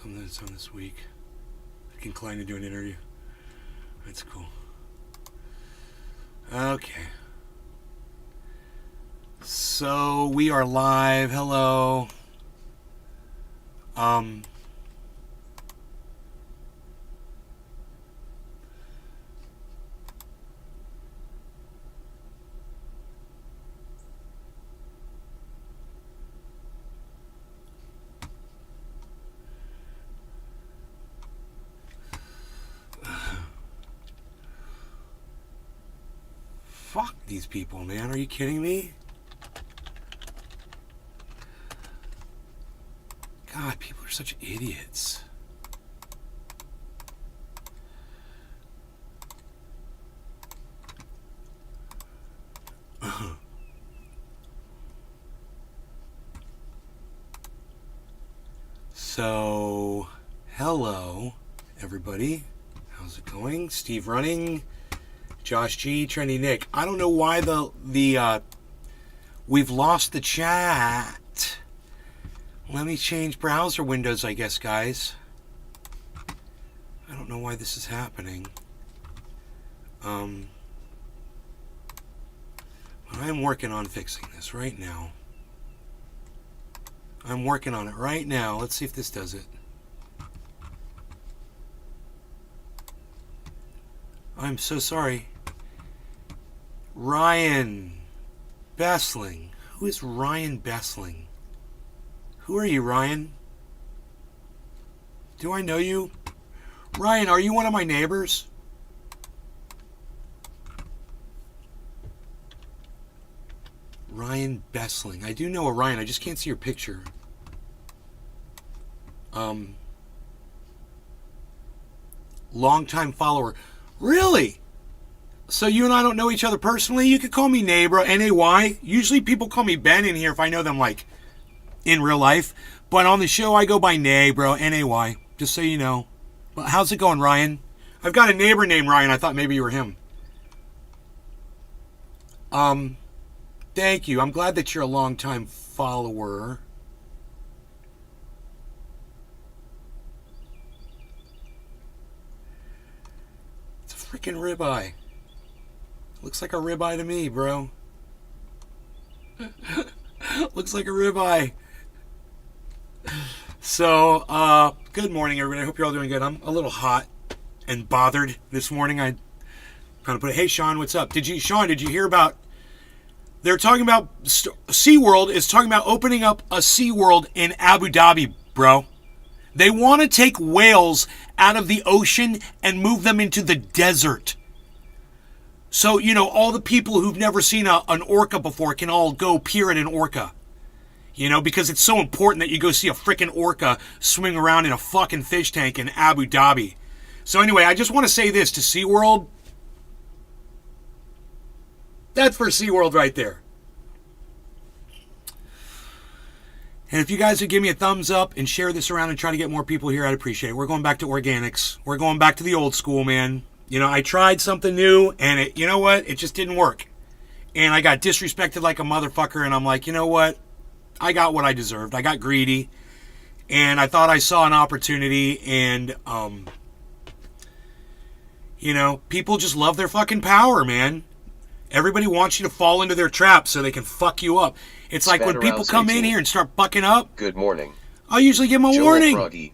something that's on this week. I can decline to do an interview. That's cool. Okay. So we are live. Hello. Fuck these people, man. Are you kidding me? God, people are such idiots. So, hello, everybody. How's it going? Steve Running, Josh G, Trendy Nick. I don't know why we've lost the chat. Let me change browser windows, I guess, guys. I don't know why this is happening. I'm working on fixing this right now. I'm working on it right now. Let's see if this does it. I'm so sorry. Ryan Bessling. Who is Ryan Bessling? Who are you, Ryan? Do I know you? Ryan, are you one of my neighbors? Ryan Bessling. I do know a Ryan. I just can't see your picture. Longtime follower. Really? So you and I don't know each other personally? You could call me neighbor, N-A-Y. Usually people call me Ben in here if I know them, like, in real life. But on the show, I go by Nay, bro. N-A-Y. Just so you know. Well, how's it going, Ryan? I've got a neighbor named Ryan. I thought maybe you were him. Thank you. I'm glad that you're a longtime follower. It's a freaking ribeye. Looks like a ribeye to me, bro. Looks like a ribeye. So, good morning, everybody. I hope you're all doing good. I'm a little hot and bothered this morning. I kind of put, hey, Sean, what's up? Sean, did you hear about, they're talking about, SeaWorld is talking about opening up a SeaWorld in Abu Dhabi, bro. They want to take whales out of the ocean and move them into the desert. So, you know, all the people who've never seen an orca before can all go peer at an orca. You know, because it's so important that you go see a freaking orca swimming around in a fucking fish tank in Abu Dhabi. So anyway, I just want to say this to SeaWorld. That's for SeaWorld right there. And if you guys would give me a thumbs up and share this around and try to get more people here, I'd appreciate it. We're going back to organics. We're going back to the old school, man. You know, I tried something new, and you know what? It just didn't work. And I got disrespected like a motherfucker, and I'm like, you know what? I got what I deserved. I got greedy, and I thought I saw an opportunity, and, you know, people just love their fucking power, man. Everybody wants you to fall into their trap so they can fuck you up. It's like when people come in here and start bucking up. Good morning. I'll usually give them a warning. Froggy.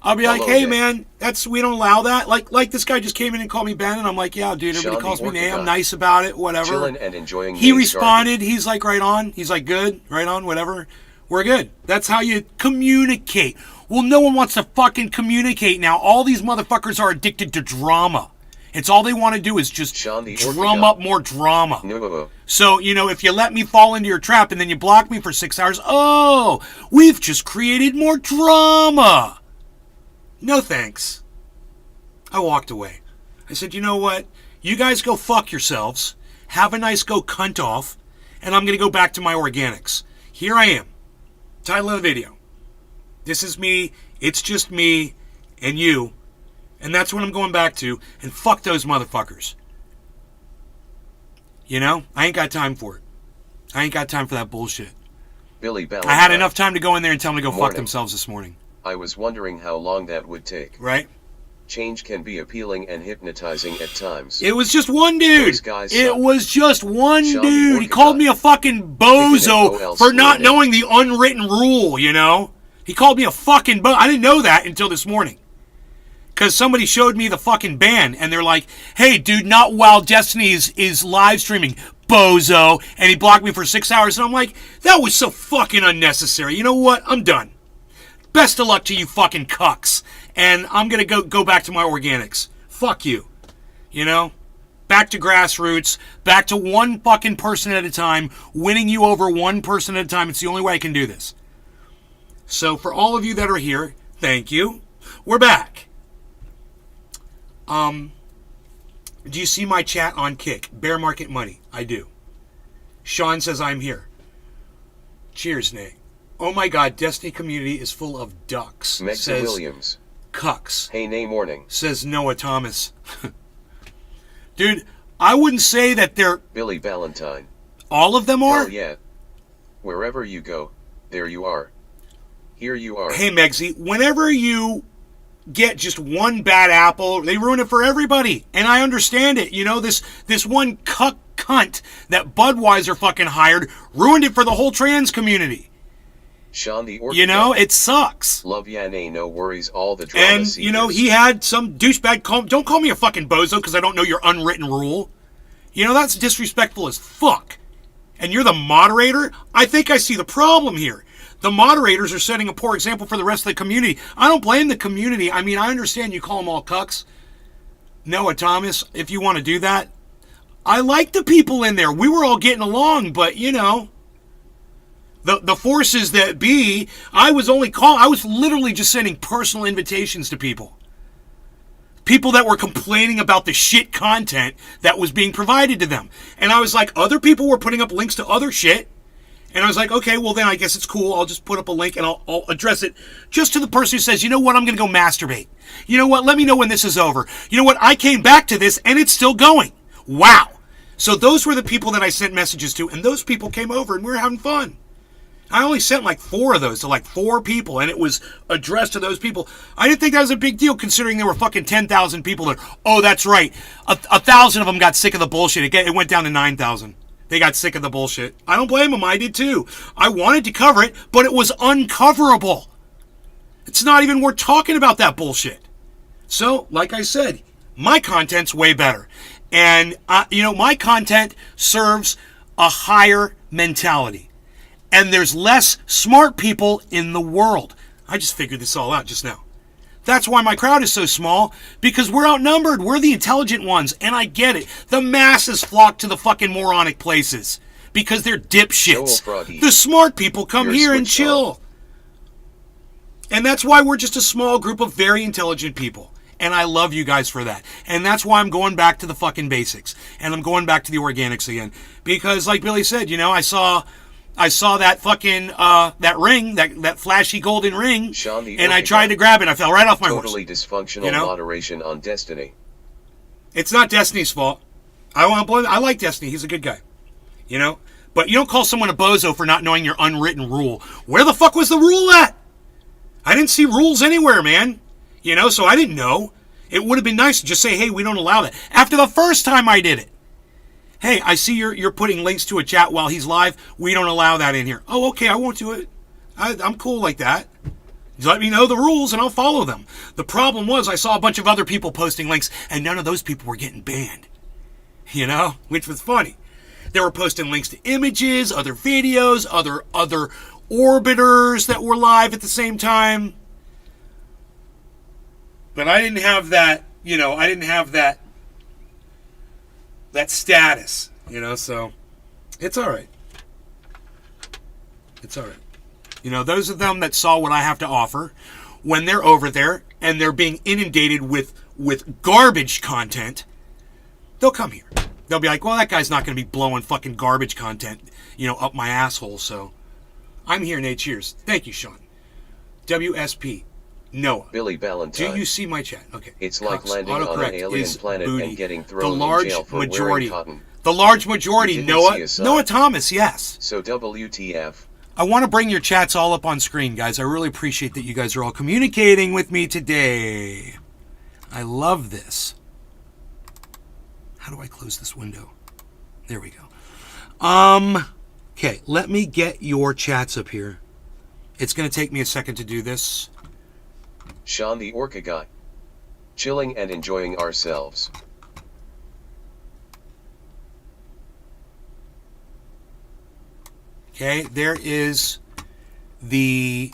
I'll be like, Hello, hey, Nick. man, we don't allow that. Like this guy just came in and called me Ben, and I'm like, yeah, dude, everybody Sean calls the me Nay. I'm Orca nice about it, whatever. Chilling and enjoying He Nay's responded. He's like, right on. He's like, good, right on, whatever. We're good. That's how you communicate. Well, no one wants to fucking communicate now. All these motherfuckers are addicted to drama. It's all they want to do is just Sean the drum Orca. up more drama. No. So, you know, if you let me fall into your trap and then you block me for 6 hours, oh, we've just created more drama. No thanks. I walked away. I said, you know what? You guys go fuck yourselves. Have a nice go cunt off. And I'm going to go back to my organics. Here I am. Title of the video. This is me. It's just me and you. And that's what I'm going back to. And fuck those motherfuckers. You know? I ain't got time for it. I ain't got time for that bullshit. Billy Bell. I had enough time to go in there and tell them to go fuck Morning. themselves this morning. I was wondering how long that would take. Right? Change can be appealing and hypnotizing at times. It was just one dude. Those guys It suck. was just one Sean the dude. He called me a fucking bozo OL for not school knowing the unwritten rule, you know? He called me a fucking I didn't know that until this morning. Because somebody showed me the fucking ban, and they're like, hey, dude, not while Destiny is live streaming, bozo. And he blocked me for 6 hours, and I'm like, that was so fucking unnecessary. You know what? I'm done. Best of luck to you fucking cucks. And I'm going to go back to my organics. Fuck you. You know? Back to grassroots. Back to one fucking person at a time. Winning you over one person at a time. It's the only way I can do this. So for all of you that are here, thank you. We're back. Do you see my chat on Kick? Bear Market Money. I do. Sean says I'm here. Cheers, Nate. Oh my God, Destiny community is full of ducks. Megza Says Williams. Cucks. Hey, Nay morning. Says Noah Thomas. Dude, I wouldn't say that they're... Billy Valentine. All of them are? Hell yeah. Wherever you go, there you are. Here you are. Hey, Megsy, whenever you get just one bad apple, they ruin it for everybody. And I understand it. You know, this one cunt that Budweiser fucking hired ruined it for the whole trans community. Sean the Orchid. You know, it sucks. Love ya, Nay, no worries, all the drama And, seekers. you know, he had some douchebag don't call me a fucking bozo because I don't know your unwritten rule. You know, that's disrespectful as fuck. And you're the moderator? I think I see the problem here. The moderators are setting a poor example for the rest of the community. I don't blame the community. I mean, I understand you call them all cucks. Noah Thomas, if you want to do that. I like the people in there. We were all getting along, but, you know, the forces that be, I was literally just sending personal invitations to people. People that were complaining about the shit content that was being provided to them. And I was like, other people were putting up links to other shit. And I was like, okay, well then I guess it's cool. I'll just put up a link and I'll address it just to the person who says, you know what, I'm going to go masturbate. You know what, let me know when this is over. You know what, I came back to this and it's still going. Wow. So those were the people that I sent messages to, and those people came over and we were having fun. I only sent like 4 of those to like 4 people, and it was addressed to those people. I didn't think that was a big deal considering there were fucking 10,000 people there. Oh, that's right. 1,000 of them got sick of the bullshit. It went down to 9,000. They got sick of the bullshit. I don't blame them. I did too. I wanted to cover it, but it was uncoverable. It's not even worth talking about that bullshit. So, like I said, my content's way better. And, you know, my content serves a higher mentality. And there's less smart people in the world. I just figured this all out just now. That's why my crowd is so small, because we're outnumbered. We're the intelligent ones, and I get it. The masses flock to the fucking moronic places because they're dipshits. The smart people come here and chill. And that's why we're just a small group of very intelligent people. And I love you guys for that. And that's why I'm going back to the fucking basics. And I'm going back to the organics again. Because like Billy said, you know, I saw that fucking, that ring, that flashy golden ring, and I tried to grab it. I fell right off my horse. Totally dysfunctional moderation on Destiny. It's not Destiny's fault. I like Destiny. He's a good guy. You know? But you don't call someone a bozo for not knowing your unwritten rule. Where the fuck was the rule at? I didn't see rules anywhere, man. You know, so I didn't know. It would have been nice to just say, hey, we don't allow that. After the first time I did it. Hey, I see you're putting links to a chat while he's live. We don't allow that in here. Oh, okay, I won't do it. I'm cool like that. Just let me know the rules and I'll follow them. The problem was I saw a bunch of other people posting links and none of those people were getting banned. You know, which was funny. They were posting links to images, other videos, other orbiters that were live at the same time. But I didn't have that, you know, that status, you know, so it's all right. It's all right. You know, those of them that saw what I have to offer, when they're over there and they're being inundated with garbage content, they'll come here. They'll be like, well, that guy's not going to be blowing fucking garbage content, you know, up my asshole, so I'm here, Nate. Cheers. Thank you, Sean. WSP. Noah. Billy Valentine. Do you see my chat? Okay. It's like landing on an alien planet and getting thrown in jail for wearing cotton. The large majority, Noah. Noah Thomas, yes. So WTF. I want to bring your chats all up on screen, guys. I really appreciate that you guys are all communicating with me today. I love this. How do I close this window? There we go. Okay, let me get your chats up here. It's going to take me a second to do this. Sean the Orca Guy. Chilling and enjoying ourselves. Okay, there is the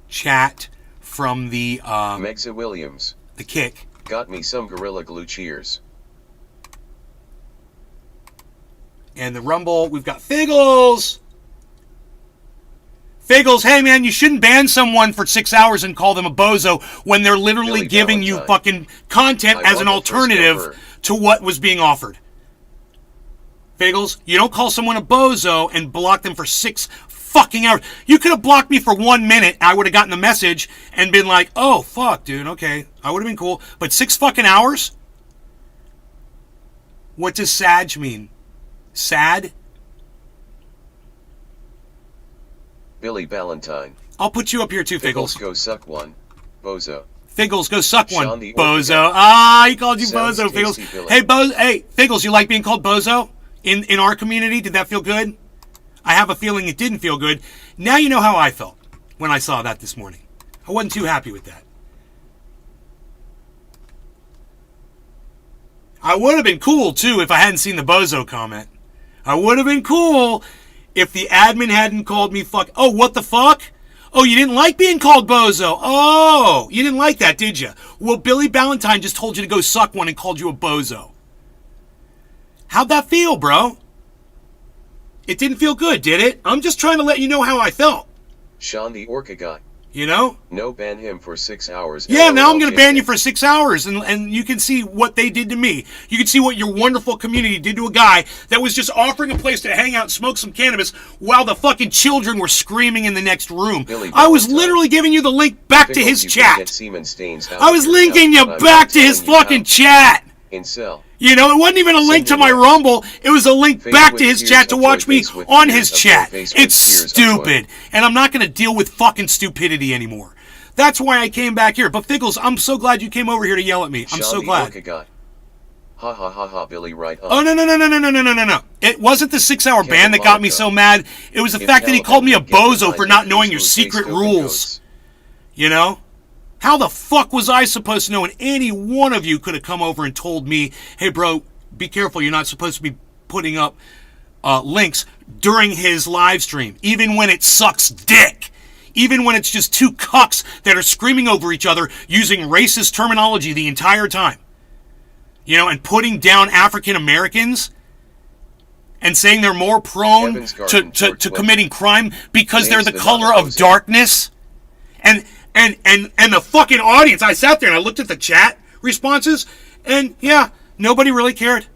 chat from the Megza Williams. the kick. Got me some Gorilla Glue cheers. And the Rumble, we've got Figgles. Figgles, hey man, you shouldn't ban someone for 6 hours and call them a bozo when they're literally Billy giving you Valentine. fucking content I as an want the first alternative ever. to what was being offered. Figgles, you don't call someone a bozo and block them for 6 fucking hours. You could have blocked me for 1 minute. I would have gotten the message and been like, oh, fuck, dude, okay. I would have been cool. But 6 fucking hours? What does Sag mean? Sad? Billy Valentine. I'll put you up here too, Figgles Figgles. go suck one. Bozo. Figgles, go suck one, Sean the Orca bozo. Guy. Ah, he called you Sounds bozo, Figgles. tasty, Billy. Hey, Figgles, you like being called bozo in our community? Did that feel good? I have a feeling it didn't feel good. Now you know how I felt when I saw that this morning. I wasn't too happy with that. I would have been cool, too, if I hadn't seen the bozo comment. I would have been cool if the admin hadn't called me fuck. Oh, what the fuck? Oh, you didn't like being called bozo. Oh, you didn't like that, did you? Well, Billy Valentine just told you to go suck one and called you a bozo. How'd that feel, bro? It didn't feel good, did it? I'm just trying to let you know how I felt. Sean the Orca Guy. You know? No, ban him for 6 hours. Yeah, now I'm going to ban you LOL. for 6 hours, and you can see what they did to me. You can see what your wonderful community did to a guy that was just offering a place to hang out and smoke some cannabis while the fucking children were screaming in the next room. Billy I was Valentine. literally giving you the link back to Figgles, his you can get chat. semen stains out I of was your linking you mouth, but I'm back not to his telling you fucking how. chat. Incel. You know, it wasn't even a link to my Rumble. It was a link Face back with to his tears, chat to avoid watch me face with on tears, his avoid chat. face with It's tears, stupid. And I'm not going to deal with fucking stupidity anymore. That's why I came back here. But Figgles, I'm so glad you came over here to yell at me. I'm Sean so the glad. Orca Guy. Ha ha ha ha, Billy, right on. Oh, no. It wasn't the 6 hour ban that got me so mad. It was the If fact that he hell called me a had get bozo behind for the not knowing your usual secret face open rules. goats. You know? How the fuck was I supposed to know? And any one of you could have come over and told me, hey, bro, be careful. You're not supposed to be putting up links during his live stream, even when it sucks dick. Even when it's just two cucks that are screaming over each other using racist terminology the entire time. You know, and putting down African Americans and saying they're more prone Evans Garden, to George committing crime because they're Names the the color of Navajos. darkness. And the fucking audience, I sat there and I looked at the chat responses, and yeah, nobody really cared.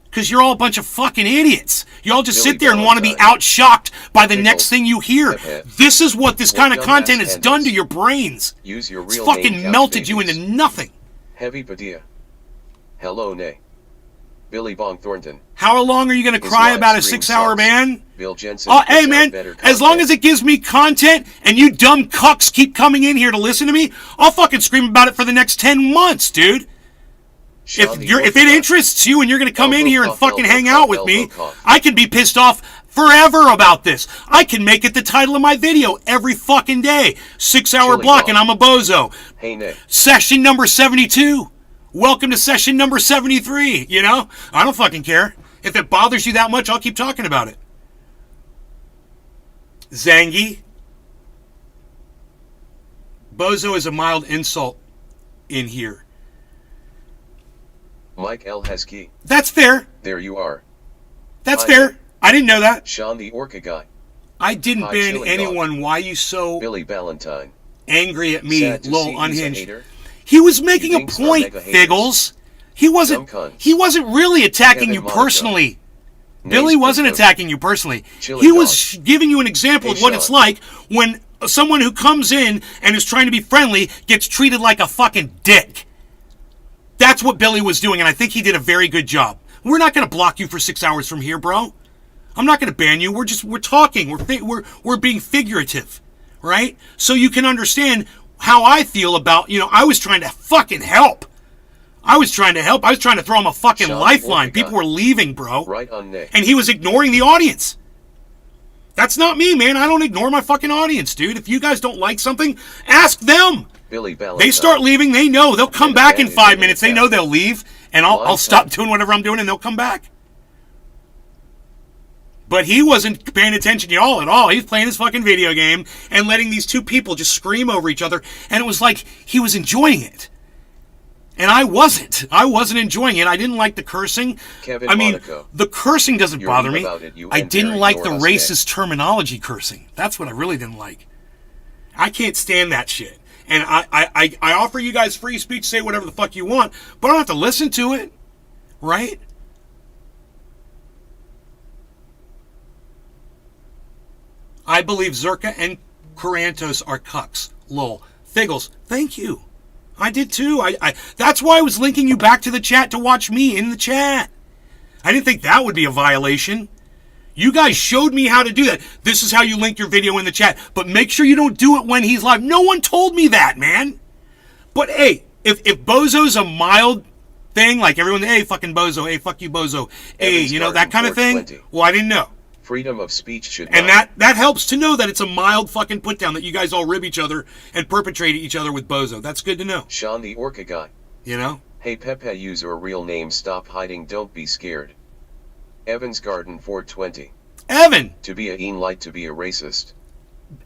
Because you're all a bunch of fucking idiots. You all just Billy sit there and want to be Valentine. out-shocked by the Figgles. next thing you hear. Hip-hip. This is what this kind of dumbass content has done to handles. your brains. Use your It's real fucking name, couch melted you babies. into nothing. Heavy Padilla. Hello, Nay. Billy Bong Thornton. How long are you going to His cry live about a stream 6-hour sucks. ban? Bill Jensen. Oh, puts hey out man, better as long content. as it gives me content and you dumb cucks keep coming in here to listen to me, I'll fucking scream about it for the next 10 months, dude. Sean the If it Orca Guy. interests you and you're going to come in Elbow here and cough, fucking elbow hang cough, out with me, elbow cough. I can be pissed off forever about this. I can make it the title of my video every fucking day. 6-hour Chili block dog. and I'm a bozo. Hey, Nick. Session number 72. Welcome to session number 73. You know? I don't fucking care. If it bothers you that much, I'll keep talking about it. Zangy. Bozo is a mild insult in here. Mike L. Heskey. That's fair. There you are. That's Hi, fair. Nick. I didn't know that. Sean the Orca Guy. I didn't Hi, ban chili anyone. Why you so Billy Valentine. angry at me, Sad to little see he's a unhinged? hater. He was making a thinks are point, mega haters. Figgles. He wasn't. Dumb cunts. He wasn't really attacking Kevin you Monaco. personally. Billy Names wasn't Pinto. attacking you personally. Chili He dog. was giving you an example Hey, of what Sean. it's like when someone who comes in and is trying to be friendly gets treated like a fucking dick. That's what Billy was doing, and I think he did a very good job. We're not going to block you for 6 hours from here, bro. I'm not going to ban you. We're talking. We're being figurative, right? So you can understand how I feel about, I was trying to fucking help. I was trying to help. I was trying to throw him a fucking lifeline. People were leaving, bro. Right on Nick. And he was ignoring the audience. That's not me, man. I don't ignore my fucking audience, dude. If you guys don't like something, ask them. Billy Valentine. They start leaving, they know. They'll come back in 5 minutes. They know they'll leave, and I'll stop doing whatever I'm doing, and they'll come back. But he wasn't paying attention to y'all at all. He was playing his fucking video game and letting these two people just scream over each other, and it was like he was enjoying it. And I wasn't. I wasn't enjoying it. I didn't like the cursing. Kevin I mean, Monaco. the cursing doesn't You're bother me. about it, you I and didn't Barry like the Norris racist terminology cursing. That's what I really didn't like. I can't stand that shit. And I offer you guys free speech, say whatever the fuck you want, but I don't have to listen to it. Right? I believe Zerka and Corantos are cucks. Lol. Figgles, thank you. I did too. That's why I was linking you back to the chat to watch me in the chat. I didn't think that would be a violation. You guys showed me how to do that. This is how you link your video in the chat. But make sure you don't do it when he's live. No one told me that, man. But hey, if Bozo's a mild thing, like everyone, hey, fucking Bozo, hey, fuck you, Bozo, hey, that kind of thing, well, I didn't know. Freedom of speech should and not. that helps to know that it's a mild fucking put down, that you guys all rib each other and perpetrate each other with Bozo. That's good to know. Sean the Orca guy. Hey, Pepe, use your real name. Stop hiding. Don't be scared. Evans Garden 420. Evan! To be a green light to be a racist.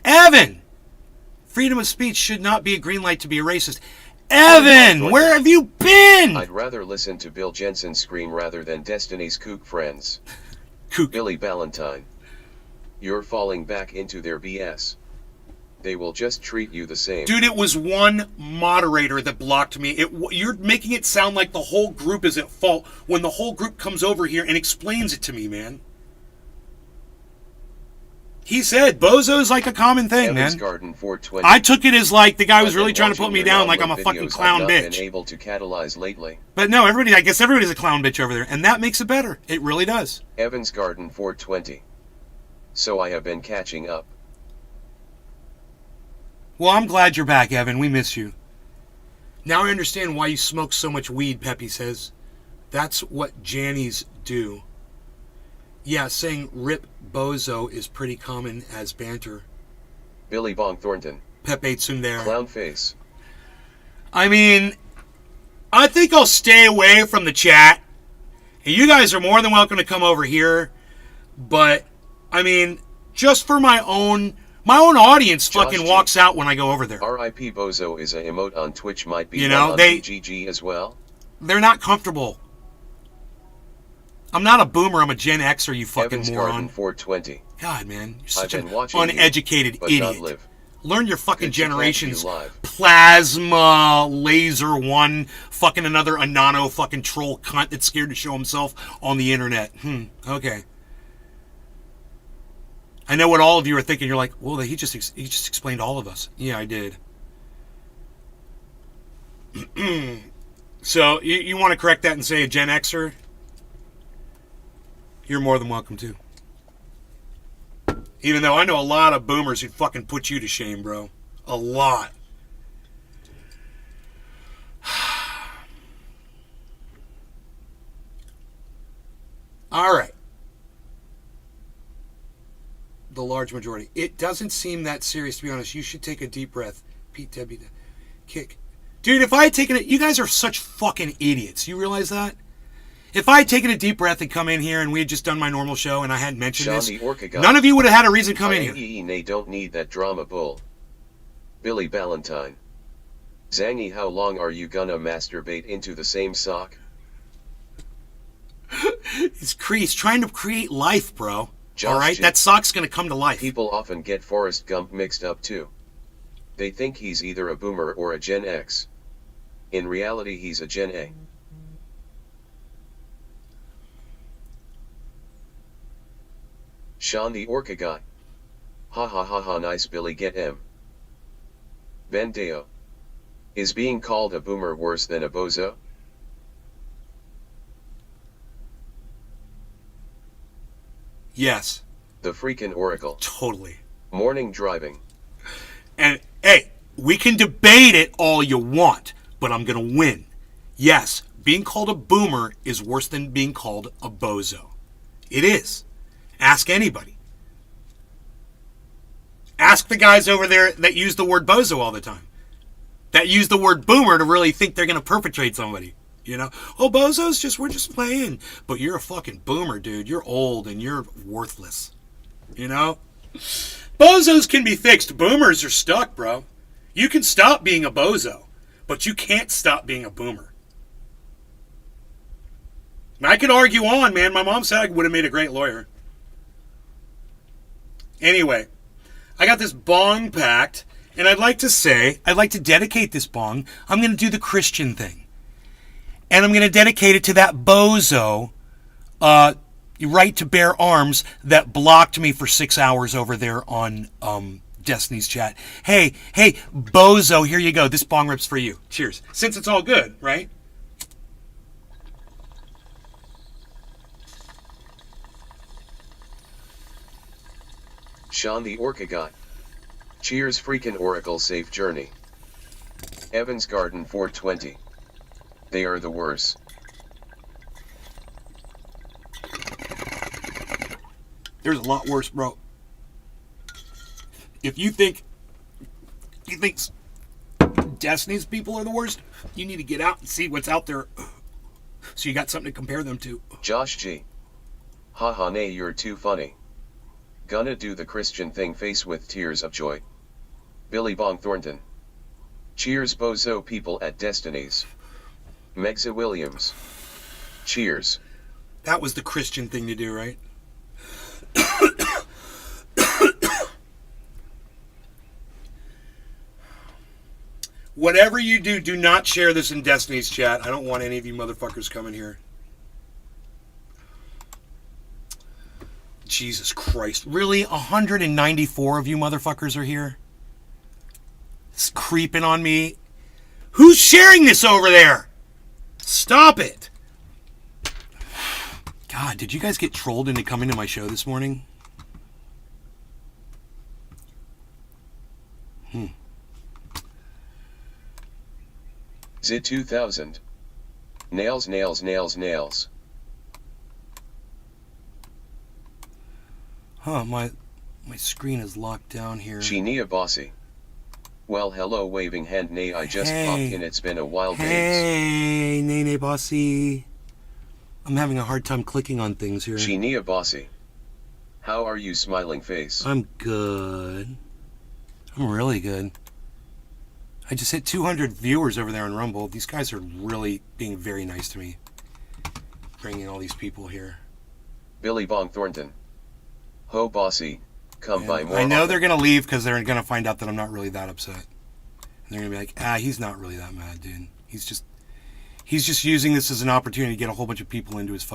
Evan! Freedom of speech should not be a green light to be a racist. Evan! Where have you been? I'd rather listen to Bill Jensen scream rather than Destiny's kook friends. Kook. Billy Valentine. You're falling back into their BS. They will just treat you the same. Dude, it was one moderator that blocked me. You're making it sound like the whole group is at fault when the whole group comes over here and explains it to me, man. He said Bozo's like a common thing, Evans man. Garden 420. I took it as like the guy was really trying to put me down like I'm a fucking clown I've not bitch. been able to catalyze lately. But no, I guess everybody's a clown bitch over there, and that makes it better. It really does. Evans Garden 420. So I have been catching up. Well, I'm glad you're back, Evan. We miss you. Now I understand why you smoke so much weed, Pepe says. That's what Jannies do. Yeah, saying rip Bozo is pretty common as banter. Billy Bong Thornton. Pepe Tsundere. Clown face. I mean, I think I'll stay away from the chat. You guys are more than welcome to come over here. But, I mean, just for my own audience fucking walks out when I go over there. R.I.P. Bozo is a emote on Twitch, might be on BGG as well. They're not comfortable. I'm not a boomer, I'm a Gen Xer, you fucking Evans moron. Garden 420. God, man, you're such an watching uneducated but idiot. not live. Learn your fucking Good to catch generation's you live. plasma laser one, fucking another Anano fucking troll cunt that's scared to show himself on the internet. Okay. I know what all of you are thinking. You're like, well, he just explained all of us. Yeah, I did. So, you want to correct that and say a Gen Xer? You're more than welcome to. Even though I know a lot of boomers who'd fucking put you to shame, bro. A lot. All right. The large majority. It doesn't seem that serious, to be honest. You should take a deep breath. Pete Debbie, kick. Dude, if I had taken it, you guys are such fucking idiots. You realize that? If I had taken a deep breath and come in here and we had just done my normal show and I hadn't mentioned this, none of you would have had a reason to come in here. They don't need that drama bull. Billy Valentine. Zangy, how long are you gonna masturbate into the same sock? He's trying to create life, bro. Josh, all right? That sock's going to come to life. People often get Forrest Gump mixed up too. They think he's either a boomer or a Gen X. In reality, he's a Gen A. Sean the Orca guy. Ha ha ha ha, nice Billy, get him. Ben Deo. Is being called a boomer worse than a bozo? Yes. The freaking Oracle. Totally. Morning driving. And, hey, we can debate it all you want, but I'm going to win. Yes, being called a boomer is worse than being called a bozo. It is. Ask anybody. Ask the guys over there that use the word bozo all the time. That use the word boomer to really think they're going to perpetrate somebody. You know? Oh, bozos, we're just playing. But you're a fucking boomer, dude. You're old and you're worthless. You know? Bozos can be fixed. Boomers are stuck, bro. You can stop being a bozo, but you can't stop being a boomer. And I could argue on, man. My mom said I would have made a great lawyer. Anyway, I got this bong packed, and I'd like to dedicate this bong. I'm going to do the Christian thing. And I'm going to dedicate it to that bozo, right to bear arms, that blocked me for 6 hours over there on Destiny's chat. Hey, bozo, here you go. This bong rip's for you. Cheers. Since it's all good, right? Sean the Orca God. Cheers freaking Oracle, safe journey. Evans Garden 420. They are the worst. There's a lot worse, bro. If you think Destiny's people are the worst, you need to get out and see what's out there so you got something to compare them to. Josh G. Haha, nay, you're too funny. Gonna do the Christian thing, face with tears of joy. Billy Bong Thornton. Cheers, bozo people at Destiny's. Megza Williams. Cheers. That was the Christian thing to do, right? Whatever you do, do not share this in Destiny's chat. I don't want any of you motherfuckers coming here. Jesus Christ. Really? 194 of you motherfuckers are here? It's creeping on me. Who's sharing this over there? Stop it. God, did you guys get trolled into coming to my show this morning? Zit 2000. Nails, nails, nails, nails. Huh, my screen is locked down here. Chinia Bossy. Well, hello, waving hand, nay, I just popped in, it's been a while, babes. Hey, nay, bossy. I'm having a hard time clicking on things here. Chinia Bossy. How are you, smiling face? I'm good. I'm really good. I just hit 200 viewers over there on Rumble. These guys are really being very nice to me. Bringing all these people here. Billy Bong Thornton. Ho, Bossy. Come by more. I know often. they're going to leave because they're going to find out that I'm not really that upset. And they're going to be like, he's not really that mad, dude. He's just using this as an opportunity to get a whole bunch of people into his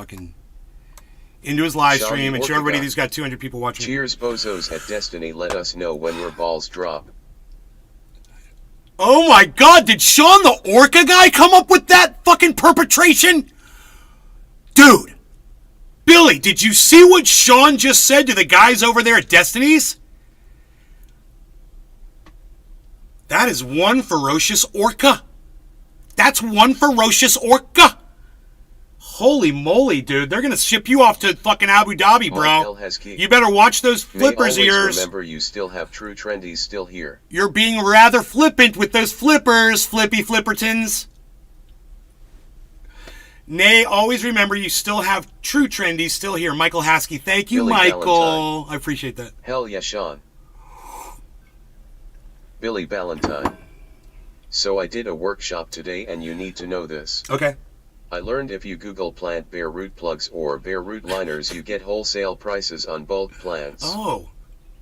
live stream and show everybody he's got 200 people watching. Cheers, bozos at Destiny. Let us know when your balls drop. Oh my God, did Sean the Orca guy come up with that fucking perpetration? Dude, Billy, did you see what Sean just said to the guys over there at Destiny's? That is one ferocious orca. That's one ferocious orca. Holy moly, dude. They're going to ship you off to fucking Abu Dhabi, bro. You better watch those flippers of yours. Remember, you still have true trendies still here. You're being rather flippant with those flippers, Flippy Flippertons. Nay, always remember you still have true trendies still here. Michael Haskey. Thank you, Billy Michael. Valentine. I appreciate that. Hell yeah, Sean. Billy Valentine. So I did a workshop today and you need to know this. Okay. I learned if you Google plant bare root plugs or bare root liners, you get wholesale prices on bulk plants. Oh.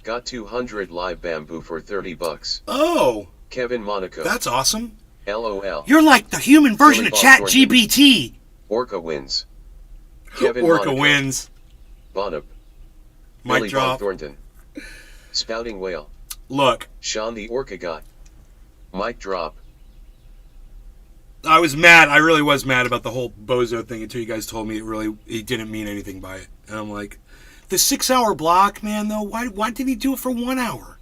Got 200 live bamboo for $30. Oh. Kevin Monaco. That's awesome. LOL. You're like the human version Billy of Chat Bob GPT. Orca wins. Kevin Orca Monaco. wins. Bonup. Mic Billy drop. Bob Thornton. Spouting whale. Look. Sean the Orca God. Mic drop. I was mad. I really was mad about the whole bozo thing until you guys told me it didn't mean anything by it. And I'm like, The 6-hour block, man, though, why didn't he do it for 1 hour?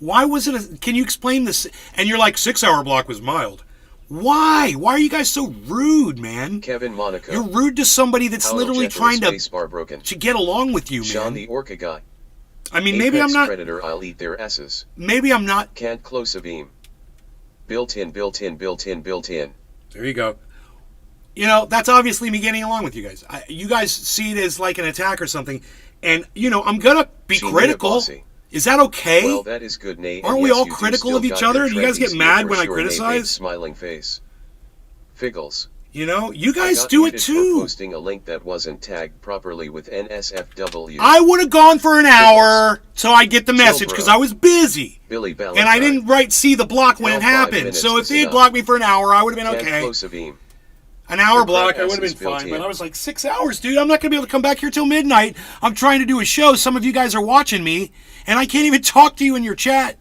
Why was it can you explain this? And you're like, 6-hour block was mild. Why? Why are you guys so rude, man? Kevin Monaco. You're rude to somebody that's literally trying to get along with you, man. Sean the Orca Guy. I mean, maybe I'm not... Predator, I'll eat their asses. Maybe I'm not... Can't close a beam. Built in. There you go. You know, that's obviously me getting along with you guys. You guys see it as like an attack or something. And, you know, I'm going to be critical. Is that okay? Well, that is good, Nate. Aren't we all critical of each other? Do you guys get mad when I criticize? Smiling face. Figgles. You know, you guys do it too. For posting a link that wasn't tagged properly with NSFW. I would have gone for an hour so I get the message because I was busy. Billy Valentine. And I didn't see the block when it happened. So if they had blocked me for an hour, I would have been okay. Close a beam. An hour block, I would have been fine. But I was like, 6 hours, dude. I'm not going to be able to come back here till midnight. I'm trying to do a show. Some of you guys are watching me, and I can't even talk to you in your chat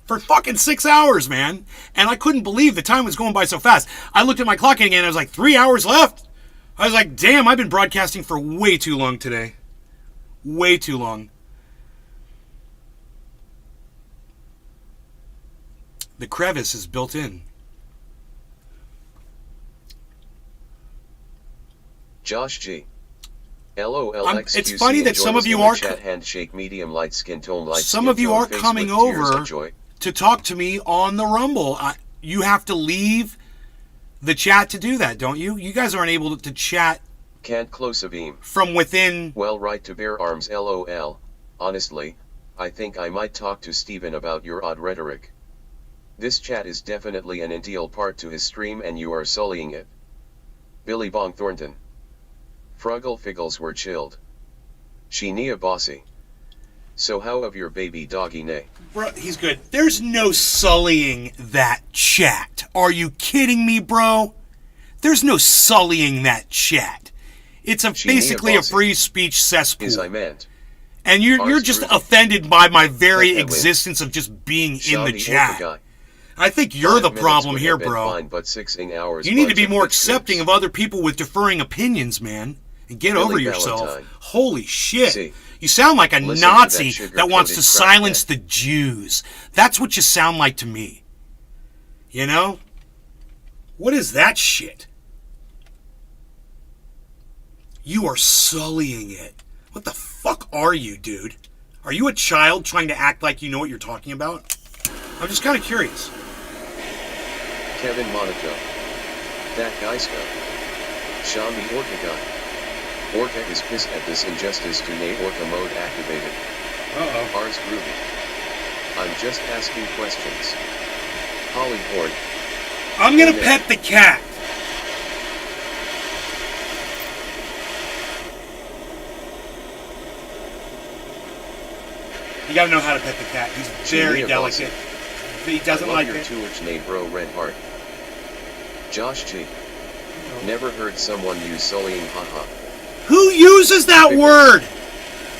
for fucking 6 hours, man. And I couldn't believe the time was going by so fast. I looked at my clock again, and I was like, 3 hours left. I was like, damn, I've been broadcasting for way too long today. Way too long. The crevice is built in. Josh G. LOL. It's funny that some of you are handshake medium light skin tone light. Some of you are coming over to talk to me on the Rumble. You have to leave the chat to do that, don't you? You guys aren't able to chat. Can't close a beam from within. Well, right to bear arms. LOL. Honestly, I think I might talk to Steven about your odd rhetoric. This chat is definitely an integral part to his stream, and you are sullying it. Billy Bong Thornton. Fruggle Figgles were chilled. Sheenia Bossy. So how of your baby doggy Nay? Bro, he's good. There's no sullying that chat. Are you kidding me, bro? There's no sullying that chat. It's basically a free speech cesspool. Is I meant. And you're just offended by my very existence of just being in the chat. I think you're the problem here, bro. Fine, but 6 hours you need to be more accepting of other people with differing opinions, man. And get over yourself. Valentine. Holy shit. See, you sound like a Nazi that wants to silence the Jews. That's what you sound like to me. You know? What is that shit? You are sullying it. What the fuck are you, dude? Are you a child trying to act like you know what you're talking about? I'm just kind of curious. Kevin Monaco. That guy stuff. Sean the Orca guy. Orca is pissed at this injustice to Nate. Orca mode activated. Ars Ruby. I'm just asking questions. Holly Horn. I'm gonna pet the cat. You gotta know how to pet the cat. He's very delicate. He doesn't like it. Too much name, bro. Red Heart. Josh G. Never heard someone use sullying. Haha. Who uses that word?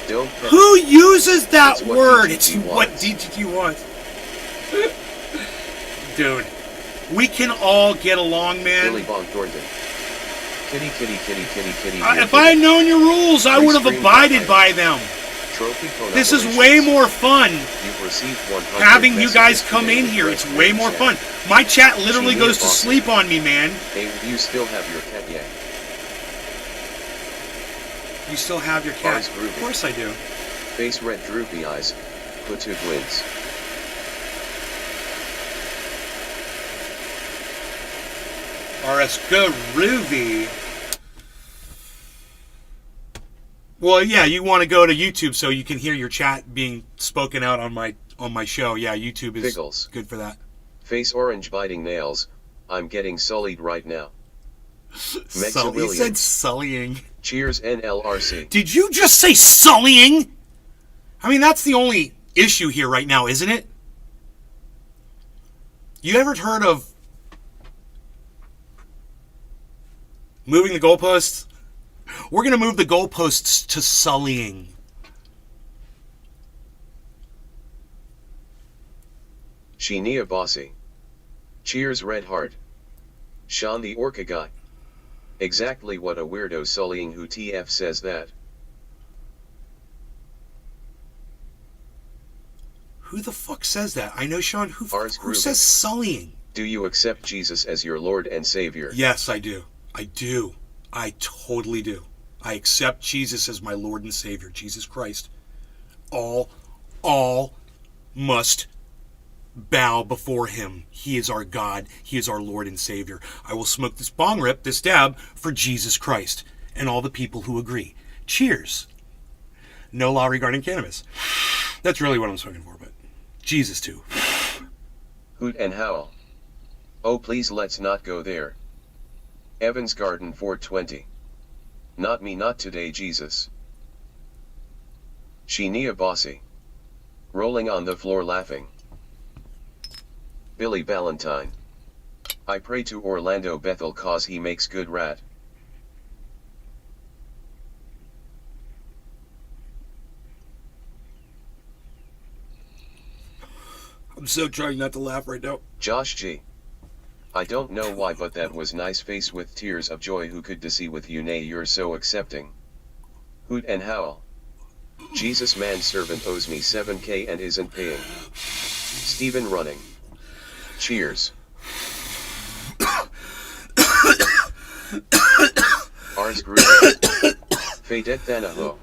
Don't. Who uses that word? It's what DGT wants. Dude, we can all get along, man. Billy Bong Thornton. Kitty. If I had known your rules, I would have abided by them. This is way more fun having you guys come in here. It's way more fun. My chat literally goes to sleep on me, man. Hey, you still have your cat yet? You still have your cat? Of course I do. Face red droopy eyes. Putug wins. RS Groovy. Well, yeah, you want to go to YouTube so you can hear your chat being spoken out on my show. Yeah, YouTube is good for that. Face orange biting nails. I'm getting sullied right now. He said sullying. Cheers NLRC. Did you just say sullying? I mean, that's the only issue here right now, isn't it? You ever heard of moving the goalposts? We're going to move the goalposts to sullying. Sheenia Bossy. Cheers Red Heart. Sean the Orca guy. Exactly what a weirdo sullying. Who TF says that? Who the fuck says that? I know, Sean. Who Groovy. says sullying? Do you accept Jesus as your Lord and Savior? Yes, I do. I do. I totally do. I accept Jesus as my Lord and Savior, Jesus Christ. All must bow before him. He is our God. He is our Lord and Savior. I will smoke this bong rip, this dab, for Jesus Christ and all the people who agree. Cheers. No law regarding cannabis. That's really what I'm smoking for, but Jesus too. Hoot and howl. Oh, please, let's not go there. Evans Garden 420. Not me, not today, Jesus. Sheenia Bossy. Rolling on the floor laughing. Billy Ballantyne. I pray to Orlando Bethel cause he makes good rat. I'm so trying not to laugh right now. Josh G. I don't know why, but that was nice face with tears of joy. Who could see with you, nay, you're so accepting. Hoot and howl. Jesus manservant owes me 7K and isn't paying. Stephen running. Cheers. Ars Groovy. Fadet Thanaho.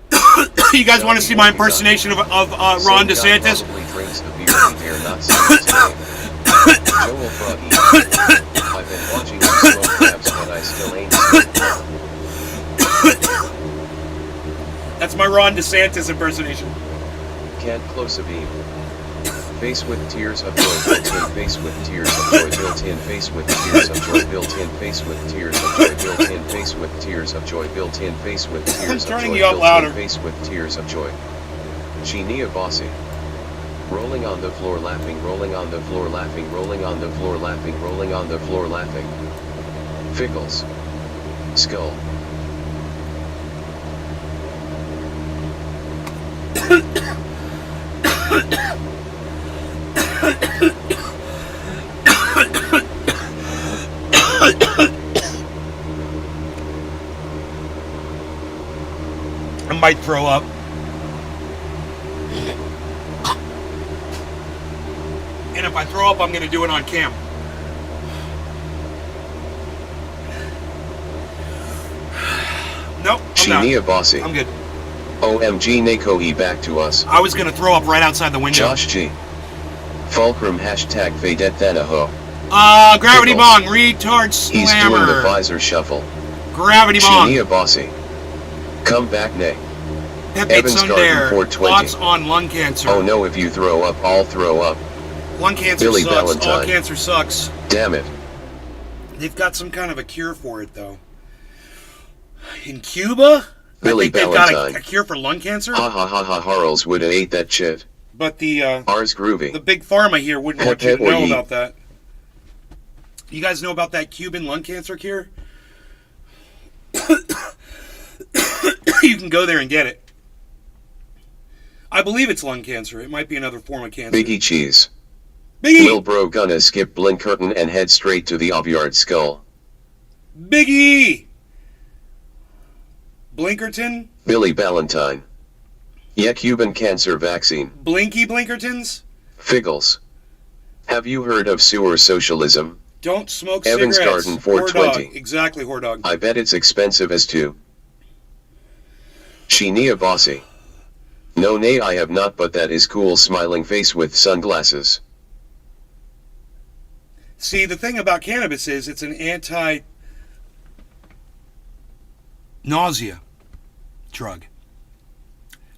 You guys want to see my impersonation of Ron DeSantis? Probably drinks the beer he dare not see today. Joel Froggy. I've been watching you smoke crabs, but I still ain't seen. That's my Ron DeSantis impersonation. Can't close a beam. Face with tears of joy, built-in face with tears of joy, built-in face with tears of joy, built-in face with tears of joy, built-in face with tears of joy, built-in face with tears of joy, turning you up louder. built-in face with tears of joy. Sheenia Bossy. Rolling on the floor laughing, rolling on the floor laughing, rolling on the floor laughing, rolling on the floor laughing. Fickles. Skull. I might throw up. And if I throw up, I'm going to do it on cam. Nope, I'm Sheenia not. Bossy. I'm good. OMG Nakohi back to us. I was going to throw up right outside the window. Josh G. Fulcrum hashtag Fadet Thanaho. Gravity Pickles. Bong, retard slammer. He's doing the visor shuffle. Gravity Bong. Sheenia Bossy. Come back, nay. Pepe Evans Garden Sundare. 420. Thoughts on lung cancer. Oh no, if you throw up, I'll throw up. Lung cancer Billy sucks. All Ballantyne. cancer sucks. Damn it. They've got some kind of a cure for it, though. In Cuba, Billy I think they've got Ballantyne. a cure for lung cancer. Ha ha ha ha, Harles woulda ate that shit. But the Ars Groovy. big pharma here wouldn't want you to Pepe know Oye. about that. You guys know about that Cuban lung cancer cure? You can go there and get it. I believe it's lung cancer. It might be another form of cancer. Biggie Cheese. Biggie! Lil Bro gonna skip Blinkerton and head straight to the Ovyard Skull. Biggie! Blinkerton? Billy Ballantyne. Yeah, Cuban cancer vaccine. Blinky Blinkertons? Figgles. Have you heard of sewer socialism? Don't smoke Evans cigarettes. Garden Whore 420. dog. Exactly, whore dog. I bet it's expensive as to. Sheenia Bossy. No, nay, I have not, but that is cool. Smiling face with sunglasses. See, the thing about cannabis is it's an anti-nausea drug.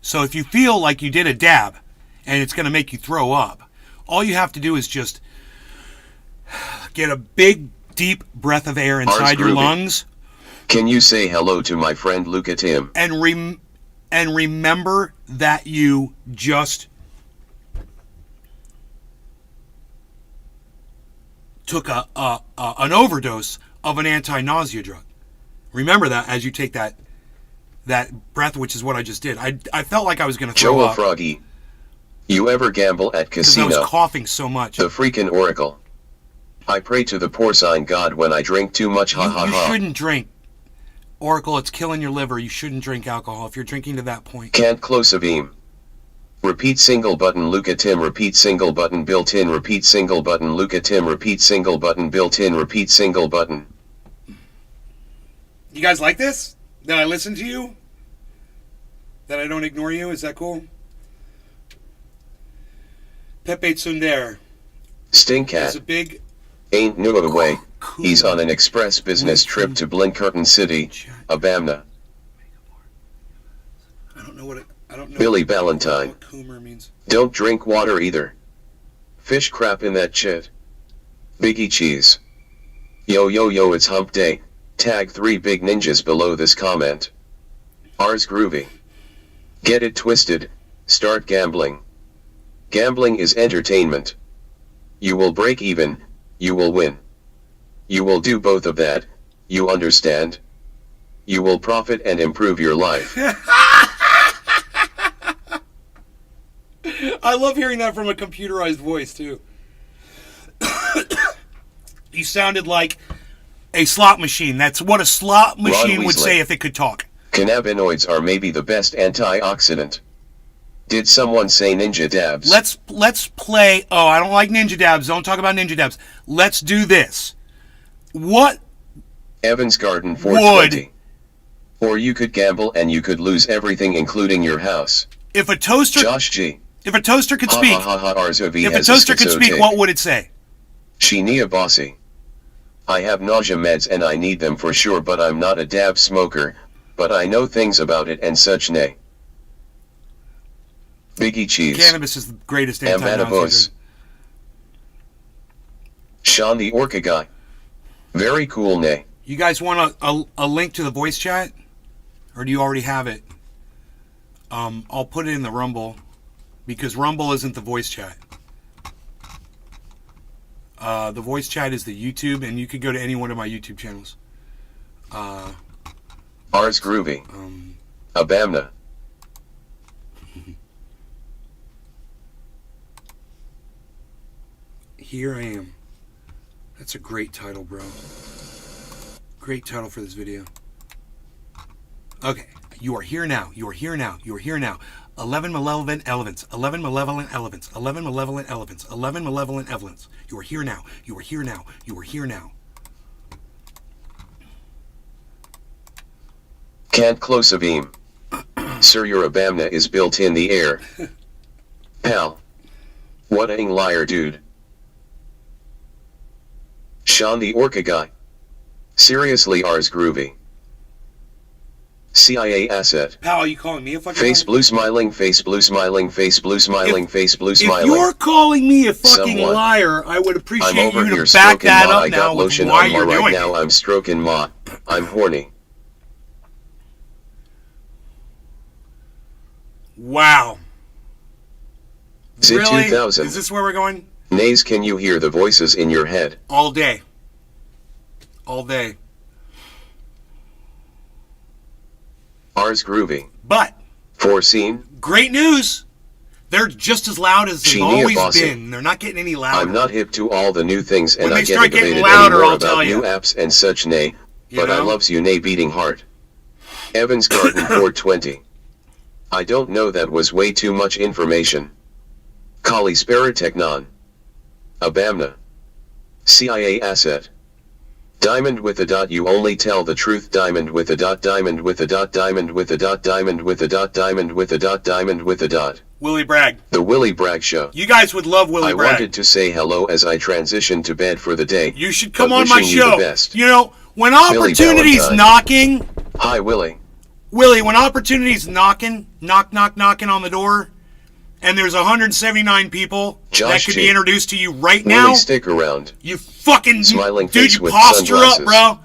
So if you feel like you did a dab and it's going to make you throw up, all you have to do is just get a big, deep breath of air inside your Groovy. lungs Can you say hello to my friend Luca Tim? and remember that you just took an overdose of an anti-nausea drug. Remember that as you take that breath, which is what I just did. I felt like I was going to throw Joel up Froggy. You ever gamble at because I was casino? coughing so much. The freaking oracle. I pray to the porcine god when I drink too much. Ha ha You ha. shouldn't drink. Oracle, it's killing your liver. You shouldn't drink alcohol if you're drinking to that point. Can't close a beam. Repeat single button Luca Tim repeat single button built in repeat single button Luca Tim repeat single button built in repeat single button. You guys like this? That I listen to you? That I don't ignore you? Is that cool? Pepe Tsundere. is a Stinkcat. big... Ain't no way. Cool. He's on an express business trip to Blenkerton City, Abamna. I don't know what it... I don't know Billy Ballantyne. what Coomer means. Don't drink water either. Fish crap in that shit. Biggie Cheese. Yo yo yo, it's hump day. Tag 3 big ninjas below this comment. Rs groovy. Get it twisted. Start gambling. Gambling is entertainment. You will break even. You will win. You will do both of that. You understand? You will profit and improve your life. I love hearing that from a computerized voice, too. You sounded like a slot machine. That's what a slot machine would Weasley. say if it could talk. Cannabinoids are maybe the best antioxidant. Did someone say ninja dabs? Let's play... Oh, I don't like ninja dabs. Don't talk about ninja dabs. Let's do this. What Evans Garden 420. Or you could gamble and you could lose everything including your house. if a toaster... Josh G. If a toaster could Ha speak... ha ha ha RZV If a has toaster could speak, schizotic. what would it say? Shinia Bossy. I have nausea meds and I need them for sure, but I'm not a dab smoker, but I know things about it and such nay. Biggie Cheese. Cannabis is the greatest Amanda anti-nausea Bose. drug. Sean the Orca Guy. Very cool nay. You guys want a link to the voice chat? Or do you already have it? I'll put it in the Rumble. Because Rumble isn't the voice chat. The voice chat is the YouTube, and you could go to any one of my YouTube channels. Rs Groovy. Abamna. Here I am. That's a great title, bro. Great title for this video. Okay, you are here now. You are here now. You are here now. 11 malevolent elephants. 11 malevolent elephants. 11 malevolent elephants. 11 malevolent elephants. You are here now. You are here now. You are here now. Can't close a beam. Sir, your Abamna is built in the air. Pal. What a liar, dude. Sean the Orca Guy. Seriously, Rs Groovy. CIA asset. Pal, are you calling me a fucking Face liar? blue smiling, face blue smiling, face blue smiling, face blue If smiling. you're calling me a fucking Someone. liar, I would I'm appreciate over you here to back stroking that ma. up I now got with lotion why on ma you're right doing now. it. I'm stroking ma. I'm horny. Wow. Zit Really? 2000. Is this where we're going? Nays, can you hear the voices in your head? All day. All day. Rs Groovy. But, Foreseen? great news! They're just as loud as they've Genie always bossy. been. They're not getting any louder. I'm not hip to all the new things and When I they get start getting aggravated louder, anymore I'll about tell you. new apps and such nay, You but I know? loves you nay beating heart. Evans Garden 420. I don't know, that was way too much information. Kali Sparatechnon. Abamna. CIA asset. Diamond with a dot, you only tell the truth. Diamond with a dot, diamond with a dot, diamond with a dot, diamond with a dot, diamond with a dot, diamond with a dot. Willie Bragg. The Willie Bragg Show. You guys would love Willie I Bragg. wanted to say hello as I transitioned to bed for the day. You should come but on my wishing you the show. best. You know, when Billy opportunity's Valentine. knocking, Hi Willie. Willie, when opportunity's knocking, knocking on the door, and there's 179 people that Josh could G. be introduced to you right now, Willie, stick around. you fucking Smiling dude, face you with posture up, sunglasses. bro.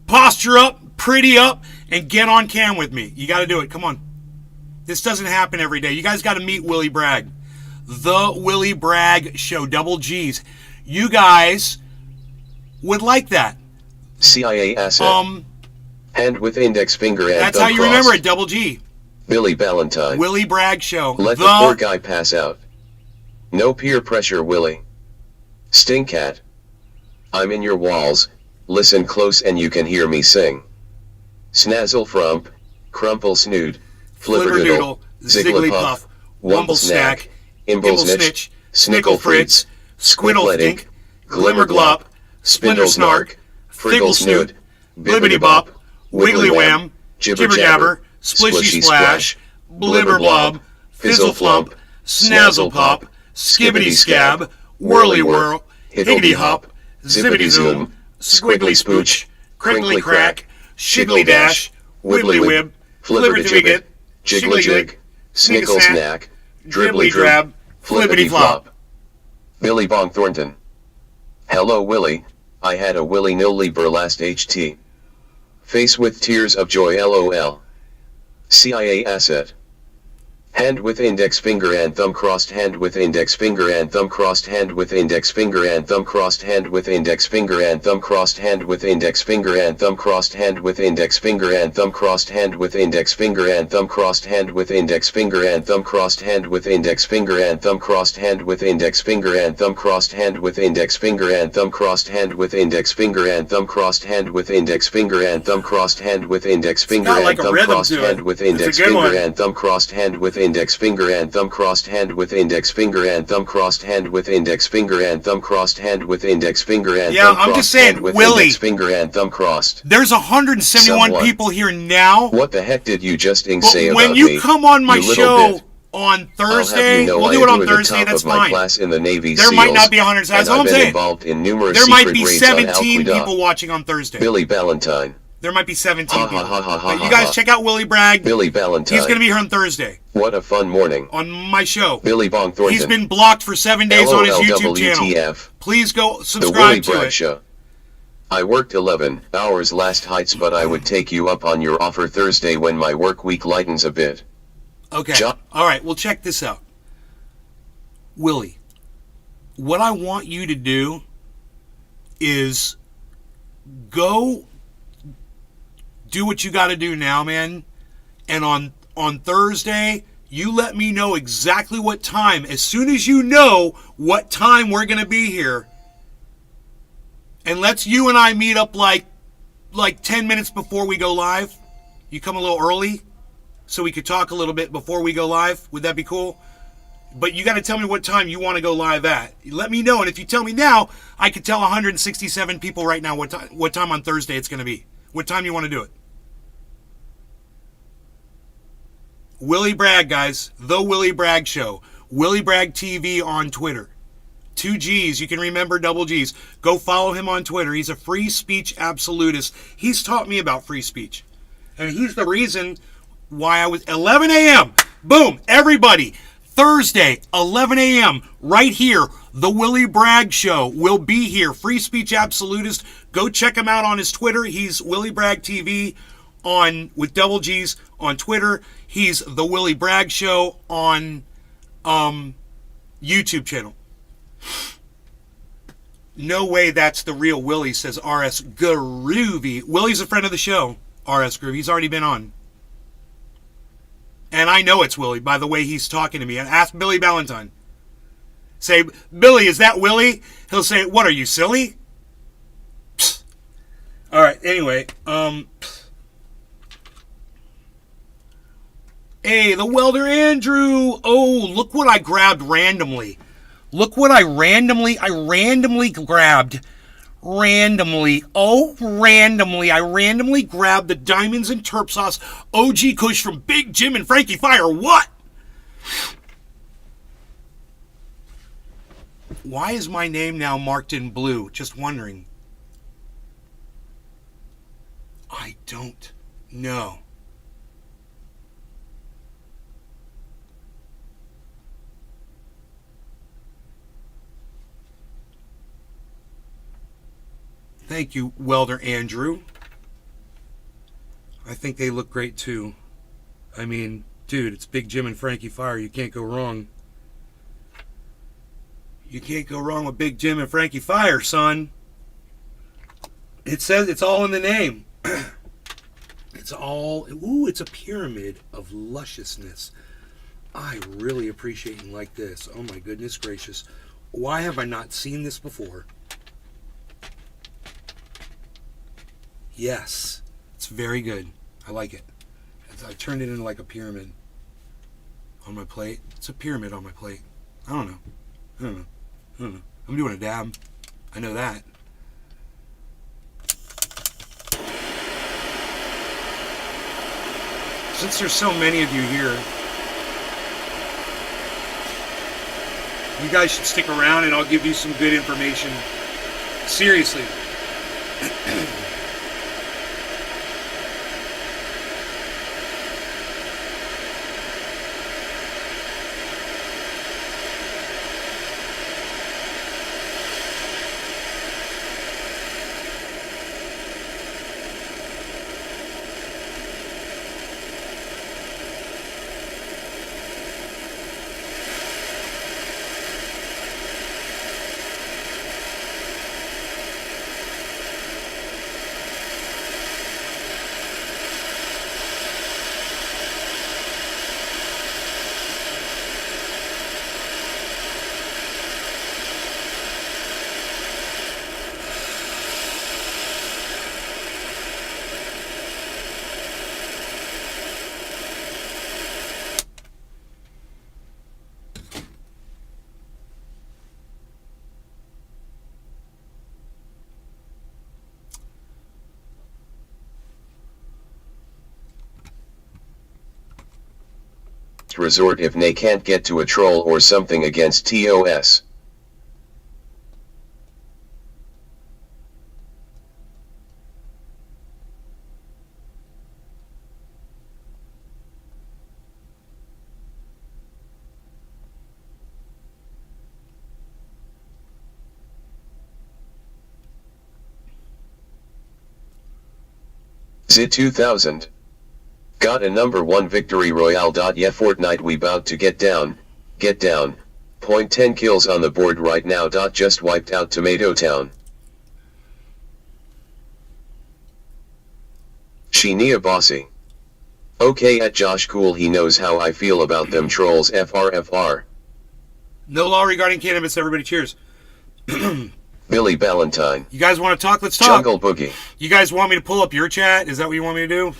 Posture up, pretty up, and get on cam with me. You got to do it. Come on. This doesn't happen every day. You guys got to meet Willie Bragg. The Willie Bragg Show, double G's. You guys would like that. CIA asset. Hand with index finger and That's thumb how you crossed. remember it, double G. Billy Ballantyne. Willie Bragg Show. Let the poor guy pass out. No peer pressure, Willie. Stinkcat. I'm in your walls. Listen close and you can hear me sing. Snazzle frump, crumple snood, flipperdoodle, Flipperdoodle, zigglypuff, Wumble Snack, Imble Snitch, Snickle Fritz, Squiddle Think, Glimmer Glop, Spindle Snark, Friggle Snoot, Bibbidi Bop, Wiggly Wham, Jibber Jabber, Splishy Splash, Blibber Blob, Fizzle Flump, Snazzle Pop, Skibbity Scab, Whirly Whirl, Higgity Hop, Zippity Zoom, Squiggly Spooch, Crinkly Crack, Shiggly Dash, Wibbly Wib, Flipper Twigget, Jiggly Jig, Snickle Snack, Dribbly Drab, Flippity Flop. Billy Bong Thornton. Hello Willie, I had a willy-nilly burlast HT. Face with tears of joy LOL. CIA asset. Hand with index finger and thumb crossed, hand with index finger and thumb crossed, hand with index finger and thumb crossed, hand with index finger and thumb crossed, hand with index finger and thumb crossed, hand with index finger and thumb crossed, hand with index finger and thumb crossed, hand with index finger and thumb crossed, hand with index finger and thumb crossed, hand with index finger and thumb crossed, hand with index finger and thumb crossed, hand with index finger and thumb crossed, hand with index finger and thumb crossed, hand with index finger and thumb crossed, hand with index finger and thumb crossed, hand with index finger and thumb crossed, hand with index finger and thumb crossed, hand with index finger and thumb crossed, hand with index finger and thumb crossed. I'm just saying, with Willie, index finger and thumb crossed. There's 171 people here now. What the heck did you just say about me? When you come on my show on Thursday, we'll do it on Thursday, that's fine. Class in the Navy there might not be 100, that's all I'm saying. Involved in numerous there might be 17 people watching on Thursday. Billy Ballantyne. There might be 17 people. But you guys check out Willie Bragg. Billy Ballantyne. He's going to be here on Thursday. What a fun morning. On my show. Billy Bong Thornton. He's been blocked for 7 days on his YouTube channel. Please go subscribe to it. Show. I worked 11 hours last heights, but I would take you up on your offer Thursday when my work week lightens a bit. Okay. All right, well, check this out. Willie, what I want you to do is go do what you got to do now, man. And on Thursday, you let me know exactly what time. As soon as you know what time we're going to be here, and let's you and I meet up like 10 minutes before we go live. You come a little early so we could talk a little bit before we go live. Would that be cool? But you got to tell me what time you want to go live at. Let me know, and if you tell me now, I could tell 167 people right now what time on Thursday it's going to be. What time you want to do it? Willie Bragg, guys. The Willie Bragg Show. Willie Bragg TV on Twitter. 2 G's. You can remember double G's. Go follow him on Twitter. He's a free speech absolutist. He's taught me about free speech. And he's the reason why I was... 11 a.m. Boom. Everybody. Thursday, 11 a.m. Right here. The Willie Bragg Show will be here. Free speech absolutist. Go check him out on his Twitter. He's Willie Bragg TV with double G's on Twitter. He's the Willie Bragg Show on YouTube channel. No way that's the real Willie, says RS Groovy. Willie's a friend of the show, RS Groovy. He's already been on. And I know it's Willie by the way he's talking to me. And ask Billy Ballantyne. Say, Billy, is that Willie? He'll say, what, are you silly? Psst. All right, anyway. Hey, the welder Andrew. Oh, look what I grabbed randomly. Look what I randomly grabbed. Randomly I randomly grabbed the Diamonds and Terp Sauce OG Kush from Big Jim and Frankie Fire. What? Why is my name now marked in blue? Just wondering. I don't know. Thank you, Welder Andrew. I think they look great too. I mean, dude, it's Big Jim and Frankie Fire. You can't go wrong. You can't go wrong with Big Jim and Frankie Fire, son. It says it's all in the name. It's all... Ooh, it's a pyramid of lusciousness. I really appreciate and like this. Oh my goodness gracious. Why have I not seen this before? Yes, it's very good. I like it. I turned it into like a pyramid. on my plate. It's a pyramid on my plate. I don't know. I'm doing a dab. I know that. Since there's so many of you here, you guys should stick around and I'll give you some good information. Seriously. Resort if they can't get to a troll or something against TOS. Zit 2000. Got a number 1 victory royale. Yeah, Fortnite, we bout to get down. Point 10 kills on the board right now. Just wiped out Tomato Town. Sheenia Bossy. Okay, at Josh Cool, he knows how I feel about them trolls. FR. No law regarding cannabis, everybody. Cheers. Billy Ballantyne. You guys want to talk? Let's talk. Jungle Boogie. You guys want me to pull up your chat? Is that what you want me to do?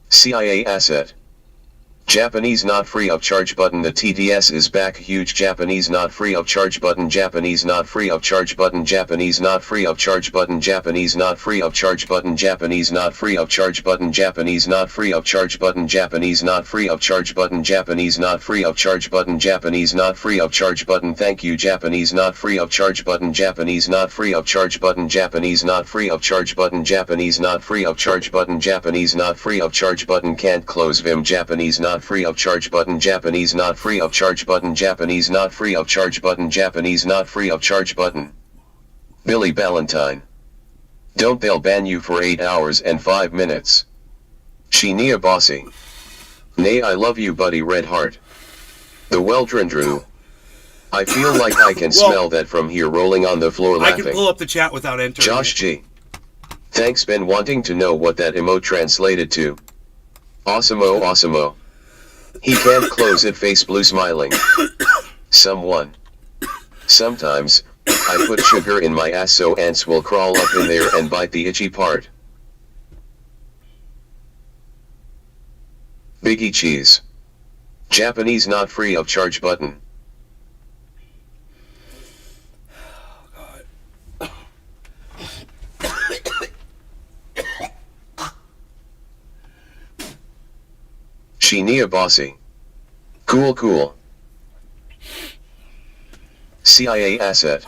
CIA asset. Japanese not free of charge button. The TDS is back. Huge Japanese not free of charge button. Japanese not free of charge button. Japanese not free of charge button. Japanese not free of charge button. Japanese not free of charge button. Japanese not free of charge button. Japanese not free of charge button. Japanese not free of charge button. Japanese not free of charge button. Thank you. Japanese not free of charge button. Japanese not free of charge button. Japanese not free of charge button. Japanese not free of charge button. Japanese not free of charge button. Can't close Vim. Japanese not free of charge button. Japanese not free of charge button. Japanese not free of charge button. Japanese not free of charge button. Billy Ballantyne. Don't, they'll ban you for 8 hours and 5 minutes. Sheenia Bossy. Nay, I love you, buddy. Red Heart. The Weldrindrew. I feel like I can smell that from here, rolling on the floor laughing. I can pull up the chat without entering. Josh G. Thanks, been wanting to know what that emote translated to. Awesome-o. He can't close it. Face blue smiling. Someone. Sometimes, I put sugar in my ass so ants will crawl up in there and bite the itchy part. Biggie Cheese. Japanese not free of charge button. Sheenia Bossy. Cool. CIA asset.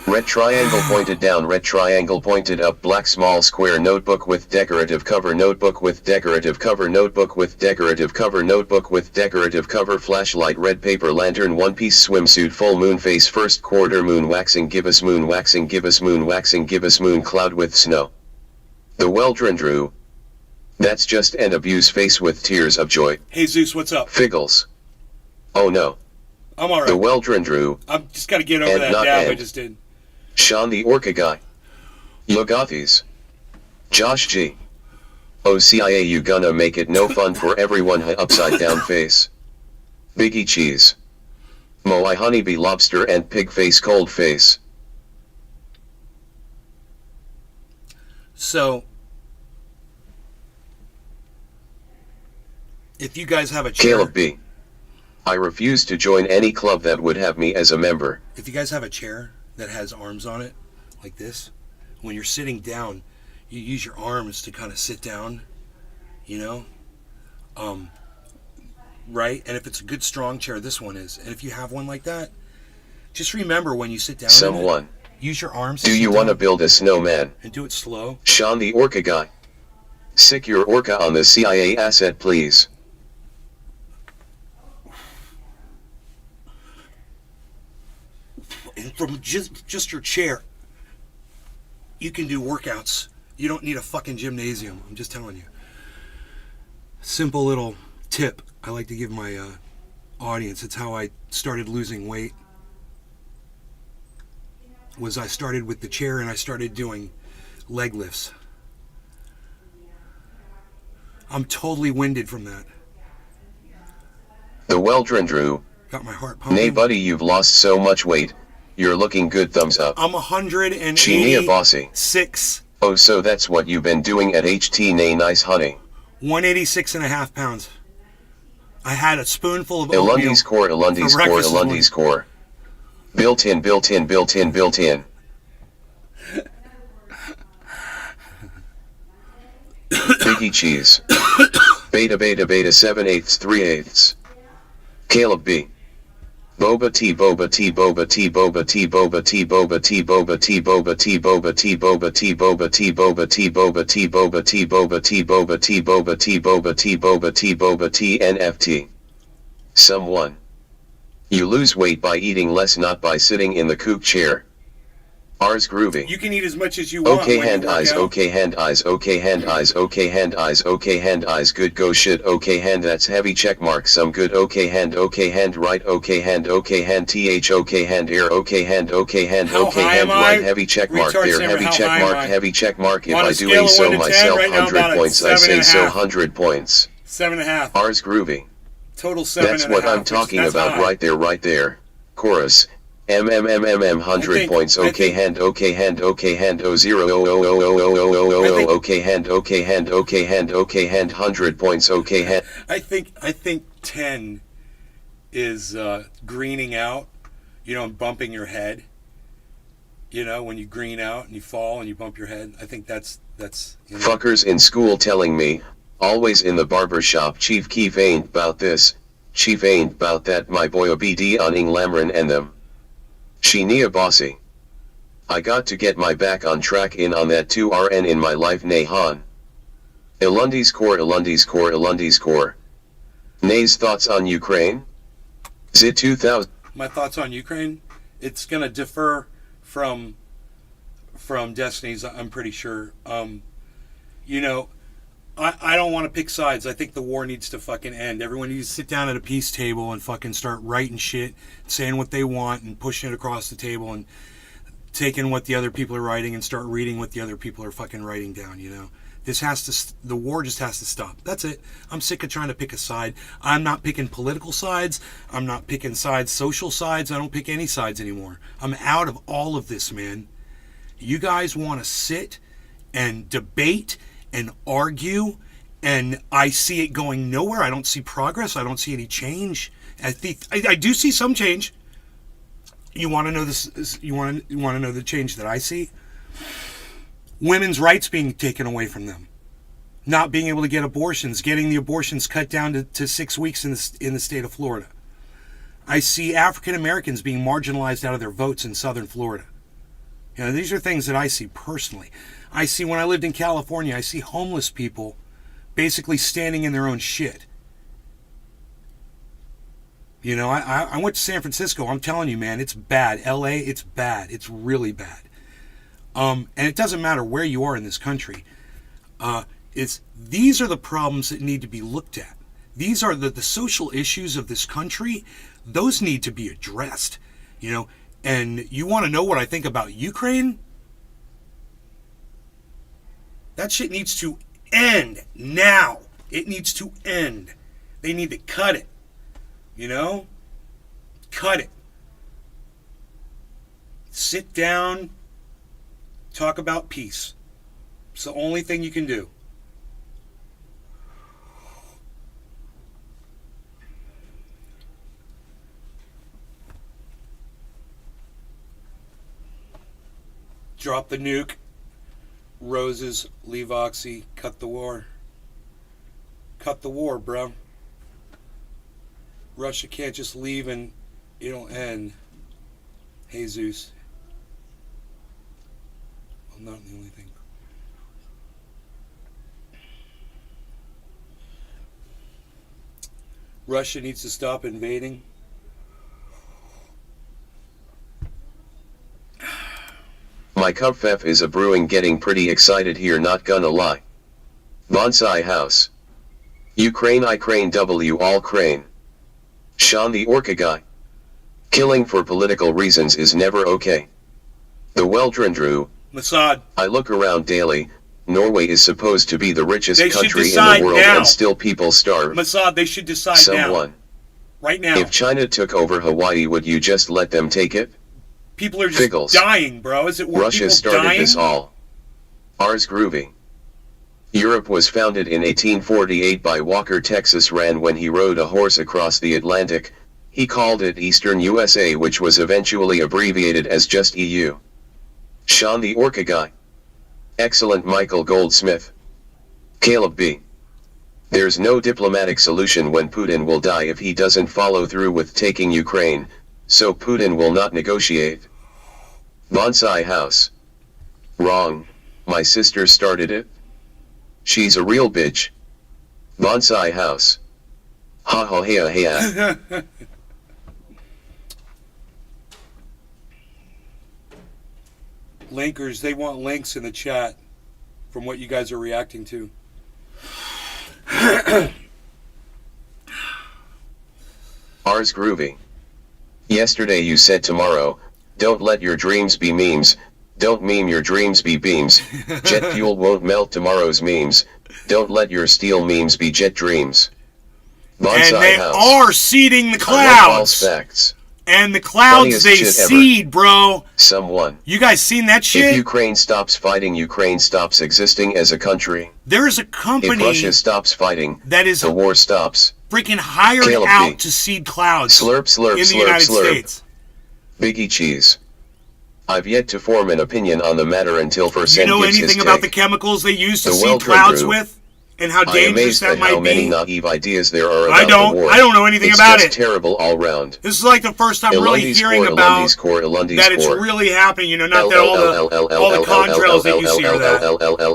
Red triangle pointed down, red triangle pointed up, black small square notebook with decorative cover, notebook with decorative cover, notebook with decorative cover, notebook with decorative cover, flashlight, red paper lantern, one piece swimsuit, full moon face, first quarter, moon waxing, give us moon waxing, give us moon waxing, give us moon cloud with snow. The Weldrindrew. That's just an abuse face with tears of joy. Hey Zeus, what's up? Figgles. Oh no. I'm alright. The Weldrindrew. I'm just gotta get over that dab I just did. Sean the Orca guy. Yogothies. Josh G. Oh CIA, you gonna make it no fun for everyone. Upside down face. Biggie Cheese. Moai honeybee lobster and pig face cold face. So, if you guys have a chair, Caleb B. I refuse to join any club that would have me as a member. if you guys have a chair that has arms on it, like this, when you're sitting down, you use your arms to kind of sit down, you know? Right? And if it's a good strong chair, this one is. And if you have one like that, just remember when you sit down, Someone. use your arms. Do you want to build a snowman? And do it slow. Sean the Orca guy. Sick your Orca on the CIA asset, please. And from just your chair, you can do workouts. You don't need a fucking gymnasium. I'm just telling you. Simple little tip I like to give my audience. It's how I started losing weight. Was I started with the chair and I started doing leg lifts. I'm totally winded from that. The Weldron Drew. Got my heart pumping. Nay buddy, you've lost so much weight. You're looking good, thumbs up. I'm 186. Chinia bossy. Oh, so that's what you've been doing at HT. Nay, nice honey. 186 and a half pounds. I had a spoonful of oatmeal. Elundi's core, Elundi's core, Elundi's core. Built in, built in, built in, built in. Biggie cheese. Beta beta beta 7/8 3/8. Caleb B. Boba tea, boba tea, boba tea, boba tea, boba tea, boba tea, boba tea, boba tea, boba tea, boba tea, boba tea, boba tea, boba tea, boba tea, boba tea, boba tea, boba tea, boba tea, boba tea, boba tea, NFT. Someone. You lose weight by eating less, not by sitting in the kook chair. Rs groovy. You can eat as much as you want. Okay hand eyes, okay hand eyes, okay hand eyes, okay hand eyes, okay hand eyes, good go shit, okay hand that's heavy check mark, some good, okay hand right, okay hand th, okay hand air, okay hand right, heavy check mark there, heavy check mark, if I do a so myself 100 points, I say so 100 points. 7.5. Rs groovy. Total 7.5. That's what I'm talking about right there. Chorus. 100 points, okay hand, oh 0, okay hand, 100 points, okay hand. I think 10 is greening out, and bumping your head. When you green out and you fall and you bump your head. I think that's. Fuckers in school telling me, always in the barber shop, Chief Keef ain't bout this, Chief ain't bout that, my boy OBD on Ing Lamron and them. Chinia bossy. I got to get my back on track in on that 2RN in my life, nay han. Elundi's core, Elundi's core, Elundi's core. Nay's thoughts on Ukraine? Zit 2000. My thoughts on Ukraine? It's gonna differ from Destiny's, I'm pretty sure. I don't want to pick sides. I think the war needs to fucking end. Everyone needs to sit down at a peace table and fucking start writing shit, saying what they want and pushing it across the table and taking what the other people are writing and start reading what the other people are fucking writing down, the war just has to stop. That's it. I'm sick of trying to pick a side. I'm not picking political sides. I'm not picking sides, social sides. I don't pick any sides anymore. I'm out of all of this, man. You guys want to sit and debate and argue, and I see it going nowhere. I don't see progress. I don't see any change. I do see some change. You want to know this? You want to know the change that I see? Women's rights being taken away from them, not being able to get abortions, getting the abortions cut down to 6 weeks in the state of Florida. I see African Americans being marginalized out of their votes in southern Florida. These are things that I see personally. I see when I lived in California, I see homeless people basically standing in their own shit. I went to San Francisco. I'm telling you, man, it's bad. LA, it's bad. It's really bad. And it doesn't matter where you are in this country. These are the problems that need to be looked at. These are the social issues of this country. Those need to be addressed. And you want to know what I think about Ukraine? That shit needs to end now. It needs to end. They need to cut it. Cut it. Sit down. Talk about peace. It's the only thing you can do. Drop the nuke. Roses, leave Oxy, cut the war. Cut the war, bro. Russia can't just leave and it'll end. Jesus. Well, not the only thing. Russia needs to stop invading. My Kupfef is a brewing, getting pretty excited here, not gonna lie. Bonsai House. Ukraine I crane W all crane. Sean the Orca guy. Killing for political reasons is never okay. The Weldrindru. Mossad. I look around daily. Norway is supposed to be the richest They should country in decide the world now. and still people starve. Mossad, they should decide Someone. now. Right now. If China took over Hawaii, would you just let them take it? People are just Figgles. dying, bro. Is it worth Russia people started dying? this all. Ars groovy. Europe was founded in 1848 by Walker Texas Ran when he rode a horse across the Atlantic. He called it Eastern USA, which was eventually abbreviated as just EU. Sean the Orca guy. Excellent Michael Goldsmith. Caleb B. There's no diplomatic solution when Putin will die if he doesn't follow through with taking Ukraine, so Putin will not negotiate. Bonsai House. Wrong. My sister started it. She's a real bitch. Bonsai House. Ha ha ha ha. Linkers, they want links in the chat from what you guys are reacting to. Ars groovy. Yesterday you said tomorrow, don't let your dreams be memes, don't meme your dreams be beams, jet fuel won't melt tomorrow's memes, don't let your steel memes be jet dreams. Bonsai And they House. are seeding the I love false clouds. facts. And the clouds, Funniest they shit ever. seed, bro. Someone. You guys seen that If shit? Ukraine stops fighting, Ukraine stops existing as a country. There's a If company Russia stops fighting, that is the war stops. freaking hired Caleb out B. to seed clouds Slurp, slurp, in the slurp, United slurp. States. Biggie Cheese. I've yet to form an opinion on the matter until Do you First know gives his anything about the take. chemicals they use to The seed Weltran clouds Group. with? And how I am dangerous amazed that at how might many be? naive ideas there are about I don't. the war. I don't know anything it's about just it. terrible all round. This is like the first time really Ilundi's hearing core, about Ilundi's core, Ilundi's that it's core. really happening. You know, not that all the contrails that you see are that,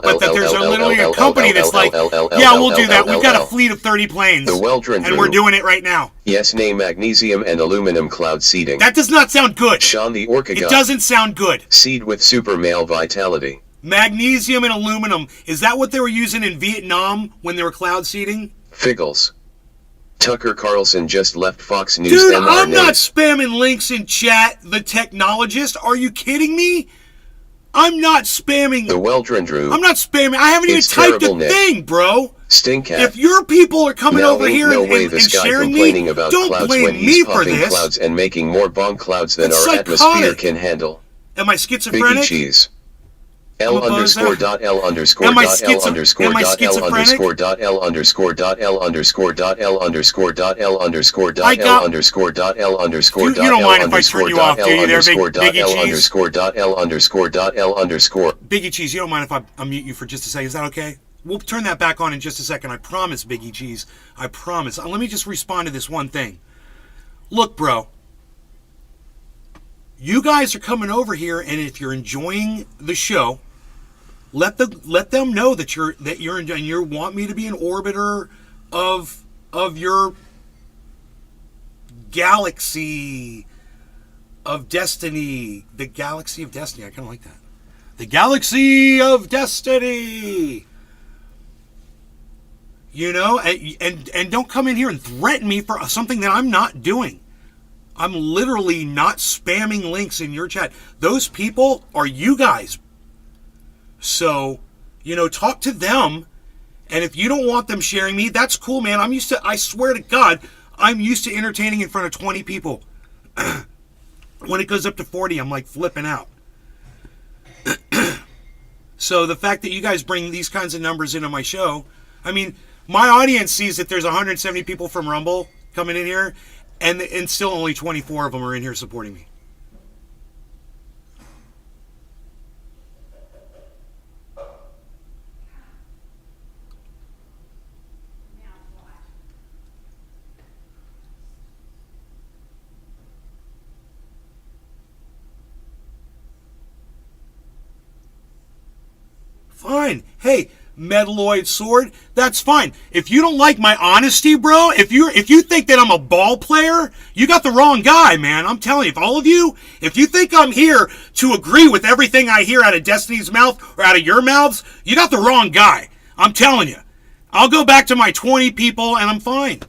but that there's literally a company that's like, yeah, we'll do that. We've got a fleet of 30 planes, The Weldron and we're Group. doing it right now. Yes, name magnesium and aluminum cloud seeding. That does not sound good. Sean the Orca It guy. doesn't sound good. Seed with super male vitality. Magnesium and aluminum. Is that what they were using in Vietnam when they were cloud seeding? Figgles. Tucker Carlson just left Fox News. Dude, MR I'm not News. spamming links in chat, the technologist. Are you kidding me? I'm not spamming. The Weldron Drew. I'm not spamming. I haven't even It's typed terrible, a Nick. thing, bro. Stinkcat. If your people are coming Now over ain't here no and, way and, this and guy sharing complaining me, about don't clouds blame when me he's for puffing this. clouds and making more bomb clouds than That's our atmosphere psychotic. can handle. Am I Biggie schizophrenic? cheese. I'm L a bozo. underscore dot L underscore Am I dot L underscore am I dot L schizophrenic? underscore dot L underscore dot L underscore dot L underscore dot L underscore I dot got- L underscore dot L underscore You dot don't L mind if I underscore turn you dot off, do L you there, Big- underscore dot Biggie L Cheese? underscore dot L underscore dot L underscore. Biggie Cheese, you don't mind if I unmute you for just a second? Is that okay? We'll turn that back on in just a second. I promise, Biggie Cheese. I promise. Let me just respond to this one thing. Look, bro. You guys are coming over here, and if you're enjoying the show, let them know that you're enjoying. You want me to be an orbiter of your galaxy of destiny. The galaxy of destiny. I kind of like that. The galaxy of destiny. You know, and don't come in here and threaten me for something that I'm not doing. I'm literally not spamming links in your chat. Those people are you guys. So, you know, talk to them. And if you don't want them sharing me, that's cool, man. I swear to God, I'm used to entertaining in front of 20 people. When it goes up to 40, I'm like flipping out. So the fact that you guys bring these kinds of numbers into my show, I mean, my audience sees that there's 170 people from Rumble coming in here, and still only 24 of them are in here supporting me. Fine. Hey, Metalloid Sword, that's fine. If you don't like my honesty, bro, if you think that I'm a ball player, you got the wrong guy, man. I'm telling you, if you think I'm here to agree with everything I hear out of Destiny's mouth or out of your mouths, you got the wrong guy. I'm telling you. I'll go back to my 20 people and I'm fine.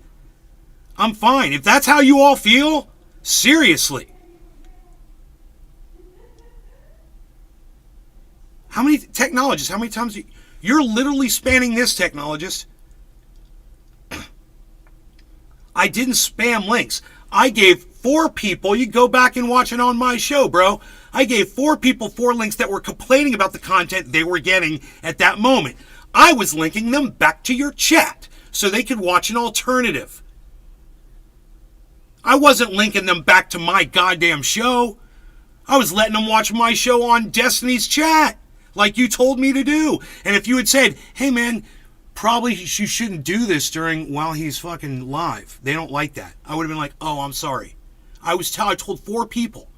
I'm fine. If that's how you all feel, seriously. How many technologists, how many times you're literally spanning this, technologist? I didn't spam links. I gave 4 people, you go back and watch it on my show, bro. I gave 4 people 4 links that were complaining about the content they were getting at that moment. I was linking them back to your chat so they could watch an alternative. I wasn't linking them back to my goddamn show. I was letting them watch my show on Destiny's chat, like you told me to do. And if you had said, hey man, probably you shouldn't do this while he's fucking live, they don't like that, I would have been like, oh, I'm sorry. I told 4 people.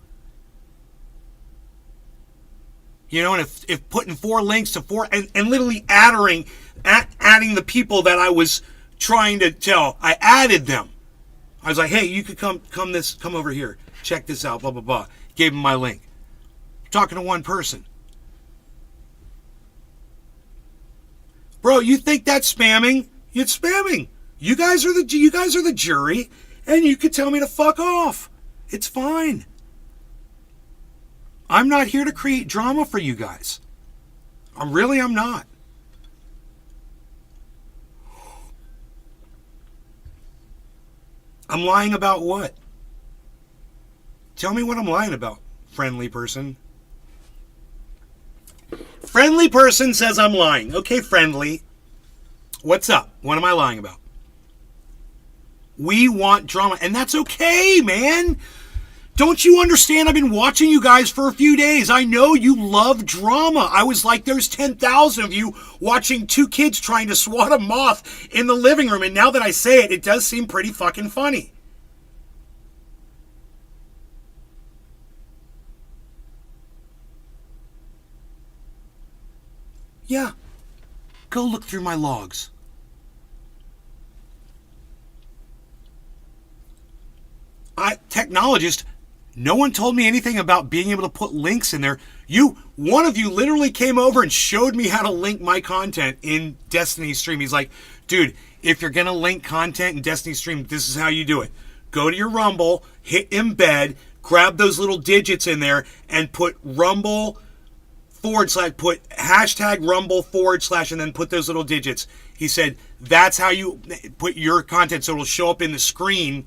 You know, and if putting 4 links to 4 and literally adding the people that I was trying to tell, I added them. I was like, hey, you could come over here, check this out, blah blah blah. Gave him my link. I'm talking to one person. Bro, you think that's spamming? It's spamming. You guys are the jury, and you could tell me to fuck off. It's fine. I'm not here to create drama for you guys. I'm not. I'm lying about what? Tell me what I'm lying about, friendly person. Friendly person says I'm lying. Okay, friendly. What's up? What am I lying about? We want drama, and that's okay, man. Don't you understand? I've been watching you guys for a few days. I know you love drama. I was like, there's 10,000 of you watching 2 kids trying to swat a moth in the living room, and now that I say it, it does seem pretty fucking funny. Yeah. Go look through my logs. Technologist, no one told me anything about being able to put links in there. One of you literally came over and showed me how to link my content in Destiny Stream. He's like, dude, if you're going to link content in Destiny Stream, this is how you do it. Go to your Rumble, hit embed, grab those little digits in there, and put Rumble / put hashtag Rumble / and then put those little digits. He said, that's how you put your content so it'll show up in the screen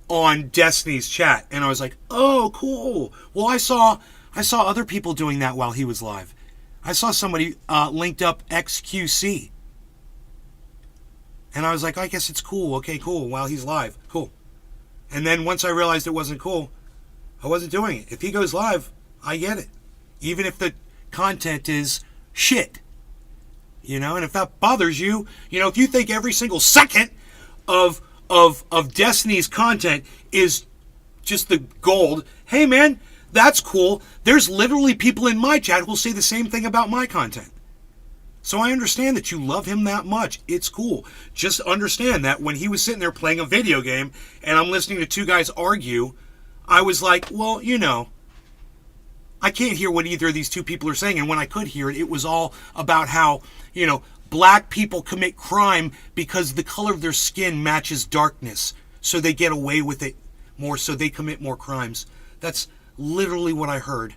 on Destiny's chat. And I was like, oh, cool. Well, I saw other people doing that while he was live. I saw somebody linked up XQC. And I was like, I guess it's cool. Okay, cool. While he's live. Cool. And then once I realized it wasn't cool, I wasn't doing it. If he goes live, I get it. Even if the content is shit. You know, and if that bothers you, you know, if you think every single second of Destiny's content is just the gold, hey man, that's cool. There's literally people in my chat who will say the same thing about my content. So I understand that you love him that much. It's cool. Just understand that when he was sitting there playing a video game and I'm listening to 2 guys argue, I was like, well, you know, I can't hear what either of these 2 people are saying. And when I could hear it, it was all about how, you know, black people commit crime because the color of their skin matches darkness. So they get away with it more, so they commit more crimes. That's literally what I heard.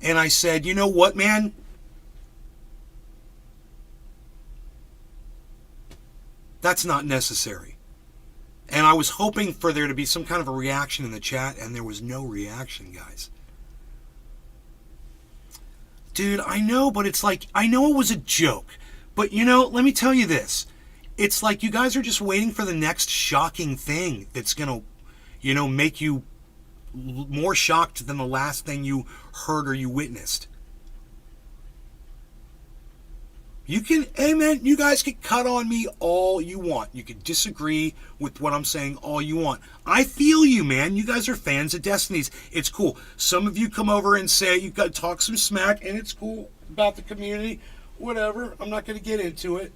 And I said, you know what, man? That's not necessary. And I was hoping for there to be some kind of a reaction in the chat, and there was no reaction, guys. Dude, I know, but it's like, I know it was a joke. But, you know, let me tell you this. It's like you guys are just waiting for the next shocking thing that's going to, you know, make you more shocked than the last thing you heard or you witnessed. You can, hey man, you guys can cut on me all you want. You can disagree with what I'm saying all you want. I feel you, man. You guys are fans of Destiny's. It's cool. Some of you come over and say you got to talk some smack, and it's cool about the community. Whatever. I'm not going to get into it.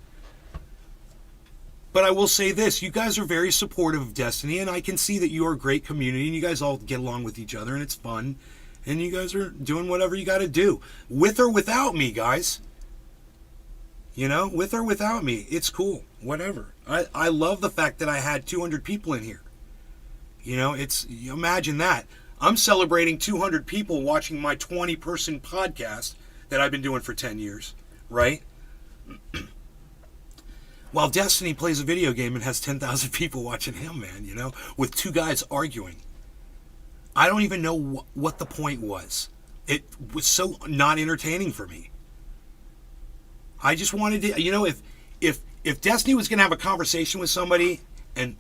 But I will say this. You guys are very supportive of Destiny, and I can see that you are a great community, and you guys all get along with each other, and it's fun. And you guys are doing whatever you got to do. With or without me, guys. You know, with or without me, it's cool. Whatever. I love the fact that I had 200 people in here. You know, imagine that. I'm celebrating 200 people watching my 20-person podcast that I've been doing for 10 years, right? While Destiny plays a video game and has 10,000 people watching him, man, you know, with two guys arguing. I don't even know what the point was. It was so not entertaining for me. I just wanted to, you know, if Destiny was going to have a conversation with somebody, and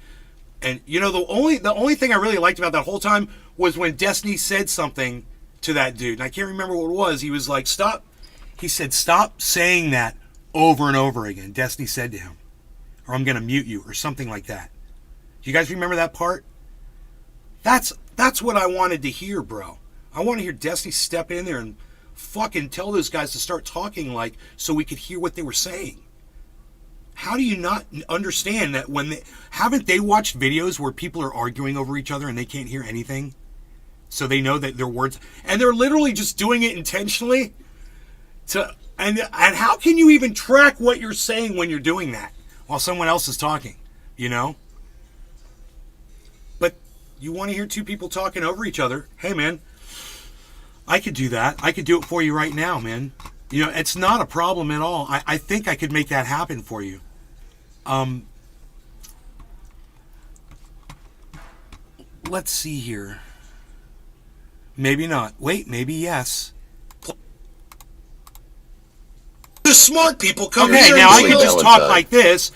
you know, the only thing I really liked about that whole time was when Destiny said something to that dude, and I can't remember what it was. He was like, "Stop." He said, "Stop saying that over and over again." Destiny said to him, "Or I'm going to mute you," or something like that. Do you guys remember that part? That's what I wanted to hear, bro. I want to hear Destiny step in there and fucking tell those guys to start talking, like, so we could hear what they were saying. How do you not understand that haven't they watched videos where people are arguing over each other and they can't hear anything? So they know that their words, and they're literally just doing it intentionally and how can you even track what you're saying when you're doing that while someone else is talking, you know? But you want to hear two people talking over each other. Hey man, I could do that. I could do it for you right now, man. You know, it's not a problem at all. I think I could make that happen for you. Let's see here. Maybe not. Wait, maybe yes. The smart people come here. Okay, now I can just talk like this.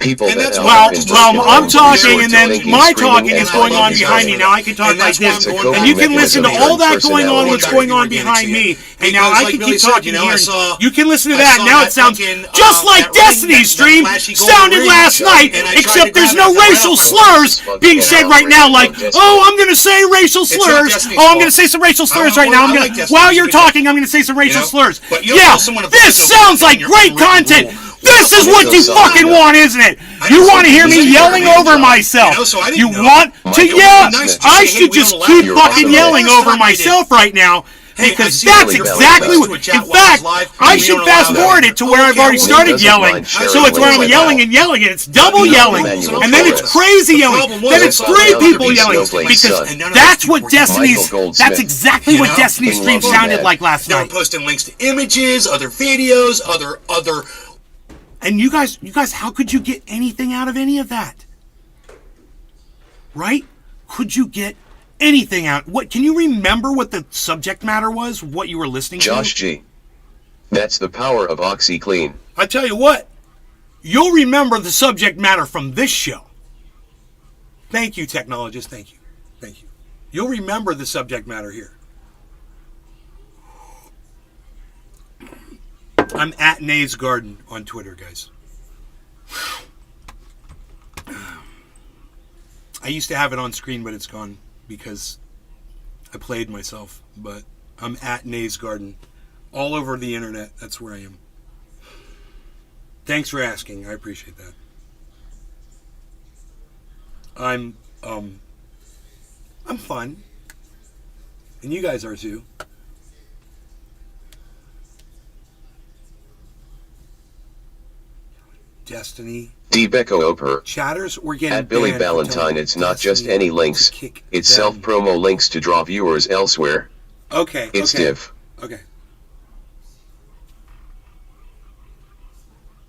People and that I'm talking, and then my talking is going on behind me. Now I can talk like this, and you can listen to all that going on, what's going on behind me, and now I can keep talking here. You can listen to that. Now it sounds just like Destiny's stream sounded last night, except there's no racial slurs being said right now. Like, oh, I'm going to say racial slurs. Oh, I'm going to say some racial slurs right now. While you're talking, I'm going to say some racial slurs. Yeah, this sounds like great content. This is what you fucking want, isn't it? You want to hear me yelling over myself. You want to yell? I should just keep fucking yelling over myself right now. Because that's exactly what... In fact, I should fast forward it to where I've already started yelling. So it's where I'm yelling and yelling, and it's double yelling. And then it's crazy yelling. Then it's three people yelling. Because that's what Destiny's... That's exactly what Destiny's stream sounded like last night. They're posting links to images, other videos, other... And you guys, how could you get anything out of any of that? Right? Could you get anything out? What, can you remember what the subject matter was? What you were listening to? Josh G. That's the power of OxyClean. I tell you what, you'll remember the subject matter from this show. Thank you, technologist. Thank you. Thank you. You'll remember the subject matter here. I'm at Nays Garden on Twitter, guys. I used to have it on screen, but it's gone because I played myself. But I'm at Nays Garden. All over the internet, that's where I am. Thanks for asking. I appreciate that. I'm fun. And you guys are too. Destiny. Debecco Oper. Chatters, we're getting at Billy Valentine. It's not just any links. It's self-promo links to draw viewers elsewhere. Okay. It's div. Okay.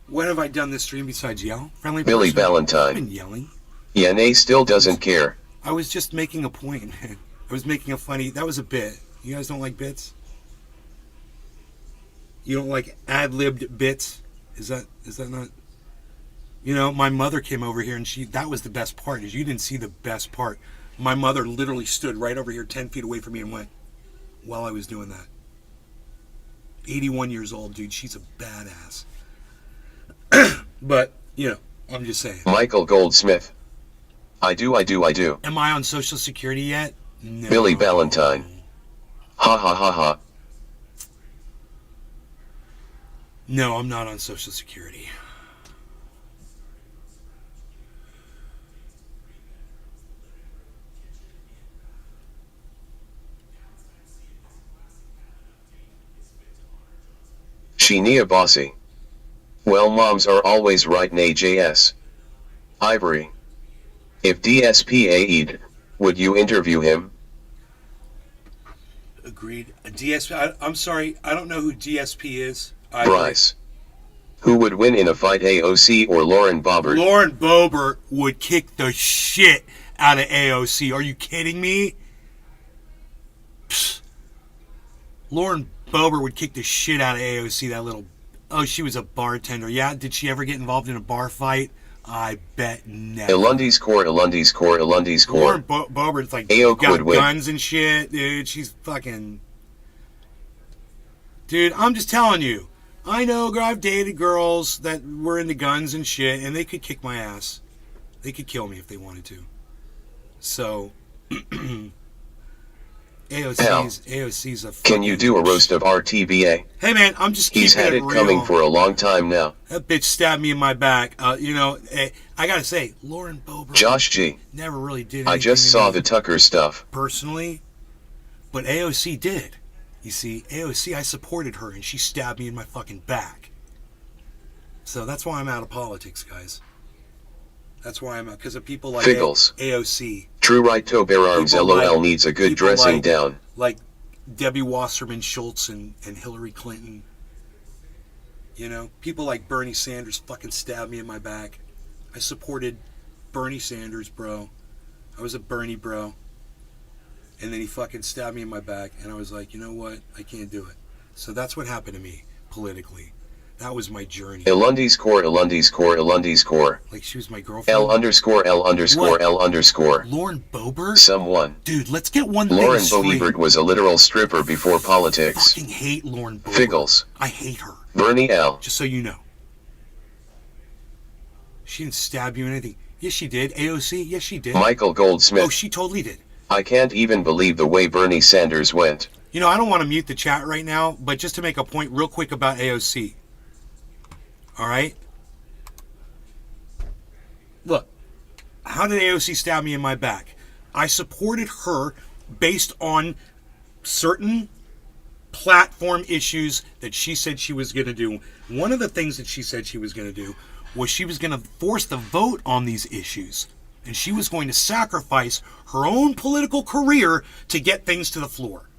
What have I done this stream besides yell? Friendly Billy person? Valentine. I've been yelling. Yeah, Nay still doesn't care. I was just making a point, man. I was making a funny... That was a bit. You guys don't like bits? You don't like ad-libbed bits? Is that not? You know, my mother came over here and that was the best part, is you didn't see the best part. My mother literally stood right over here 10 feet away from me and went while I was doing that. 81 years old, dude. She's a badass. But, you know, I'm just saying. Michael Goldsmith. I do. Am I on Social Security yet? No. Billy Ballantyne. Ha ha ha ha. No, I'm not on Social Security. Sheenia Bossy. Well, moms are always right. Nay, JS. Ivory. If DSPA'd, would you interview him? Agreed. DSP. I'm sorry, I don't know who DSP is. Bryce. Who would win in a fight, AOC or Lauren Boebert? Lauren Boebert would kick the shit out of AOC. Are you kidding me? Psst. Lauren Boebert would kick the shit out of AOC, that little... Oh, she was a bartender. Yeah, did she ever get involved in a bar fight? I bet never. Elundi's core. Lauren Boebert's like, got guns and shit, dude. She's fucking... Dude, I'm just telling you. I know, I've dated girls that were into guns and shit, and they could kick my ass. They could kill me if they wanted to. So... AOC's a... Can you do a roast of RTBA? Hey man, I'm just keeping it real. He's had it coming for a long time now. That bitch stabbed me in my back. You know, I gotta say, Lauren Boebert... Josh G. Never really did anything. I just saw the Tucker stuff. Personally, but AOC did. You see, AOC, I supported her, and she stabbed me in my fucking back. So that's why I'm out of politics, guys. That's why I'm out, because of people like AOC. True right to bear arms, LOL needs a good dressing down. Like Debbie Wasserman Schultz and Hillary Clinton. You know, people like Bernie Sanders fucking stabbed me in my back. I supported Bernie Sanders, bro. I was a Bernie bro. And then he fucking stabbed me in my back, and I was like, you know what? I can't do it. So that's what happened to me, politically. That was my journey. Elundi's core. Like she was my girlfriend? L_L_L_. Lauren Boebert? Someone. Dude, let's get one thing Lauren straight. Boebert was a literal stripper before politics. I fucking hate Lauren Boebert. Figgles. I hate her. Bernie L. Just so you know. She didn't stab you or anything. Yes, she did. AOC? Yes, she did. Michael Goldsmith. Oh, she totally did. I can't even believe the way Bernie Sanders went. You know, I don't want to mute the chat right now, but just to make a point real quick about AOC. Alright? Look, how did AOC stab me in my back? I supported her based on certain platform issues that she said she was going to do. One of the things that she said she was going to do was she was going to force the vote on these issues. And she was going to sacrifice her own political career to get things to the floor.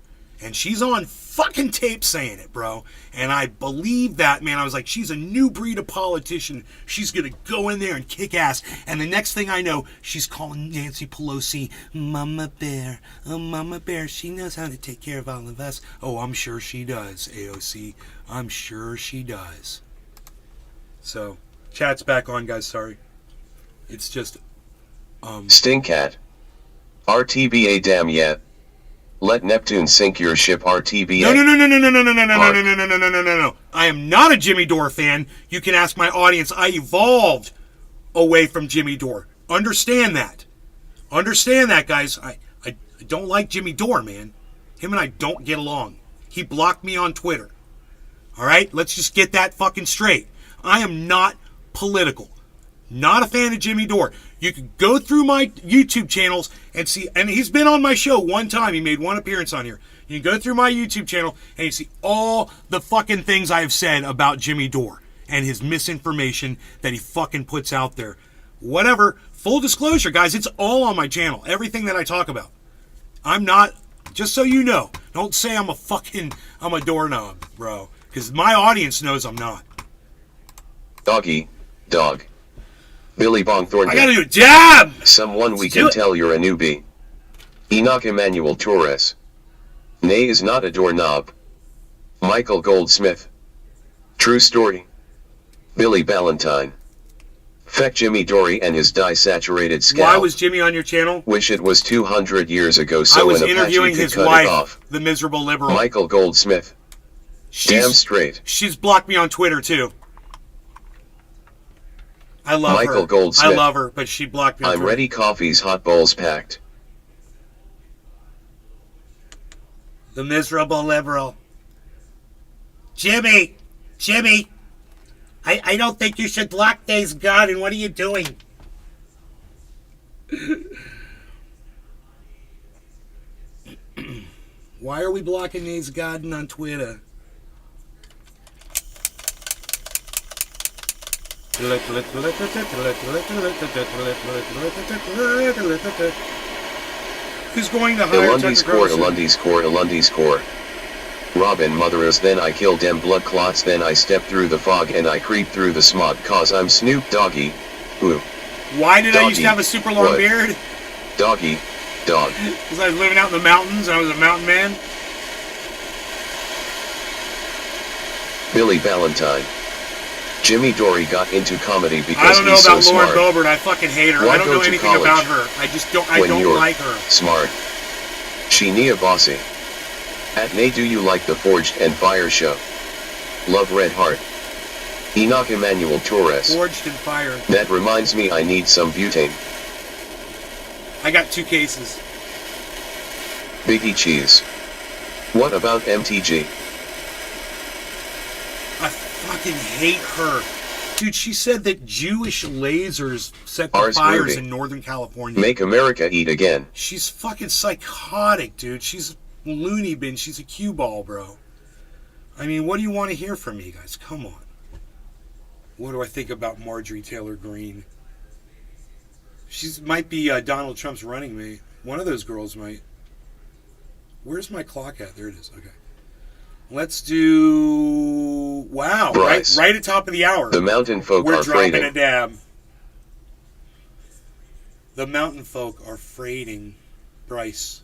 And she's on fucking tape saying it, bro. And I believe that, man. I was like, she's a new breed of politician. She's going to go in there and kick ass. And the next thing I know, she's calling Nancy Pelosi Mama Bear. Oh, Mama Bear. She knows how to take care of all of us. Oh, I'm sure she does, AOC. I'm sure she does. So, chat's back on, guys. Sorry. It's just... Stinkcat. RTBA damn yet. Let Neptune sink your ship, RTBA. No. I am not a Jimmy Dore fan. You can ask my audience. I evolved away from Jimmy Dore. Understand that. Understand that, guys. I don't like Jimmy Dore, man. Him and I don't get along. He blocked me on Twitter. All right? Let's just get that fucking straight. I am not political. Not a fan of Jimmy Dore. You can go through my YouTube channels and see, and he's been on my show one time. He made one appearance on here. You can go through my YouTube channel and you see all the fucking things I have said about Jimmy Dore and his misinformation that he fucking puts out there. Whatever. Full disclosure, guys, it's all on my channel. Everything that I talk about. I'm not, just so you know, don't say I'm a doorknob, bro. Because my audience knows I'm not. Doggy. Dog. Billy Bong Thornton. I gotta do a job! Someone we can tell you're a newbie. Enoch Emmanuel Torres. Nay is not a doorknob. Michael Goldsmith. True story. Billy Ballantyne. Feck Jimmy Dory and his dye-saturated scalp. Why was Jimmy on your channel? Wish it was 200 years ago I so was an Apache interviewing could his cut it wife, off. the miserable liberal. Michael Goldsmith. Damn straight. She's blocked me on Twitter too. I love her. Michael Goldsmith. I love her, but she blocked me on I'm Twitter. ready. Coffee's hot bowls packed. The miserable liberal. Jimmy! Jimmy! I don't think you should block Days God, and what are you doing? Why are we blocking Days Garden on Twitter? Who's going to hire Ilundi's Tucker core, Carlson? Ilundi's core, Ilundi's core. Robin mothers, then I kill dem blood clots, then I step through the fog and I creep through the smog cause I'm Snoop Doggy. Ooh. Why did I used to Doggy. have a super long What? beard? Doggy. Dog. Because I was living out in the mountains and I was a mountain man. Billy Ballantyne. Jimmy Dory got into comedy I because don't know he's about so Lauren smart. Boebert. I fucking hate her. Why I don't go know to anything college about her. I just don't. I when don't you're like her. smart. Sheenia Bossy. At Nay, do you like the Forged and Fire show? Love Red Heart. Enoch Emmanuel Torres. Forged and fired. That reminds me I need some butane. I got 2 cases. Biggie Cheese. What about MTG? I fucking hate her. Dude, she said that Jewish lasers set the Ars fires groovy. in Northern California. Make America eat again. She's fucking psychotic, dude. She's a loony bin. She's a cue ball, bro. I mean, what do you want to hear from me, guys? Come on. What do I think about Marjorie Taylor Greene? She might be Donald Trump's running mate. One of those girls might. Where's my clock at? There it is. Okay. Let's do... Wow. Bryce. Right at top of the hour. The mountain folk We're are dropping freighting. a dab. The mountain folk are freighting. Bryce.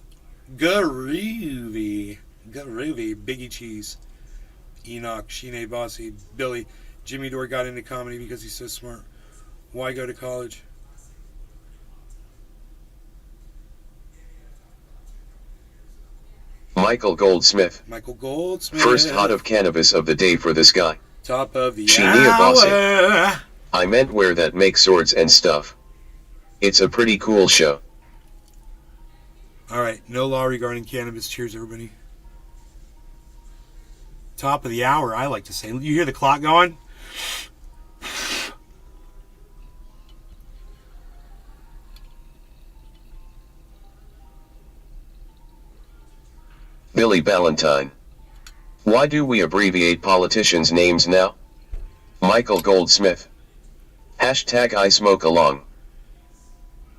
Groovy. Groovy. Biggie Cheese. Enoch. Shine Bossy. Billy. Jimmy Dore got into comedy because he's so smart. Why go to college? Michael Goldsmith. Michael Goldsmith. First hot of cannabis of the day for this guy. Top of the Shania hour. I meant where that makes swords and stuff. It's a pretty cool show. All right. No law regarding cannabis. Cheers, everybody. Top of the hour, I like to say. You hear the clock going? Billy Ballantyne. Why do we abbreviate politicians' names now? Michael Goldsmith. Hashtag I smoke along.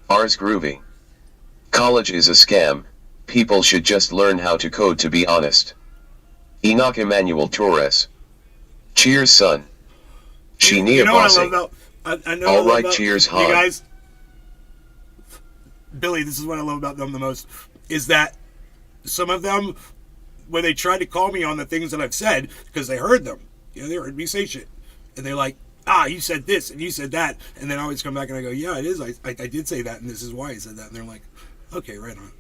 Ars groovy. College is a scam. People should just learn how to code, to be honest. Enoch Emmanuel Torres. Cheers, son. Shenia You know what I Bossy. love about... I know All what I love right, about cheers, you hon. guys. Billy, this is what I love about them the most. Is that some of them, when they tried to call me on the things that I've said, because they heard them. You know, they heard me say shit. And they're like, you said this and you said that. And then I always come back and I go, yeah, it is. I did say that and this is why I said that. And they're like, okay, right on.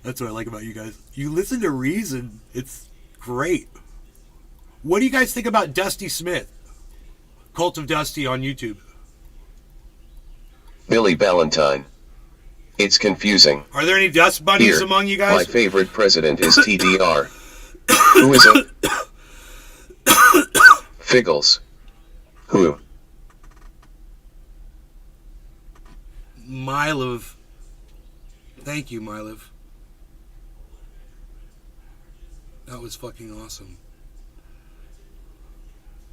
That's what I like about you guys. You listen to reason. It's great. What do you guys think about Dusty Smith? Cult of Dusty on YouTube. Billy Ballantyne. It's confusing. Are there any dust bunnies Here, among you my guys? favorite president is TDR. Who is it? Figgles. Who? Mylov. Thank you, Mylov. That was fucking awesome.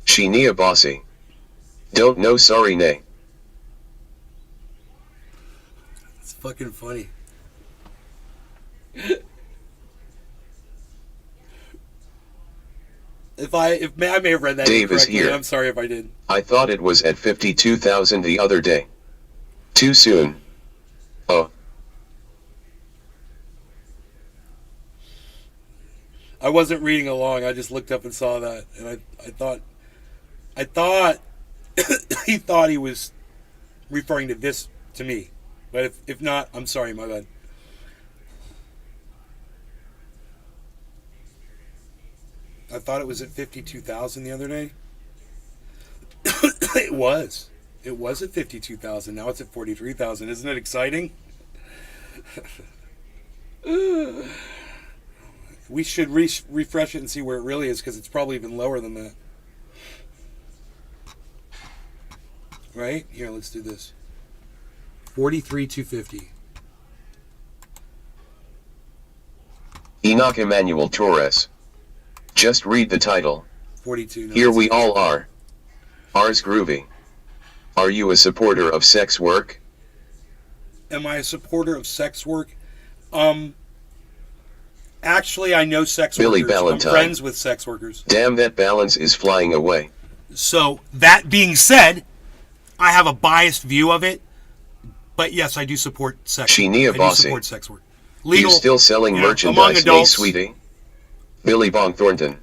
Shenia Bossy. Don't know, sorry, nay. It's fucking funny. I may have read that Dave is incorrectly. here. I'm sorry if I did. I thought it was at 52,000 the other day. Too soon. Oh. I wasn't reading along. I just looked up and saw that, and I thought he thought he was referring to this to me, but if not, I'm sorry, my bad. I thought it was at 52,000 the other day. It was. It was at 52,000. Now it's at 43,000. Isn't it exciting? We should refresh it and see where it really is, because it's probably even lower than that. Right? Here, let's do this. 43,250. Enoch Emmanuel Torres. Just read the title. 42. No, Here we all are. Ars groovy. Are you a supporter of sex work? Am I a supporter of sex work? Actually, I know sex Billy workers. Ballantyne. I'm friends with sex workers. Damn, that balance is flying away. So, that being said, I have a biased view of it. But yes, I do support sex work. Sheenia I do Bossy. support sex work. You still selling you know, among merchandise, hey adults. sweetie? Billy Bong Thornton.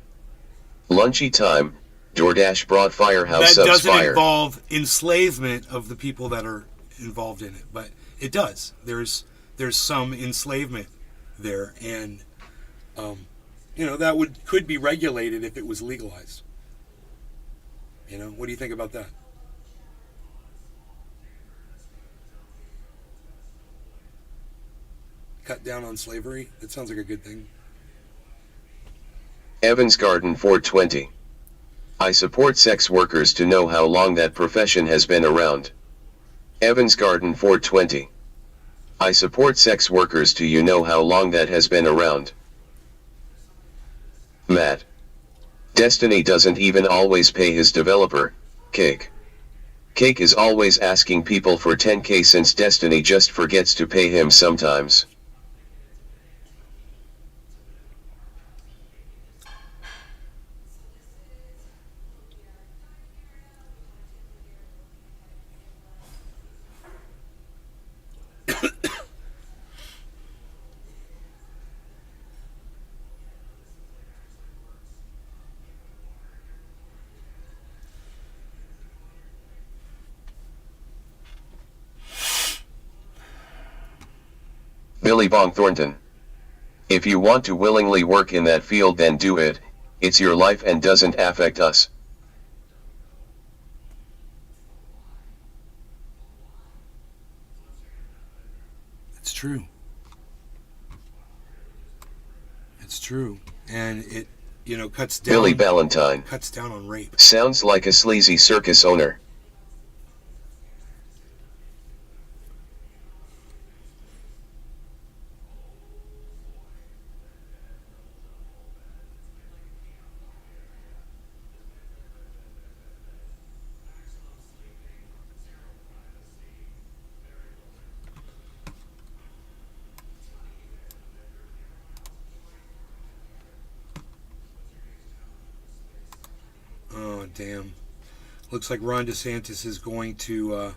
Lunchy time. DoorDash brought Firehouse That subs doesn't fire. involve enslavement of the people that are involved in it, but it does. There's some enslavement there, and that could be regulated if it was legalized. What do you think about that? Cut down on slavery? That sounds like a good thing. Evans Garden 420. I support sex workers to know how long that profession has been around. Evans Garden 420. I support sex workers to know how long that has been around. Matt. Destiny doesn't even always pay his developer, Cake. Cake is always asking people for 10K since Destiny just forgets to pay him sometimes. Billy Bong Thornton. If you want to willingly work in that field, then do it. It's your life and doesn't affect us. It's true. It's true. And it, cuts down. Billy Ballantyne. Cuts down on rape. Sounds like a sleazy circus owner. Oh, damn. Looks like Ron DeSantis is going to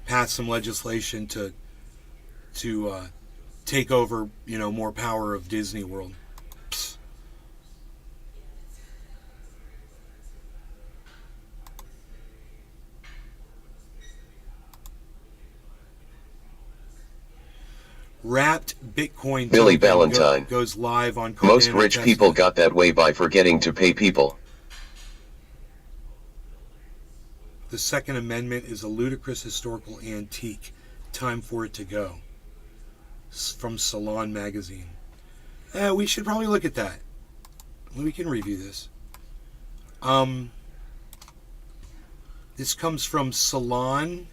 pass some legislation to take over, more power of Disney World. Psst. Wrapped Bitcoin Billy token Ballantyne. goes live on Cardano. Most rich testnet. people got that way by forgetting to pay people. The Second Amendment is a ludicrous historical antique. Time for it to go. From Salon Magazine. We should probably look at that. We can review this. This comes from Salon.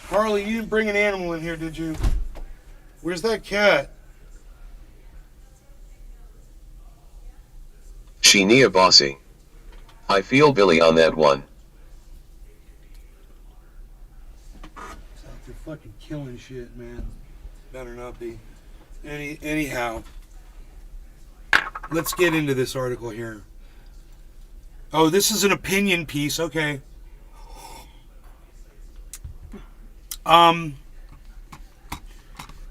Harley, you didn't bring an animal in here, did you? Where's that cat? Sheenia Bossy. I feel Billy on that one. It's out there fucking killing shit, man. Better not be. Anyhow, let's get into this article here. Oh, this is an opinion piece. Okay.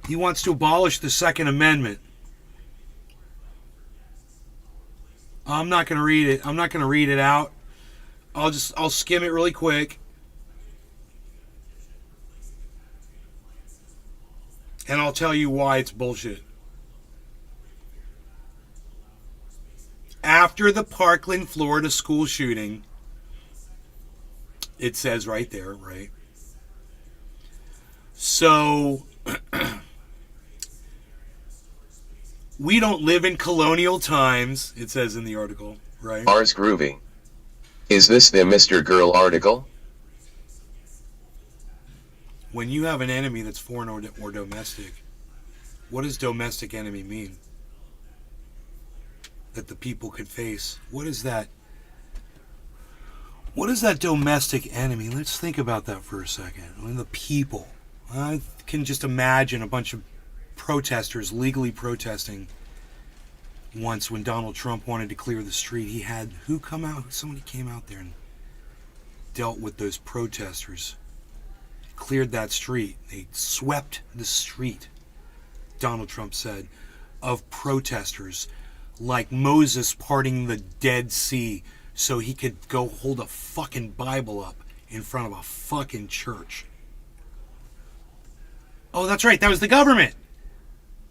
He wants to abolish the Second Amendment. I'm not going to read it. I'm not going to read it out. I'll skim it really quick. And I'll tell you why it's bullshit. After the Parkland, Florida school shooting, it says right there, right? So, we don't live in colonial times, it says in the article, right? Ars groovy. Is this the Mr. Girl article? When you have an enemy that's foreign or domestic, what does domestic enemy mean? That the people could face. What is that? What is that domestic enemy? Let's think about that for a second. I mean, the people. I can just imagine a bunch of protesters legally protesting once when Donald Trump wanted to clear the street. He had who come out? Somebody came out there and dealt with those protesters. Cleared that street. They swept the street, Donald Trump said, of protesters like Moses parting the Dead Sea so he could go hold a fucking Bible up in front of a fucking church. Oh, that's right. That was the government.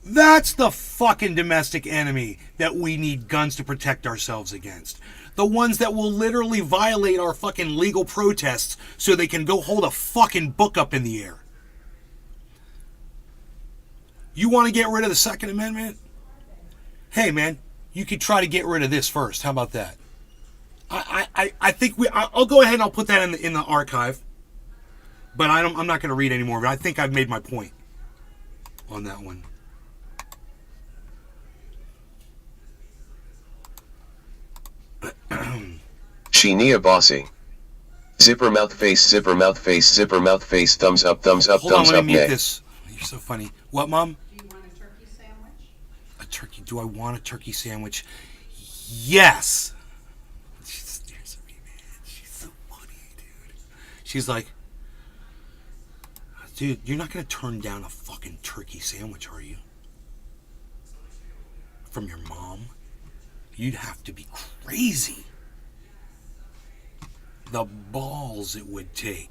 That's the fucking domestic enemy that we need guns to protect ourselves against. The ones that will literally violate our fucking legal protests so they can go hold a fucking book up in the air. You want to get rid of the Second Amendment? Hey, man, you could try to get rid of this first. How about that? I think I'll go ahead and I'll put that in the archive. But I'm not going to read anymore. But I think I've made my point on that one. Sheenia Bossy. Zipper mouth face, zipper mouth face, zipper mouth face, thumbs up, thumbs up, Hold on, thumbs let up, me mute nay. this. You're so funny. What, Mom? Do you want a turkey sandwich? A turkey? Do I want a turkey sandwich? Yes. She stares at me, man. She's so funny, dude. She's like, dude, you're not gonna turn down a fucking turkey sandwich, are you? From your mom? You'd have to be crazy. The balls it would take.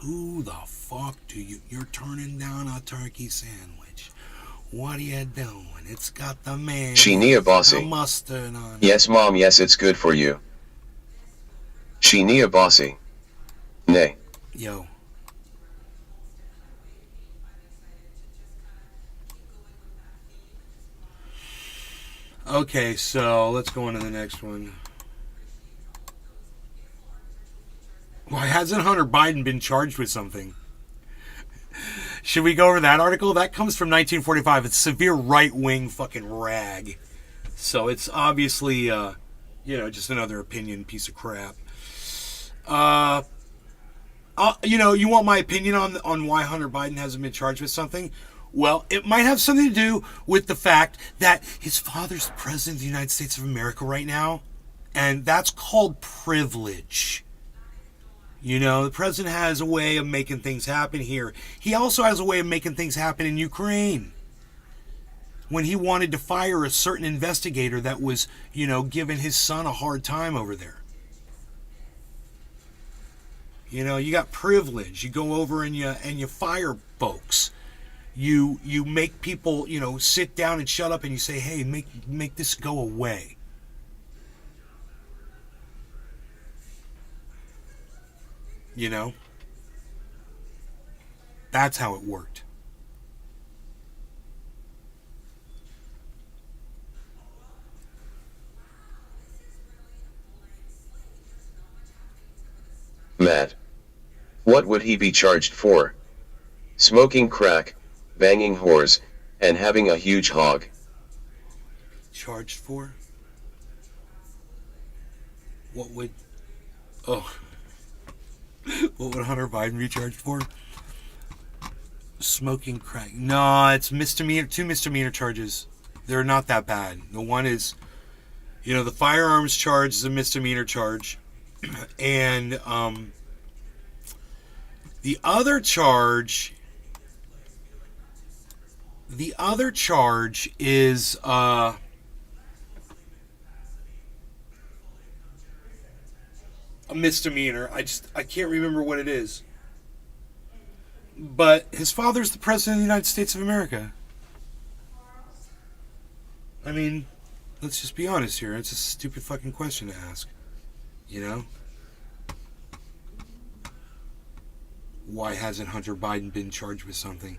Who the fuck do you... You're turning down a turkey sandwich. What are you doing? It's got the mayonnaise, Sheenia Bossy. the mustard on it. Yes, Mom, yes, it's good for you. Sheenia Bossy. Nay. Yo. Okay, so let's go on to the next one. Why hasn't Hunter Biden been charged with something? Should we go over that article? That comes from 1945. It's severe right-wing fucking rag. So it's obviously, just another opinion piece of crap. You want my opinion on why Hunter Biden hasn't been charged with something? Well, it might have something to do with the fact that his father's the president of the United States of America right now. And that's called privilege. You know, the president has a way of making things happen here. He also has a way of making things happen in Ukraine. When he wanted to fire a certain investigator that was, giving his son a hard time over there. You got privilege. You go over and you fire folks. You make people, sit down and shut up, and you say, hey, make this go away. That's how it worked. Matt. What would he be charged for? Smoking crack, banging whores, and having a huge hog. Charged for? What would... Oh... What would Hunter Biden be charged for? Smoking crack. No, it's misdemeanor. 2 misdemeanor charges. They're not that bad. The one is, the firearms charge is a misdemeanor charge. And the other charge is a misdemeanor. I can't remember what it is. But his father's the president of the United States of America. I mean, let's just be honest here. It's a stupid fucking question to ask. You know? Why hasn't Hunter Biden been charged with something?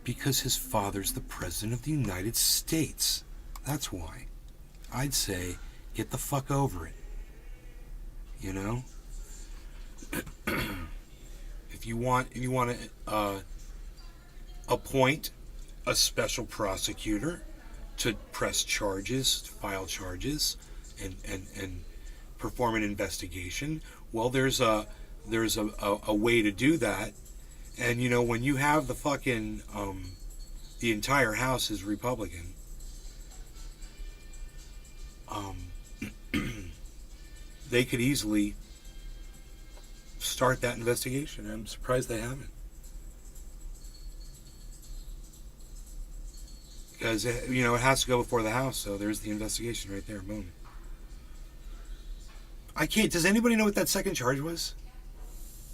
Because his father's the president of the United States. That's why. I'd say, get the fuck over it. You know? If you want to appoint a special prosecutor to press charges, to file charges, and perform an investigation, well, there's a way to do that. And you know, when you have the fucking the entire House is Republican, they could easily start that investigation. I'm surprised they haven't. Because, you know, it has to go before the House, so there's the investigation right there. Boom. Does anybody know what that second charge was?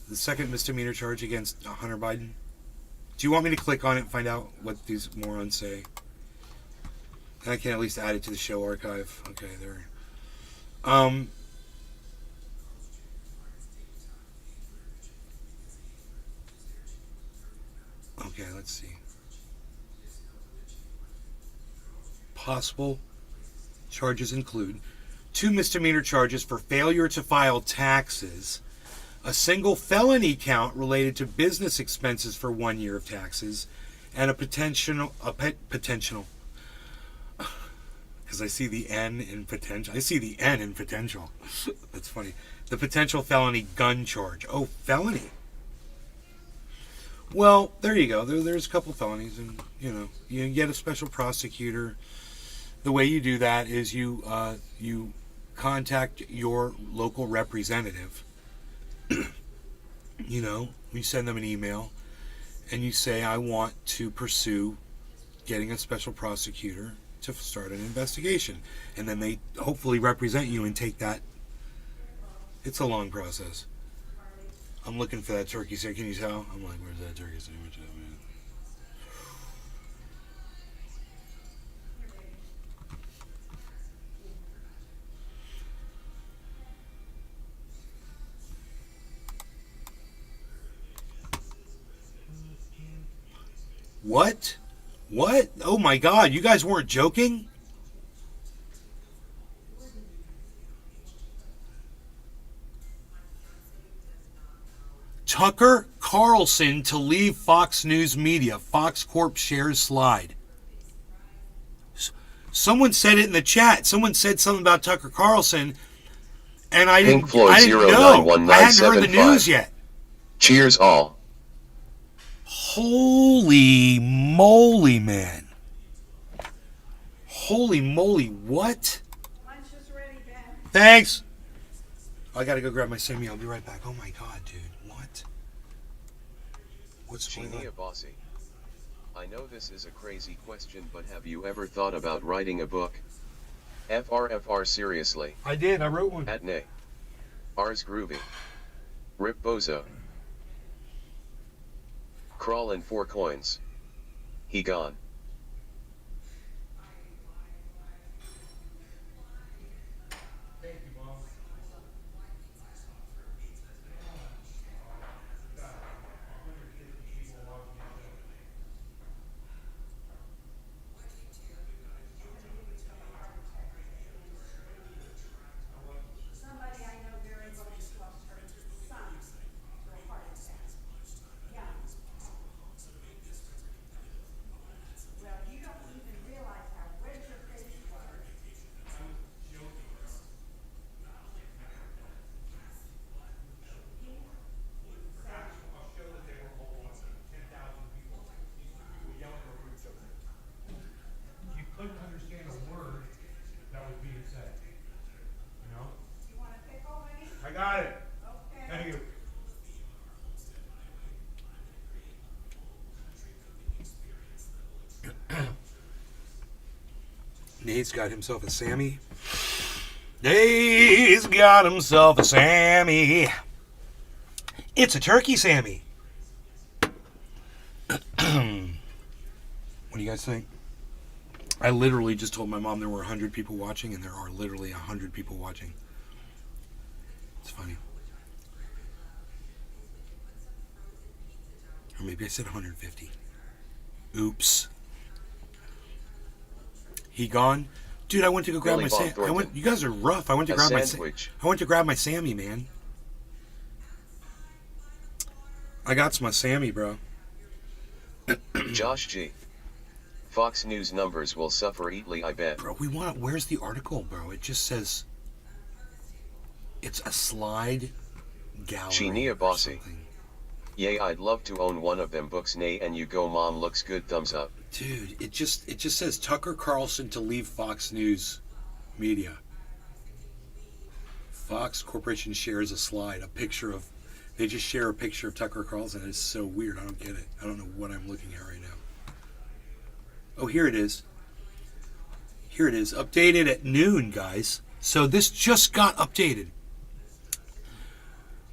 The second misdemeanor charge against Hunter Biden? Do you want me to click on it and find out what these morons say? And I can at least add it to the show archive. Okay, there. Okay, let's see. Possible charges include 2 misdemeanor charges for failure to file taxes, a single felony count related to business expenses for 1 year of taxes, and a potential, because I see the N in potential. I see the N in potential. That's funny. The potential felony gun charge. Oh, felony. Well, there you go. There's a couple felonies, and you know, you get a special prosecutor. The way you do that is you contact your local representative. You know, you send them an email, and you say, I want to pursue getting a special prosecutor to start an investigation. And then they hopefully represent you and take that. It's a long process. I'm looking for that turkey sandwich. Can you tell? I'm like, where's that turkey sandwich at, man? What? What? Oh my God, you guys weren't joking? Tucker Carlson to leave Fox News Media. Fox Corp shares slide. Someone said it in the chat. Someone said something about Tucker Carlson, and I didn't know. I hadn't heard the news yet. Cheers all. Holy moly, man. Holy moly, what? Lunch is ready, Ben. Thanks. I gotta go grab my Sammy. I'll be right back. Oh my God, dude. What? What's going on? Bossy. I know this is a crazy question, but have you ever thought about writing a book? FRFR seriously. I did. I wrote one. At nay. Ars groovy. Rip bozo. Crawl in 4 coins. He gone. Somebody I know very well just lost her son to a heart attack. Yeah. Well, you don't even realize how red your face was. You couldn't understand a word that was being said. You know? You want a pickle, honey? I got it. Okay. Thank you. Nate's got himself a Sammy. He's got himself a Sammy. It's a turkey Sammy. What do you guys think? I literally just told my mom there were 100 people watching, and there are literally 100 people watching. It's funny. Or maybe I said 150. Oops. He gone? Dude, I went to go grab Billy my Bob Sammy. Thornton. You guys are rough. I went to A grab my sandwich. I went to grab my Sammy, man. I got my Sammy, bro. Josh G. Fox News numbers will suffer eatly, I bet. Bro, where's the article, bro? It just says it's a slide gallery. Chinia or Bossy. something. Yay, I'd love to own one of them books. Nay, and you go, mom, looks good, thumbs up. Dude, it just says Tucker Carlson to leave Fox News Media. Fox Corporation shares a slide, a picture of. They just share a picture of Tucker Carlson. It's so weird. I don't get it. I don't know what I'm looking at right now. Oh, here it is. Here it is. Updated at noon, guys. So this just got updated.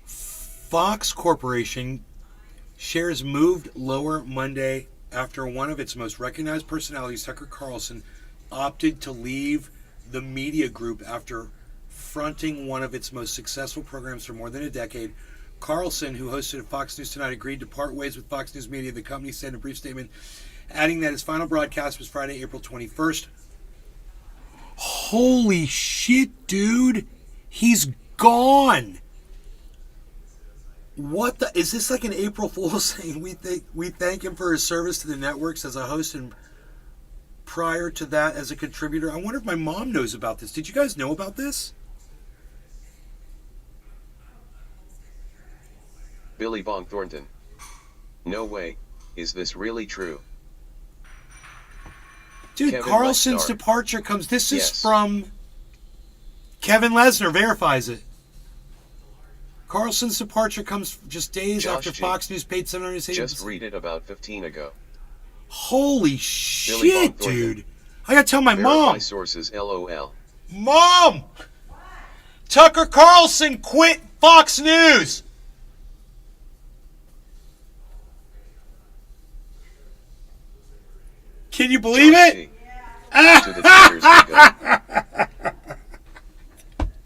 Fox Corporation shares moved lower Monday after one of its most recognized personalities, Tucker Carlson, opted to leave the media group after fronting one of its most successful programs for more than a decade. Carlson, who hosted Fox News Tonight, agreed to part ways with Fox News Media, the company said in a brief statement, adding that his final broadcast was Friday, April 21st. Holy shit, dude. He's gone. What the? Is this like an April Fool's saying we thank him for his service to the networks as a host and prior to that as a contributor? I wonder if my mom knows about this. Did you guys know about this? Billy Bong Thornton. No way, is this really true? Dude, Kevin Carlson's Lesnar. departure comes. This is Yes. from Kevin verifies it. Carlson's departure comes just days Josh after G. Fox News paid $700. Just read it about 15 ago. Holy Billy shit, Bob Thornton. dude. I gotta tell my Verify mom. sources, LOL. Mom! Tucker Carlson quit Fox News! Can you believe Josh it? G. To the Twitter's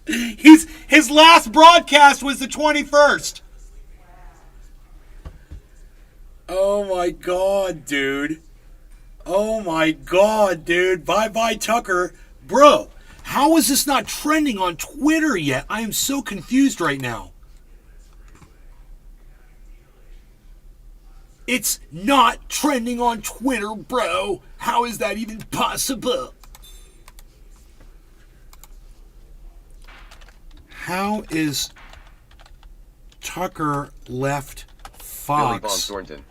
ego. His last broadcast was the 21st. Oh my god, dude. Oh my god, dude. Bye-bye, Tucker. Bro, how is this not trending on Twitter yet? I am so confused right now. It's not trending on Twitter, bro. How is that even possible? How is Tucker left Billy Bong Fox Thornton.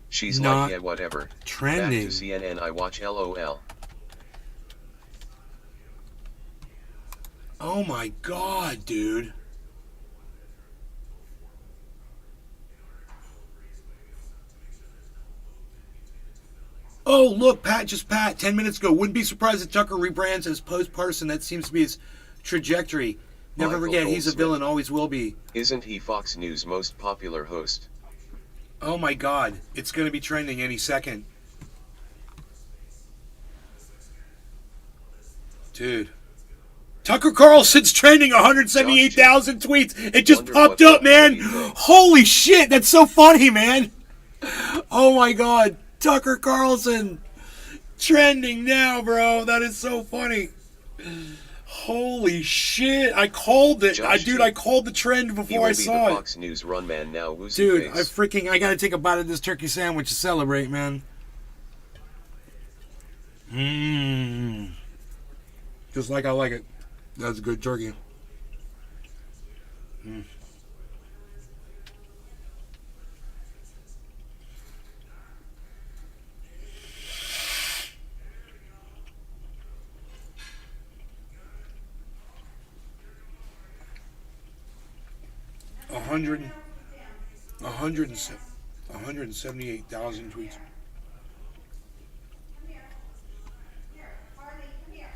She's not like, yeah, whatever. trending? Back to CNN, I watch, LOL. Oh my god, dude. Oh, look, Pat. 10 minutes ago. Wouldn't be surprised if Tucker rebrands as post-partisan. That seems to be his trajectory. Never Michael forget, he's a Goldsmith. villain, always will be. Isn't he Fox News' most popular host? Oh my god. It's going to be trending any second. Dude. Tucker Carlson's trending 178,000 tweets. It just Wonder popped what up, man. that really thinks. Holy shit, that's so funny, man. Oh my god. Tucker Carlson. Trending now, bro. That is so funny. Holy shit. I called it. Josh Dude, G. I called the trend He before will I be saw the it. Fox News run man now, woozy Dude, face. I gotta take a bite of this turkey sandwich to celebrate, man. Mmm. Just like I like it. That's good turkey. Mm. A hundred and 178,000 tweets. Here, Harley, come here.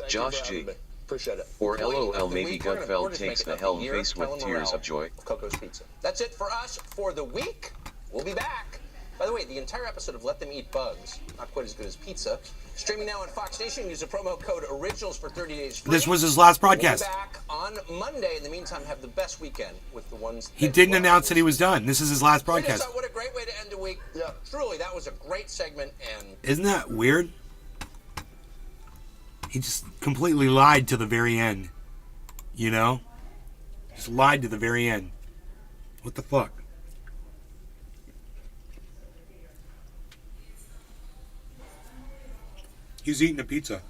thank Josh you for having G. me. Appreciate it. Or Tweet of LOL, the maybe week. We're Gutfeld just takes making the up helm year. face with Kellen tears Morrell of joy. Coco's Pizza. That's it for us for the week. We'll be back. By the way, the entire episode of Let Them Eat Bugs, not quite as good as pizza, streaming now on Fox Nation. Use the promo code ORIGINALS for 30 days free. This was his last We'll broadcast. be back on Monday. In the meantime, have the best weekend with the ones He that didn't you announce that he love. was done. This is his last Check broadcast. this out. What a great way to end the week. Yeah, truly, that was a great segment. And Isn't that weird? He just completely lied to the very end. You know? Just lied to the very end. What the fuck? He's eating a pizza.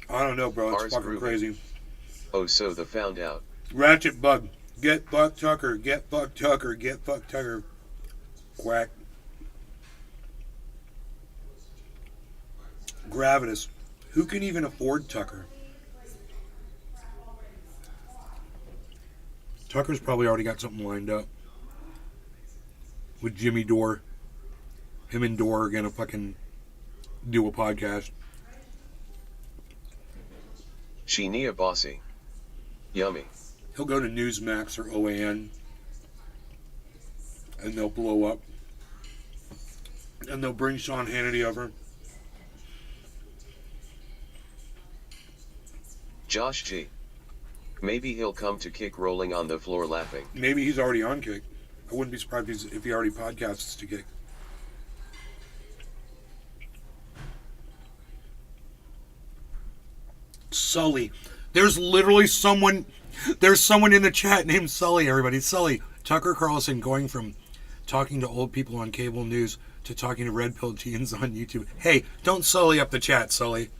I don't know, bro. It's Ours fucking groovy. crazy. Oh, so the found out. Ratchet Bug. Get Buck Tucker. Get Buck Tucker. Get Buck Tucker. Quack. Gravitas. Who can even afford Tucker? Tucker's probably already got something lined up. With Jimmy Dore. Him and Dore are gonna fucking do a podcast. Sheenia Bossy. Yummy. He'll go to Newsmax or OAN. And they'll blow up. And they'll bring Sean Hannity over. Josh G. Maybe he'll come to Kick rolling on the floor laughing. Maybe he's already on Kick. I wouldn't be surprised if he already podcasts to Kick. Sully. There's literally someone. There's someone in the chat named Sully, everybody. Sully. Tucker Carlson going from talking to old people on cable news to talking to red pill teens on YouTube. Hey, don't sully up the chat, Sully.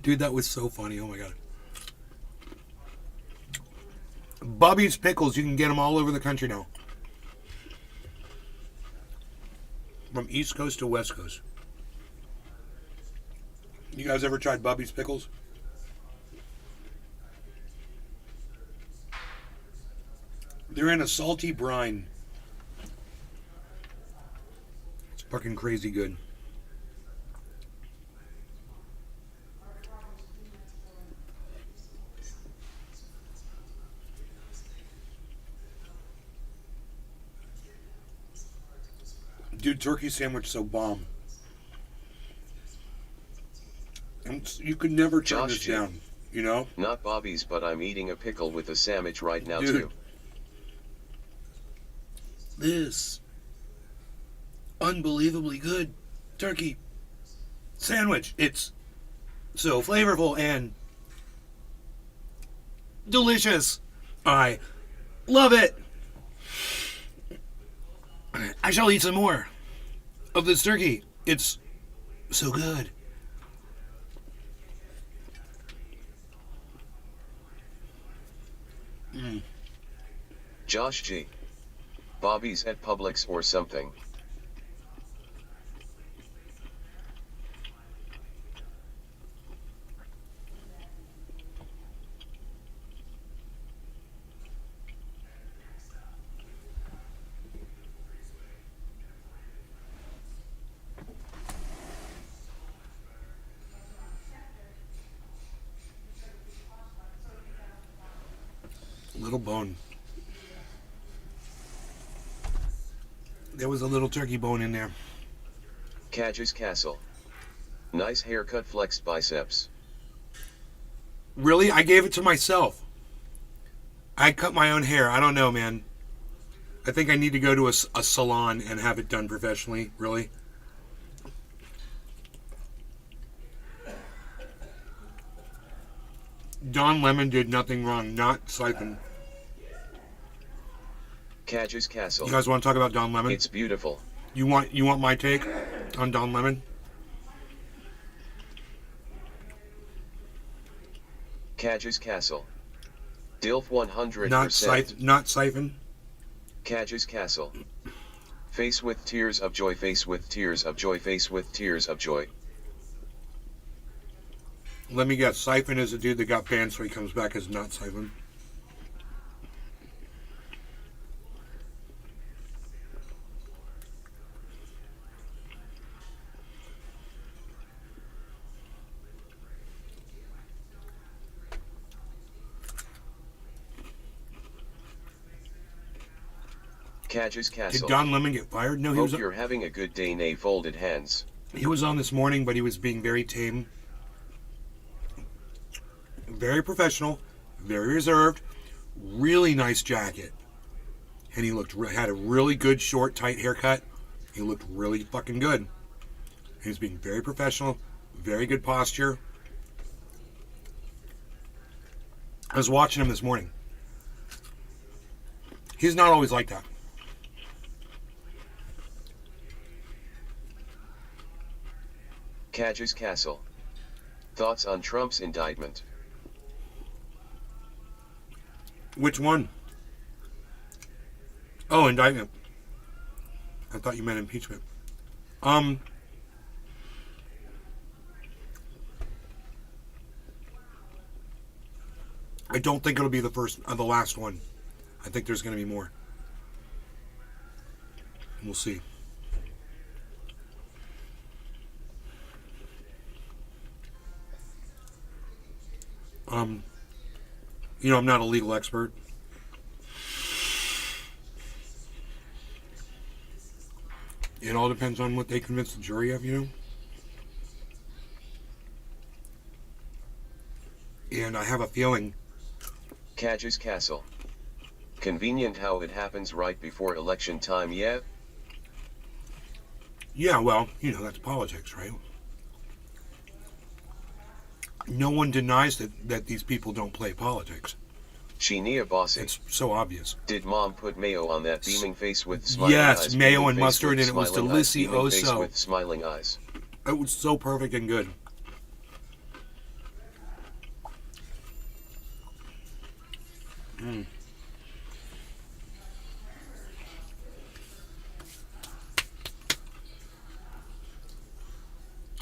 Dude, that was so funny. Oh my god. Bubby's Pickles. You can get them all over the country now. From East Coast to West Coast. You guys ever tried Bubby's Pickles? They're in a salty brine. It's fucking crazy good. Dude, turkey sandwich so bomb. And you could never turn Josh this G. down, you know? Not Bobby's, but I'm eating a pickle with a sandwich right now Dude. too. This unbelievably good turkey sandwich. It's so flavorful and delicious. I love it. I shall eat some more of this turkey. It's so good. Josh G. Bobby's at Publix or something. Little bone. There was a little turkey bone in there. Cadge's Castle. Nice haircut, flexed biceps. Really? I gave it to myself. I cut my own hair. I don't know, man. I think I need to go to a salon and have it done professionally. Really? Don Lemon did nothing wrong. Not Siphon. Cadge's Castle. You guys want to talk about Don Lemon? It's beautiful. You want my take on Don Lemon? Cadge's Castle. Dilf 100%. Not Siphon. Cadge's Castle. Face with tears of joy, face with tears of joy, face with tears of joy. Let me guess. Siphon is a dude that got banned, so he comes back as not Siphon. Cage's Did Castle. Don Lemon get fired? No, Hope you're having a good day, nay folded hands. he was on this morning, but he was being very tame. Very professional, very reserved, really nice jacket. And he had a really good short, tight haircut. He looked really fucking good. He was being very professional, very good posture. I was watching him this morning. He's not always like that. Cage's Castle. Thoughts on Trump's indictment? Which one? Oh, indictment. I thought you meant impeachment. I don't think it'll be the last one. I think there's going to be more. We'll see. I'm not a legal expert. It all depends on what they convince the jury of, And I have a feeling. Cage's Castle. Convenient how it happens right before election time, yeah? Yeah, well, that's politics, right? No one denies that these people don't play politics. Sheenia Bossy. It's so obvious. Did mom put mayo on that beaming face with smiling eyes? Yes, mayo beaming and face mustard, with and it was smiling eyes, beaming face delicioso. with smiling eyes. It was so perfect and good.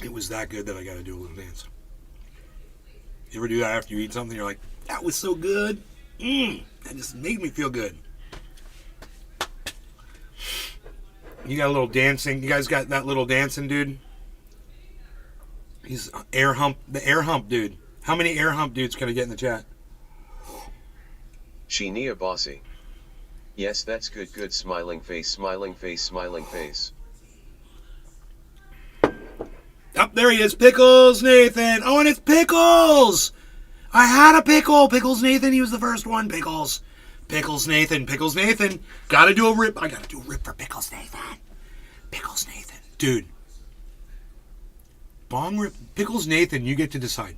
It was that good that I got to do a little dance. You ever do that after you eat something? You're like, that was so good. That just made me feel good. You got a little dancing. You guys got that little dancing dude? He's the air hump dude. How many air hump dudes can I get in the chat? Sheenia Bossy. Yes, that's good, good. Smiling face, smiling face, smiling face. Up there he is, Pickles Nathan. Oh, and it's Pickles. I had a pickle. Pickles Nathan. He was the first one. Pickles. Pickles Nathan. Pickles Nathan. Gotta do a rip. I gotta do a rip for Pickles Nathan. Pickles Nathan. Dude. Bong rip. Pickles Nathan, you get to decide.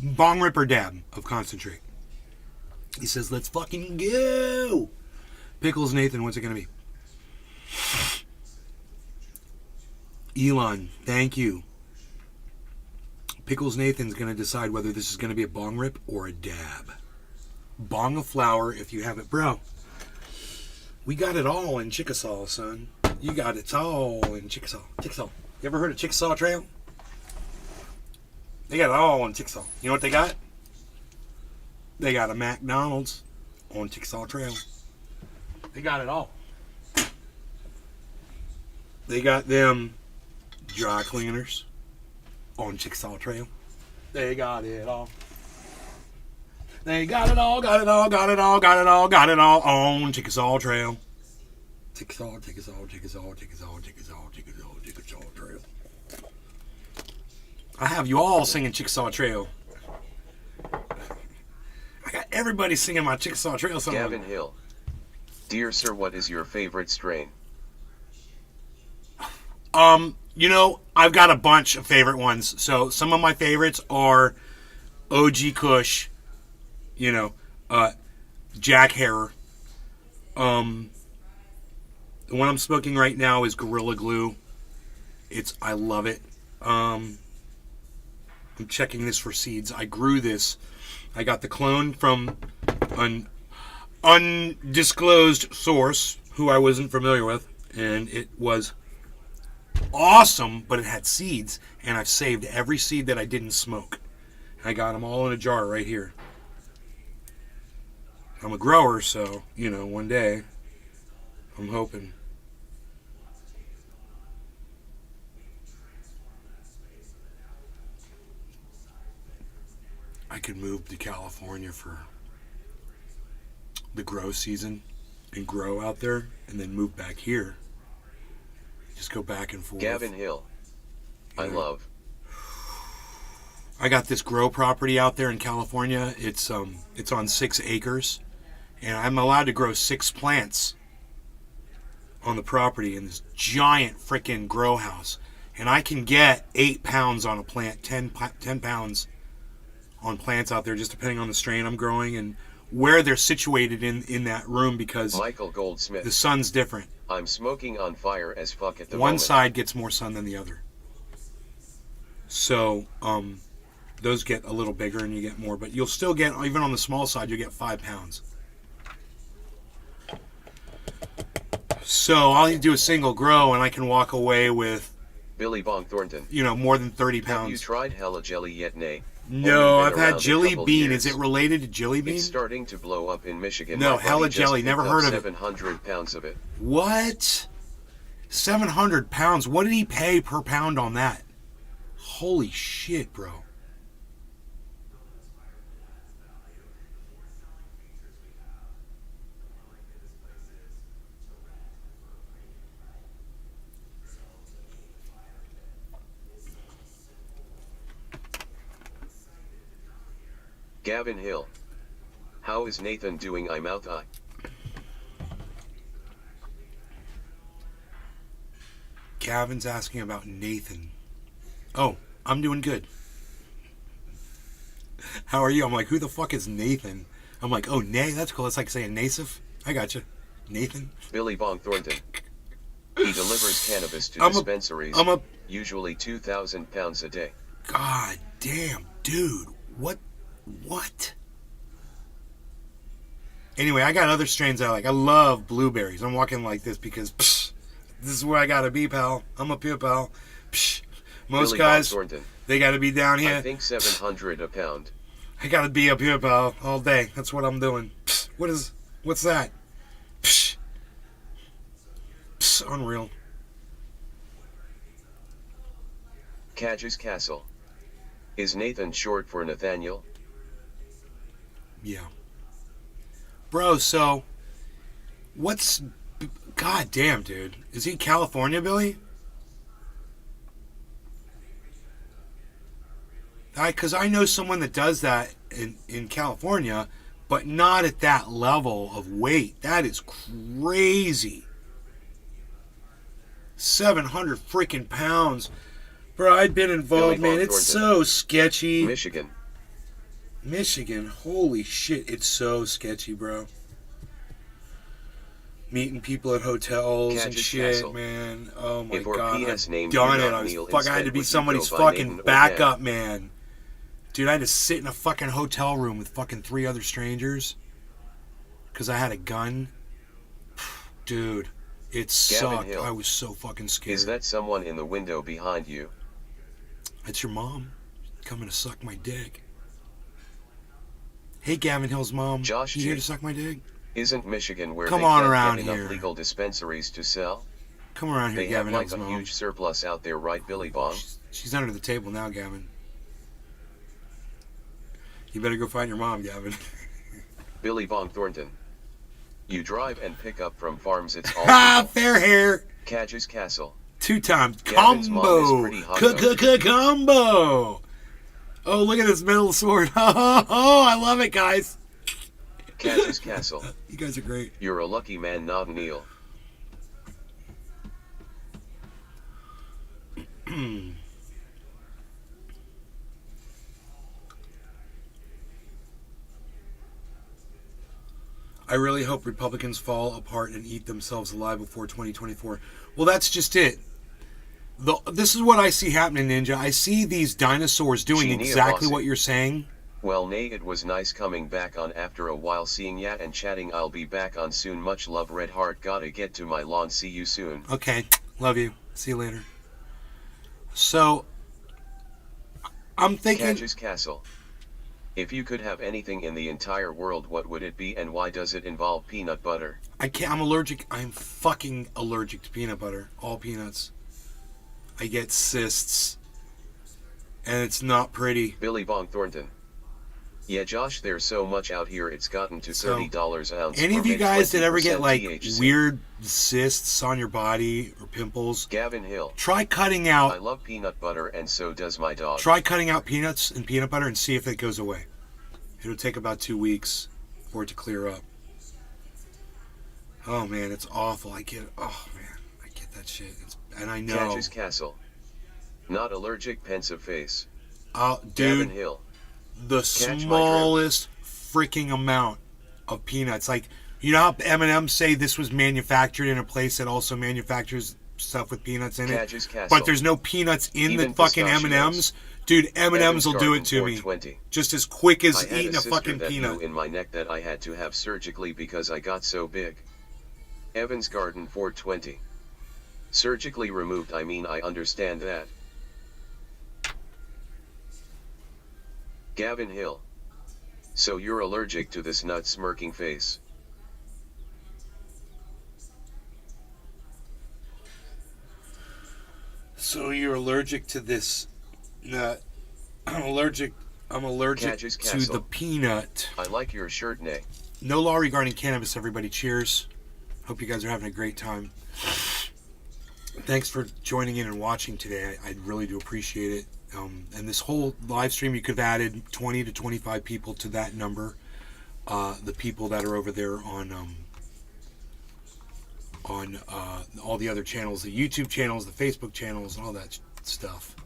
Bong rip or dab of concentrate. He says, let's fucking go. Pickles Nathan, what's it gonna be? Elon, thank you. Pickles Nathan's going to decide whether this is going to be a bong rip or a dab. Bong of flour if you have it. Bro, we got it all in Chickasaw, son. You got it all in Chickasaw. Chickasaw. You ever heard of Chickasaw Trail? They got it all in Chickasaw. You know what they got? They got a McDonald's on Chickasaw Trail. They got it all. They got them dry cleaners on Chickasaw Trail. They got it all. They got it all, got it all, got it all, got it all, got it all on Chickasaw Trail. Chickasaw, Chickasaw, Chickasaw, Chickasaw, Chickasaw, Chickasaw, Chickasaw Trail. I have you all singing Chickasaw Trail. I got everybody singing my Chickasaw Trail song. Gavin Hill. Dear sir, what is your favorite strain? I've got a bunch of favorite ones. So some of my favorites are OG Kush, Jack Herer. The one I'm smoking right now is Gorilla Glue. I love it. I'm checking this for seeds. I grew this. I got the clone from an undisclosed source who I wasn't familiar with, and it was awesome, but it had seeds, and I've saved every seed that I didn't smoke. I got them all in a jar right here. I'm a grower, so, you know, one day, I'm hoping. I could move to California for the grow season and grow out there and then move back here. Just go back and forth. Gavin Hill. I love. I got this grow property out there in California. It's on 6 acres, and I'm allowed to grow 6 plants on the property in this giant freaking grow house. And I can get 8 pounds on a plant, 10 pounds on plants out there, just depending on the strain I'm growing and where they're situated in that room, because Michael Goldsmith. the sun's different. I'm smoking on fire as fuck at the One moment. side gets more sun than the other. So, those get a little bigger and you get more, but you'll still get, even on the small side, you'll get 5 pounds. So I'll do a single grow and I can walk away with, Billy Bong Thornton. you know, more than 30 Have you pounds. tried Hella Jelly yet, Nay? No, Only I've been had around a Jelly couple Bean. years. Is it related to Jelly Bean? It's starting to blow up in Michigan. No, My buddy Hella just Jelly, picked never up heard of it. 700 pounds of it. What? 700 pounds. What did he pay per pound on that? Holy shit, bro. Gavin Hill. How is Nathan doing? I'm out. Gavin's asking about Nathan. Oh, I'm doing good. How are you? I'm like, who the fuck is Nathan? I'm like, oh, Nay, that's cool. It's like saying Nasif. I got you. Nathan. Billy Bong Thornton. He delivers cannabis to I'm a- dispensaries, I'm a- usually 2,000 pounds a day. God damn, dude. What? Anyway, I got other strains I like. I love blueberries. I'm walking like this because this is where I gotta be, pal. I'm up here, pal. Most Billy guys, Bong Thornton. they gotta be down I here. think 700 a pound. I gotta be up here, pal, all day. That's what I'm doing. What's that? Unreal. Cadges Castle. Is Nathan short for Nathaniel? Yeah. Bro, so, God damn, dude. Is he California, Billy? Because I know someone that does that in California, but not at that level of weight. That is crazy. 700 freaking pounds. Bro, I've been involved, Billy man. Bong It's Thornton. so sketchy. Michigan. Holy shit, it's so sketchy, bro. Meeting people at hotels and Cadges shit, Castle. man. Oh my If our god, PS I've named done you it. not Neil, I had to instead be would you somebody's go by fucking Nathan or backup, man. Dude, I had to sit in a fucking hotel room with fucking 3 other strangers because I had a gun. Dude, it sucked. Hill. I was so fucking scared. Is that someone in the window behind you? It's your mom coming to suck my dick. Hey, Gavin Hill's mom. Josh You here G. to suck my dick? Isn't Michigan where Come they on can't around get enough here. legal dispensaries to sell? Come around here, They have Gavin like Hill's a mom. huge surplus out there, right, Billy Bong? She's under the table now, Gavin. You better go find your mom, Gavin. Billy Bong Thornton. You drive and pick up from farms, it's all Ah, fair hair. Cadges Castle. 2-time Gavin's mom is combo. pretty hot, Combo. Oh, look at this metal sword. Oh, I love it, guys. Cadges Castle. You guys are great. You're a lucky man, not Neil. I really hope Republicans fall apart and eat themselves alive before 2024. Well, that's just it. This is what I see happening, Ninja. I see these dinosaurs doing Genie exactly Rossi. what you're saying. Well, Nay, it was nice coming back on after a while, seeing ya and chatting. I'll be back on soon. Much love, Red Heart. Gotta get to my lawn. See you soon. Okay, love you. See you later. So I'm thinking. Cadge's Castle. If you could have anything in the entire world, what would it be and why does it involve peanut butter? I can't. I'm allergic. I'm fucking allergic to peanut butter. All peanuts. I get cysts, and it's not pretty. Billy Bong Thornton. Yeah, Josh, there's so much out here it's gotten to So, $30 an ounce. Any or of you make guys that ever get 20% like THC. weird cysts on your body or pimples, Gavin Hill. try cutting I out. love peanut butter and so does my dog. Try cutting out peanuts and peanut butter and see if it goes away. It'll take about 2 weeks for it to clear up. Oh man, it's awful. I get. Oh man, I get that shit. And I know. Cadge's Castle. Not allergic, pensive face. Dude. Gavin Hill. The Catch my smallest freaking amount of peanuts. Like, you know how M&M's say this was manufactured in a place that also manufactures stuff with peanuts in it? Cadge's Castle. But there's no peanuts in Even the fucking pistachios. M&M's. Dude, M&M's Evans will do Garden it to me. 420. Just as quick as I had eating a sister fucking that peanut. grew in my neck that I had to have surgically because I got so big. Evans Garden 420. Surgically removed, I mean, I understand that. Gavin Hill. So you're allergic to this nut smirking face. So you're allergic to this nut. I'm allergic Cadge's to Castle. the peanut. I like your shirt, Nay. No law regarding cannabis, everybody. Cheers. Hope you guys are having a great time. Thanks for joining in and watching today. I really do appreciate it. And this whole live stream, you could have added 20 to 25 people to that number. The people that are over there on all the other channels, the YouTube channels, the Facebook channels, and all that stuff.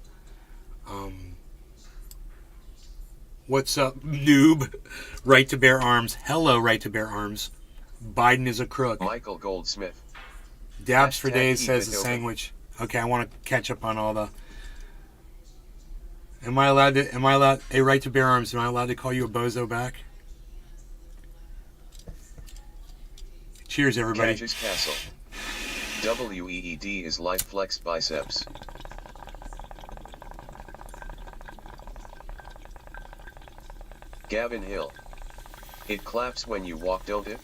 What's up, noob? Right to Bear Arms. Hello, Right to Bear Arms. Biden is a crook. Michael Goldsmith. Dabs for Hashtag days eat says it the over. sandwich. Okay, I want to catch up on all the. Am I allowed? Hey, Right to Bear Arms, am I allowed to call you a bozo back? Cheers, everybody. Cadge's Castle. WEED is life flex biceps. Gavin Hill. It claps when you walk, don't it?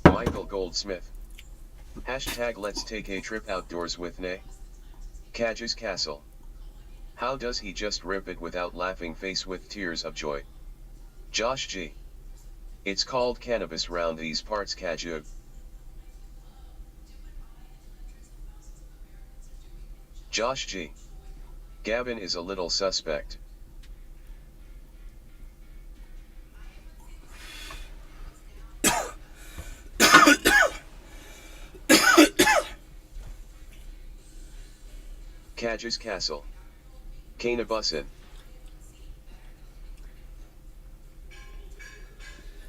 Michael Goldsmith. Hashtag let's take a trip outdoors with Nay. Cadge's Castle. How does he just rip it without laughing face with tears of joy? Josh G. It's called cannabis round these parts, Cadge. Josh G. Gavin is a little suspect. Cadge's Castle. Kana Bussin.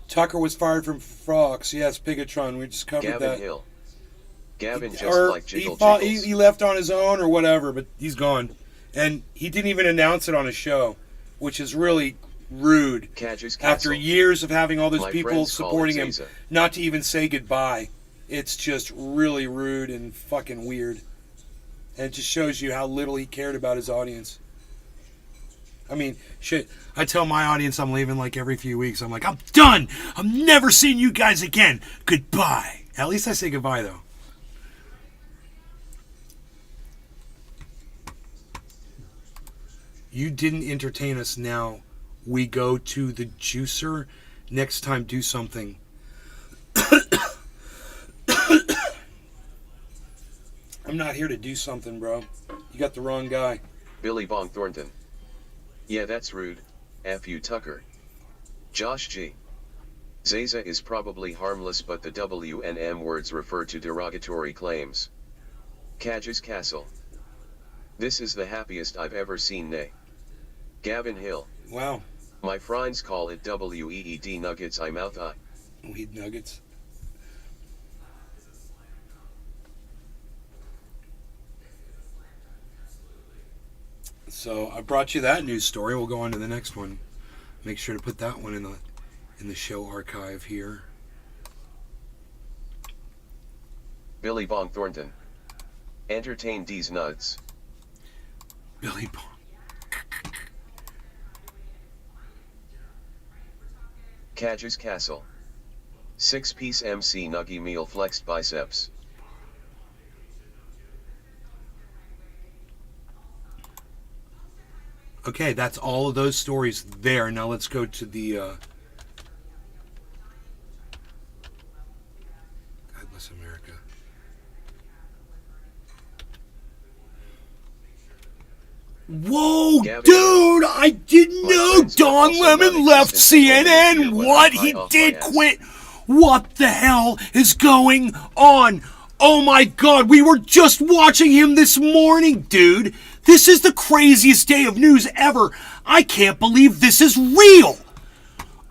Tucker was fired from Fox. Yes, Bigatron. We just covered Gavin that. Hill. Gavin just Or like Jiggle he Jiggles. left on his own or whatever, but he's gone. And he didn't even announce it on his show, which is really rude. Cadge's Castle. After years of having all those My people friends call supporting it him, Zaza. not to even say goodbye. It's just really rude and fucking weird. And it just shows you how little he cared about his audience. I mean, shit. I tell my audience I'm leaving like every few weeks. I'm like, I'm done. I'm never seeing you guys again. Goodbye. At least I say goodbye, though. You didn't entertain us, now we go to the juicer. Next time, do something. I'm not here to do something, bro. You got the wrong guy. Billy Bong Thornton. Yeah, that's rude. F you, Tucker. Josh G. Zaza is probably harmless, but the W and M words refer to derogatory claims. Cadge's Castle. This is the happiest I've ever seen Nay. Gavin Hill. Wow. My friends call it WEED nuggets I mouth I. Weed nuggets. So I brought you that news story. We'll go on to the next one. Make sure to put that one in the show archive here. Billy Bong Thornton. Entertain these nuts. Billy Bong. Cadger's Castle. 6-piece MC Nuggy meal flexed biceps. Okay, that's all of those stories there. Now let's go to the God bless America. Whoa, Gavin, dude! I didn't my know friends are Don also Lemon not left existent only CNN. if you let What? me He fly off did my ass. quit. What the hell is going on? Oh my God, we were just watching him this morning, dude. This is the craziest day of news ever. I can't believe this is real.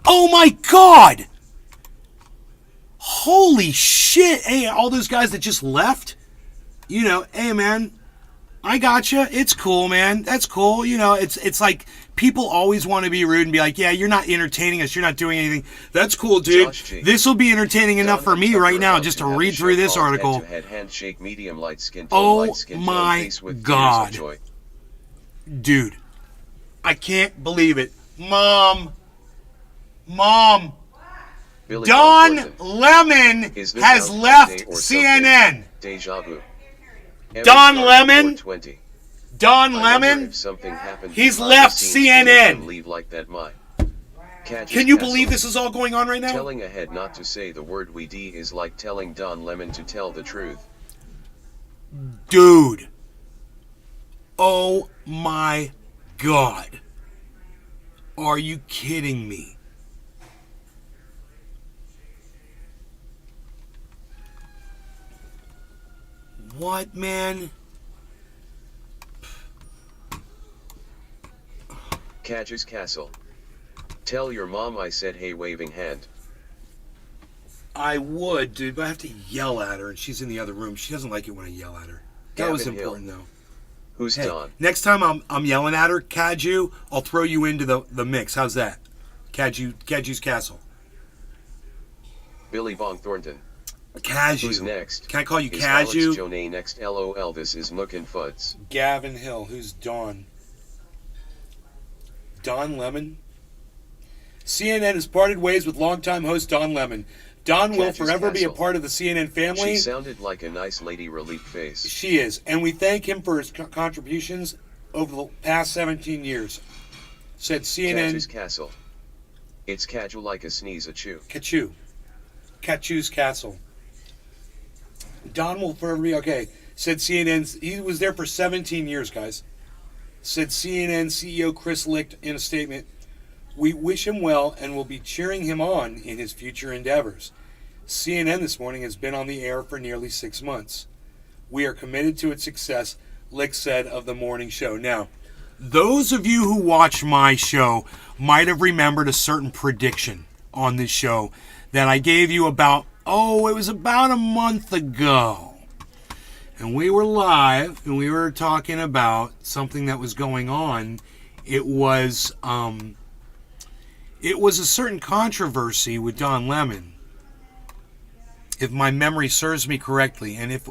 Oh my God. Holy shit. Hey, all those guys that just left, you know, hey man, I gotcha. It's cool, man. That's cool. You know, it's like people always want to be rude and be like, yeah, you're not entertaining us. You're not doing anything. That's cool, dude. Josh G. This will be entertaining enough for me right now just to Have a read through show this called article. Head-to-head handshake, medium light skin tone, Oh light skin tone, my face with tears of God. joy. Dude, I can't believe it. Mom, Billy Don Bong Thornton. Lemon Is this has Groundhog left Day or something? CNN. Deja vu. Every Don Friday Lemon? 4:20. Don I wonder Lemon, if something happened he's behind the left scenes to make CNN. him leave like that. Cadger's Can you Castle. believe this is all going on right now? Telling a head not to say the word we d is like telling Don Lemon to tell the truth. Dude. Oh my God. Are you kidding me? What, man? Cadger's Castle. Tell your mom I said hey waving hand. I would, dude, but I have to yell at her, and she's in the other room. She doesn't like it when I yell at her. That was Gavin Hill. important, though. Who's Hey, Don? next time I'm yelling at her, Kaju, I'll throw you into the mix. How's that? Kaju's Castle. Billy Bong Thornton. Kaju. Who's next? Can I call you Is Alex Kaju? Jonay next? LOL, this is Nook and Fuds. Gavin Hill. Who's Don? Don Lemon? CNN has parted ways with longtime host Don Lemon. Don will Kaju's forever be a Castle. part of the CNN family. She sounded like a nice lady relief face. She is, and we thank him for his contributions over the past 17 years. Said Cadger's CNN. Castle. It's casual like a sneeze a chew. Kachu's Castle. Don will forever be okay. Said CNN. He was there for 17 years, guys. Said CNN CEO Chris Licht in a statement. We wish him well and will be cheering him on in his future endeavors. CNN this morning has been on the air for nearly 6 months. We are committed to its success, Lick said of the morning show. Now, those of you who watch my show might have remembered a certain prediction on this show that I gave you it was about a month ago. And we were live and we were talking about something that was going on. It was a certain controversy with Don Lemon, if my memory serves me correctly, and if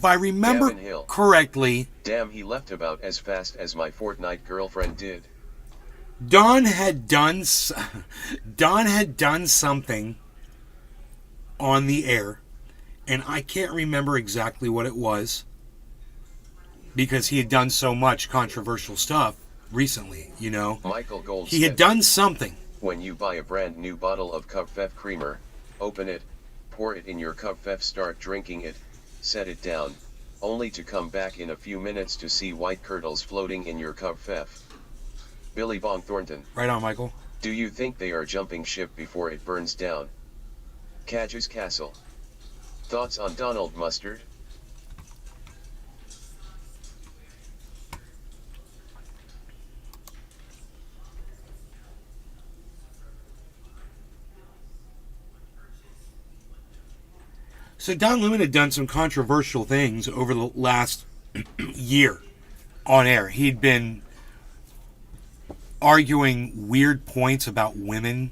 I remember Gavin Hill. correctly, Damn, he left about as fast as my Fortnite girlfriend did. Don had done something on the air, and I can't remember exactly what it was because he had done so much controversial stuff recently, you know. Michael Goldsmith. He had done something. When you buy a brand new bottle of Cupfef creamer, open it, pour it in your Cupfef, start drinking it, set it down, only to come back in a few minutes to see white curdles floating in your Cupfef. Billy Bong Thornton. Right on, Michael. Do you think they are jumping ship before it burns down? Cadger's Castle. Thoughts on Donald Mustard? So Don Lemon had done some controversial things over the last year. on air. He'd been arguing weird points about women.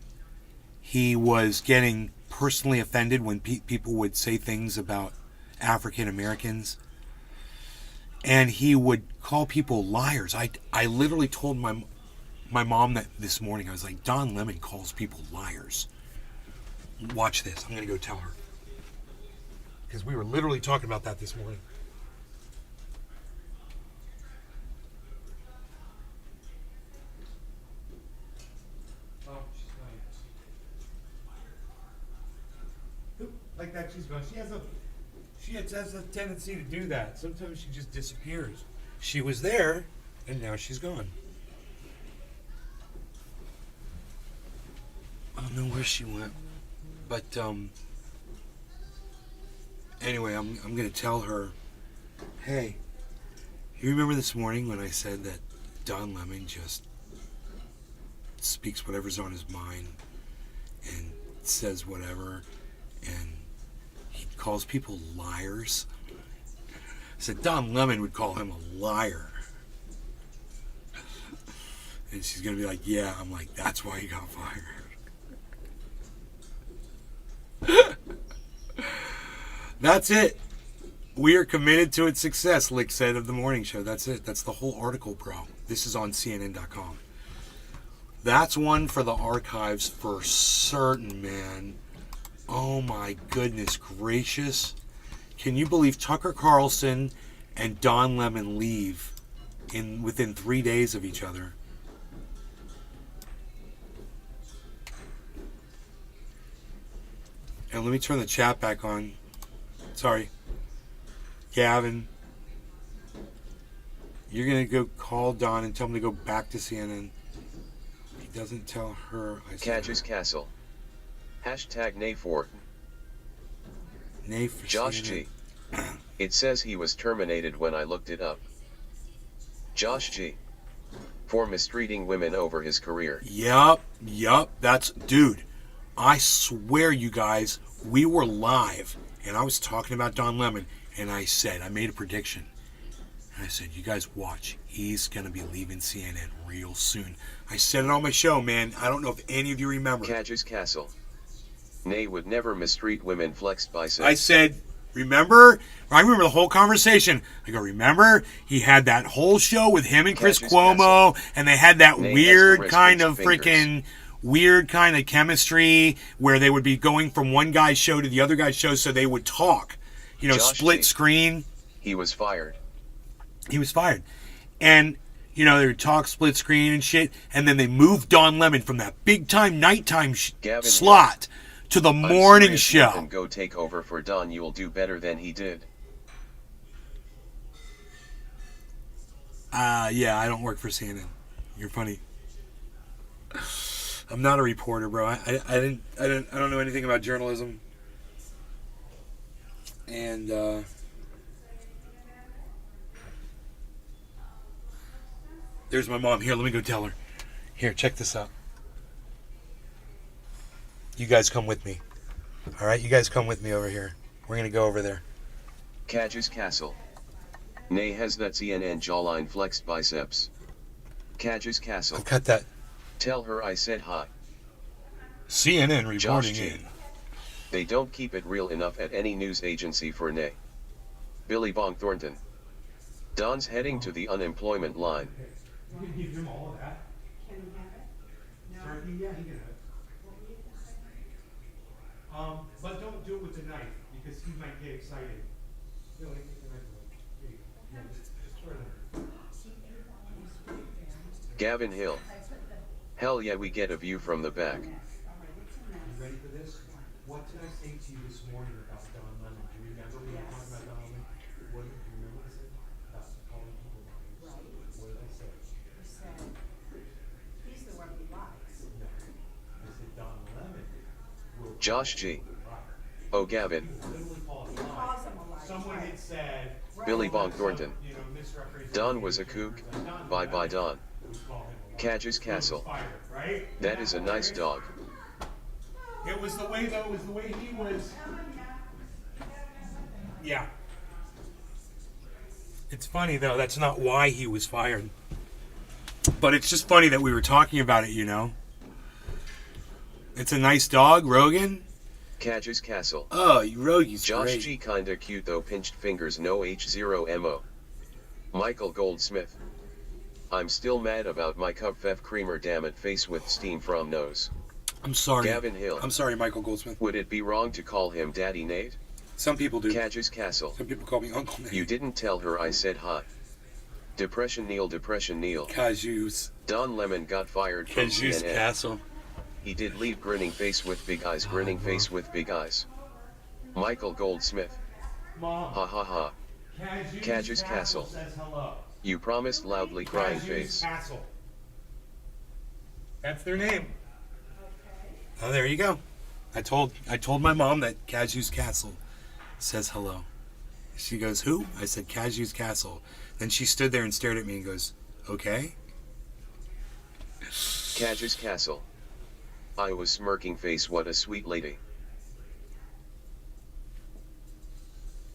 He was getting personally offended when people would say things about African Americans. And he would call people liars. I literally told my mom that this morning. I was like, Don Lemon calls people liars. Watch this. I'm going to go tell her. Because we were literally talking about that this morning. Oh, she's like that. She's going. She has a tendency to do that. Sometimes she just disappears. She was there, and now she's gone. I don't know where she went, but anyway, I'm gonna tell her, hey, you remember this morning when I said that Don Lemon just speaks whatever's on his mind and says whatever, and he calls people liars? I said Don Lemon would call him a liar. And she's gonna be like, yeah. I'm like, that's why he got fired. That's it. We are committed to its success, Lick said of the morning show. That's it. That's the whole article, bro. This is on CNN.com. That's one for the archives for certain, man. Oh my goodness gracious. Can you believe Tucker Carlson and Don Lemon leave within 3 days of each other? And let me turn the chat back on. Sorry. Gavin. You're going to go call Don and tell him to go back to CNN. He doesn't tell her. Catches Castle. Hashtag Nay4. Nay for Josh CNN. G. It says he was terminated when I looked it up. Josh G. For mistreating women over his career. Yup. That's, dude, I swear you guys, we were live and I was talking about Don Lemon and I made a prediction. And I said, you guys watch. He's going to be leaving CNN real soon. I said it on my show, man. I don't know if any of you remember. Catches Castle. Nay would never mistreat women flexed biceps. I said, remember? I remember the whole conversation. I go, remember? He had that whole show with him and Chris Catches Cuomo, Castle. and they had that Nay weird has kind the of wrist freaking weird kind of chemistry where they would be going from one guy's show to the other guy's show so they would talk. You know, Josh split G. screen. He was fired. He was fired. And, you know, they would talk split screen and shit, and then they moved Don Lemon from that big time nighttime Gavin slot to the I'm morning serious, show. Nathan, go take over for Don. You'll do better than he did. Yeah, I don't work for CNN. You're funny. I'm not a reporter, bro. I don't know anything about journalism. And there's my mom. Here, let me go tell her. Here, check this out. You guys come with me. All right, you guys come with me over here. We're gonna go over there. Catches Castle. Nay has that CNN jawline flexed biceps. Catches Castle. I'll cut that. Tell her I said hi. CNN Josh reporting G. in. They don't keep it real enough at any news agency for Nay. Billy Bong Thornton. Don's heading to the unemployment line. You can give him all of that. Can we have it? No. Turkey, yeah, he can have it. But don't do it with the knife because he might get excited. No, take the knife away. Here you go. Yeah, just throw it in. Gavin Hill. Hell yeah, we get a view from the back. You ready for this? What did I say to you this morning about Don Lemon? Do you remember we were talking about Don Lemon? What do you remember what I said? About calling people liars. What did I say? You said, he's the one who lies. No. I said Don Lemon will Josh G. call a liar. Oh Gavin. Literally call He it a liar. calls him a liar. Someone had said Billy Bong Thornton. you know, misrepresentation. Don was a kook. Bye bye Don. We call him a liar. Catches Castle. Fired, right? That is a nice dog. It was the way, though, it was the way he was. Yeah. It's funny though. That's not why he was fired. But it's just funny that we were talking about it. You know. It's a nice dog, Rogan. Cadges Castle. Oh, Rogan's Josh great. G kinda cute though, pinched fingers, no H0MO. Michael Goldsmith. I'm still mad about my cup Fef creamer, damn it, face with steam from nose. I'm sorry. Gavin Hill. I'm sorry, Michael Goldsmith. Would it be wrong to call him Daddy Nate? Some people do. Cadges Castle. Some people call me Uncle Nate. You didn't tell her I said hi. Depression Neil. Caju's. Don Lemon got fired from Caju's CNN. Castle. He did leave grinning face with big eyes, grinning face with big eyes. Michael Goldsmith. Mom. Ha ha ha. Cadges Castle. Says hello. You promised loudly, crying face. Castle. That's their name. Oh, there you go. I told my mom that Caju's Castle says hello. She goes, who? I said, Caju's Castle. Then she stood there and stared at me and goes, okay. Cadges Castle. I was smirking face, what a sweet lady.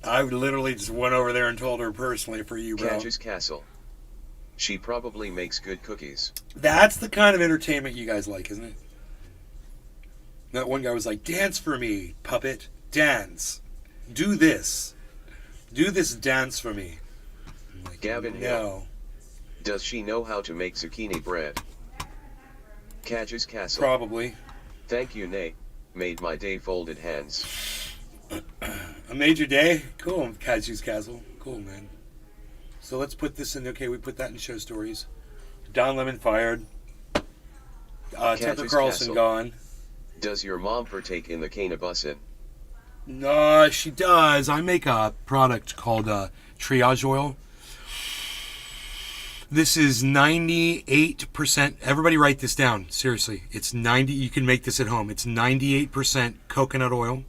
I literally just went over there and told her personally for you, bro. Cadges Castle. She probably makes good cookies. That's the kind of entertainment you guys like, isn't it? That one guy was like, dance for me, puppet. Dance. Do this. Do this dance for me. I'm like, Gavin Hill. no. Does she know how to make zucchini bread? Cadges Castle. Probably. Thank you, Nate. Made my day, folded hands. A major day? Cool, Kaju's Castle. Cool, man. So let's put this in. Okay, we put that in show stories. Don Lemon fired. Tucker Kaju's Carlson Castle. gone. Does your mom partake in the cannabusin? No, she does. I make a product called Triage Oil. This is 98%. Everybody write this down. Seriously. It's 90. You can make this at home. It's 98% coconut oil.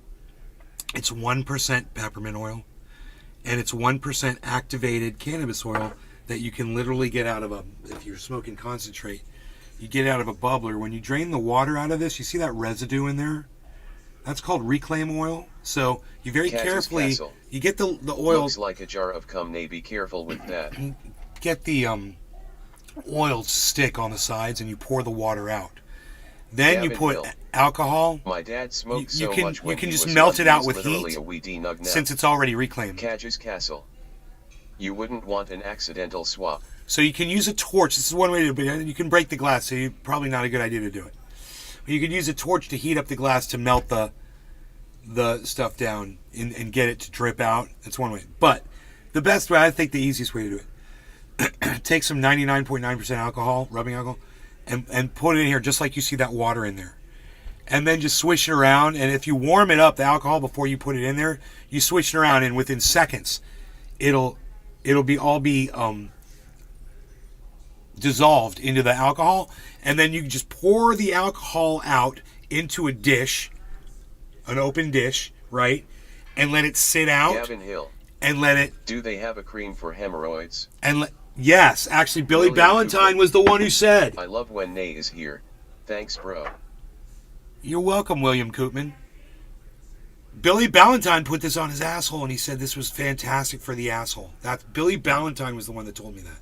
It's 1% peppermint oil. And it's 1% activated cannabis oil that you can literally get out of if you're smoking concentrate, you get out of a bubbler. When you drain the water out of this, you see that residue in there? That's called reclaim oil. So you very Cadges carefully, Castle. you get the oil, Looks like a jar of cum, Nay, be careful with that. get the oil stick on the sides and you pour the water out. Then you Gavin put Hill. alcohol, My dad smoked You so can- much you when can he just was melt young, it he out was with literally heat, a weedy nug now. since it's already reclaimed. Cadges Castle. You wouldn't want an accidental swap. So you can use a torch. This is one way to do it. You can break the glass, so probably not a good idea to do it. But you could use a torch to heat up the glass to melt the stuff down and get it to drip out. That's one way. But the best way, I think the easiest way to do it, take some 99.9% alcohol, rubbing alcohol, and put it in here just like you see that water in there. And then just swish it around. And if you warm it up, the alcohol, before you put it in there, you swish it around, and within seconds, it'll be dissolved into the alcohol, and then you can just pour the alcohol out into a dish, an open dish, right, and let it sit out, Gavin Hill. and let it Do they have a cream for hemorrhoids? yes, actually, Billy William Ballantyne Cooper. was the one who said. I love when Nay is here. Thanks, bro. You're welcome, William Koopman. Billy Ballantyne put this on his asshole, and he said this was fantastic for the asshole. Billy Ballantyne was the one that told me that.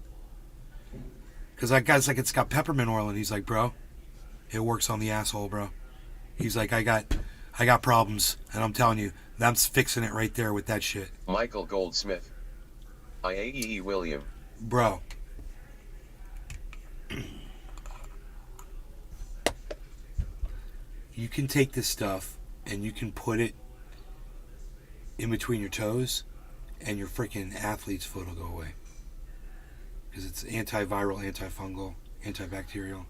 Because that guy's like, it's got peppermint oil, and he's like, bro, it works on the asshole, bro. He's like, I got problems, and I'm telling you, that's fixing it right there with that shit, Michael Goldsmith. IAEE William. bro. You can take this stuff and you can put it in between your toes, and your freaking athlete's foot will go away. Because it's antiviral, antifungal, antibacterial.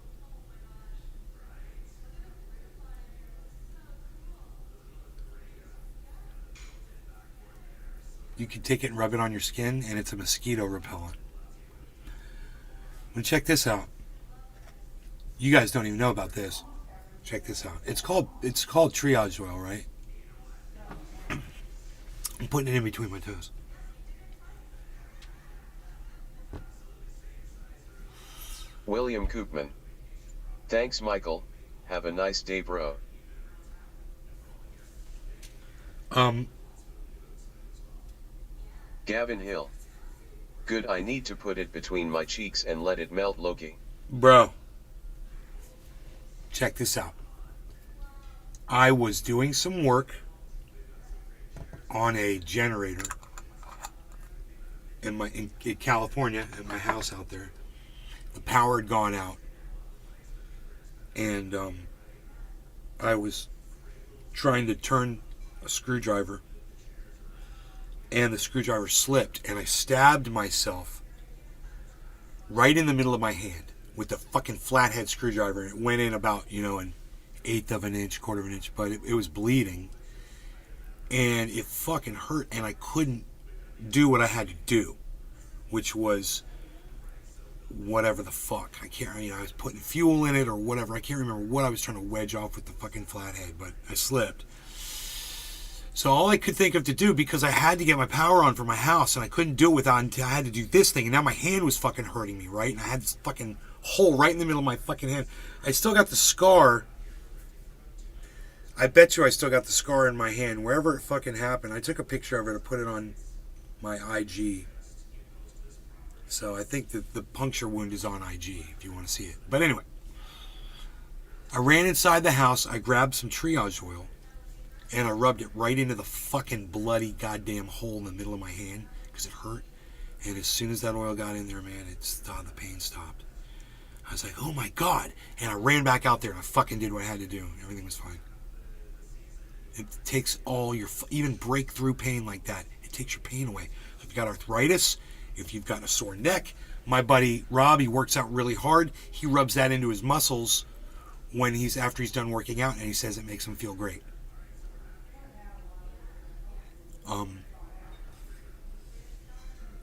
You can take it and rub it on your skin, and it's a mosquito repellent. And check this out. You guys don't even know about this. Check this out. It's called Triage Oil, right? I'm putting it in between my toes. William Koopman. Thanks, Michael. Have a nice day, bro. Gavin Hill. Good, I need to put it between my cheeks and let it melt, Loki. Bro, check this out. I was doing some work on a generator in California at my house out there. The power had gone out, and I was trying to turn a screwdriver, and the screwdriver slipped, and I stabbed myself right in the middle of my hand with the fucking flathead screwdriver. It went in about, an eighth of an inch, quarter of an inch, but it was bleeding, and it fucking hurt, and I couldn't do what I had to do, which was whatever the fuck. I was putting fuel in it or whatever. I can't remember what I was trying to wedge off with the fucking flathead, but I slipped. So all I could think of to do, because I had to get my power on for my house, and I couldn't do it without until I had to do this thing, and now my hand was fucking hurting me, right? And I had this fucking hole right in the middle of my fucking hand. I still got the scar. I bet you I still got the scar in my hand, wherever it fucking happened. I took a picture of it and put it on my IG. So I think that the puncture wound is on IG if you want to see it. But anyway, I ran inside the house, I grabbed some triage oil, and I rubbed it right into the fucking bloody goddamn hole in the middle of my hand because it hurt. And as soon as that oil got in there, man, the pain stopped. I was like, oh my God. And I ran back out there and I fucking did what I had to do. Everything was fine. It takes all your, even breakthrough pain like that, it takes your pain away. So if you've got arthritis, if you've got a sore neck, my buddy Rob, he works out really hard. He rubs that into his muscles after he's done working out, and he says it makes him feel great.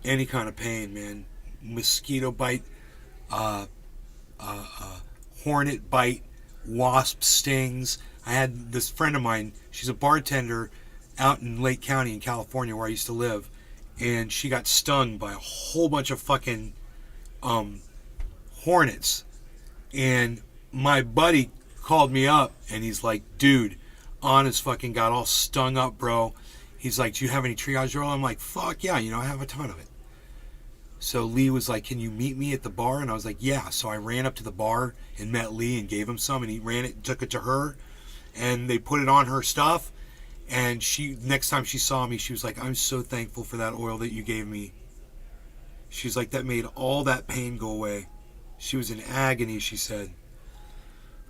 Any kind of pain, man. Mosquito bite, hornet bite, wasp stings. I had this friend of mine, she's a bartender out in Lake County in California where I used to live, and she got stung by a whole bunch of fucking hornets. And my buddy called me up, and he's like, dude, Anna's fucking got all stung up, bro. He's like, do you have any triage oil? I'm like, fuck yeah, I have a ton of it. So Lee was like, can you meet me at the bar? And I was like, yeah. So I ran up to the bar and met Lee and gave him some, and he ran it and took it to her, and they put it on her stuff. And next time she saw me, she was like, I'm so thankful for that oil that you gave me. She's like, that made all that pain go away. She was in agony, she said.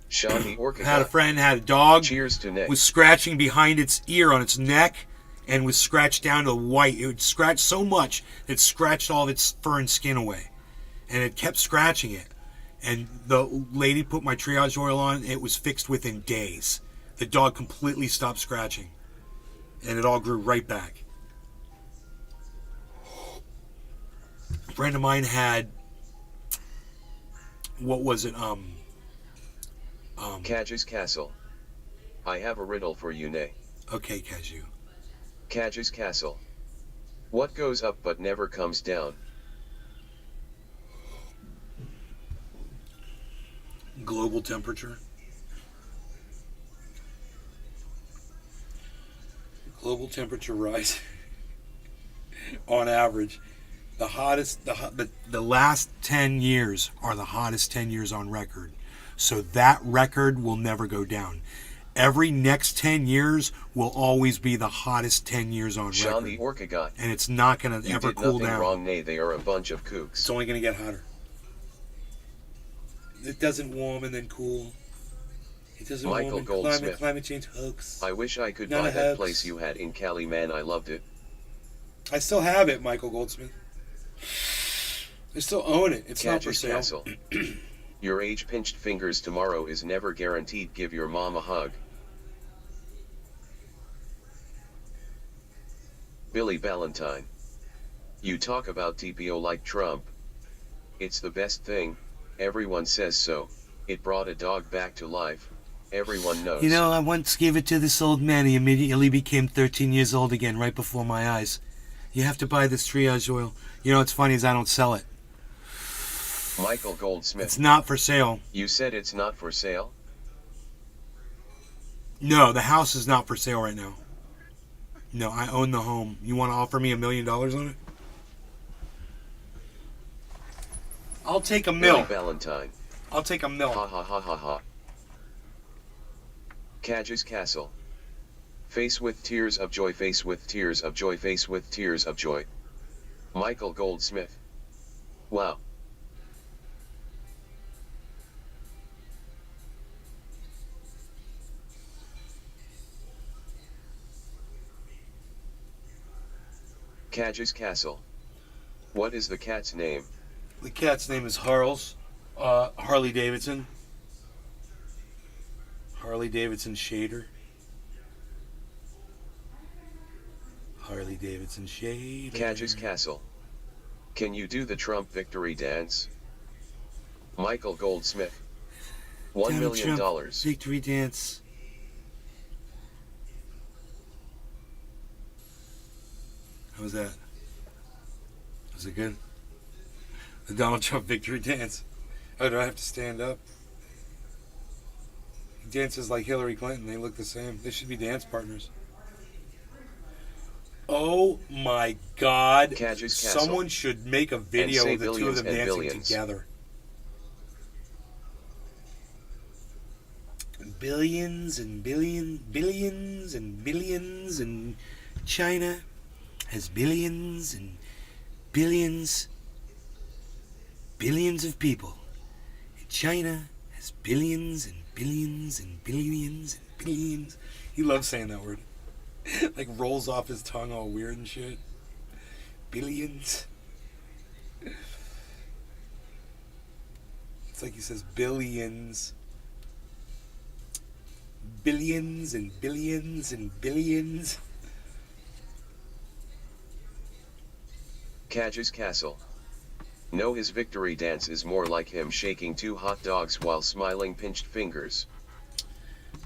Sean the Orca Had a friend, had a dog. Cheers to Nick. Was scratching behind its ear on its neck, and was scratched down to white. It would scratch so much that it scratched all of its fur and skin away. And it kept scratching it. And the lady put my triage oil on. It was fixed within days. The dog completely stopped scratching. And it all grew right back. A friend of mine had, what was it? Cage's Castle. I have a riddle for you, Nay. Okay, Cashew. Cage's Castle. What goes up but never comes down? Global temperature. Global temperature rise. On average, the last 10 years are the hottest 10 years on record. So that record will never go down. Every next 10 years will always be the hottest 10 years on Sean record. the Orca God. And it's not going to You ever did cool nothing down. wrong, Nay. They are a bunch of kooks. It's only going to get hotter. It doesn't warm and then cool. It doesn't Michael warm and Goldsmith. climate change hoax. I wish I could None buy of that hoax. place you had in Cali, man. I loved it. I still have it, Michael Goldsmith. I still own it. It's not for Cage's sale. Castle. Your age-pinched fingers tomorrow is never guaranteed. Give your mom a hug. Billy Valentine. You talk about TPO like Trump. It's the best thing. Everyone says so. It brought a dog back to life. Everyone knows. I once gave it to this old man. He immediately became 13 years old again right before my eyes. You have to buy this triage oil. What's funny is I don't sell it. Michael Goldsmith. It's not for sale. You said it's not for sale? No, the house is not for sale right now. No, I own the home. You want to offer me $1 million on it? I'll take a Billy mill. Valentine. I'll take a mill. Ha ha ha ha ha. Cadge's Castle. Face with tears of joy, face with tears of joy, face with tears of joy. Michael Goldsmith. Wow. Cadge's Castle. What is the cat's name? The cat's name is Harley Davidson. Harley Davidson Shader. Harley Davidson Shader. Cadge's Castle. Can you do the Trump victory dance? Michael Goldsmith. $1 Donald million. Trump victory dance. How was that? Was it good? The Donald Trump victory dance. Oh, do I have to stand up? He dances like Hillary Clinton. They look the same. They should be dance partners. Oh my God. Cadge's Castle. Someone should make a video say of the two of billions them and dancing billions. together. Billions and billions and billions, and China has billions and billions of people. And China has billions and billions and billions and billions. He loves saying that word. Like rolls off his tongue all weird and shit. Billions. It's like he says billions. Billions and billions and billions. Cadge's Castle. No, his victory dance is more like him shaking two hot dogs while smiling pinched fingers.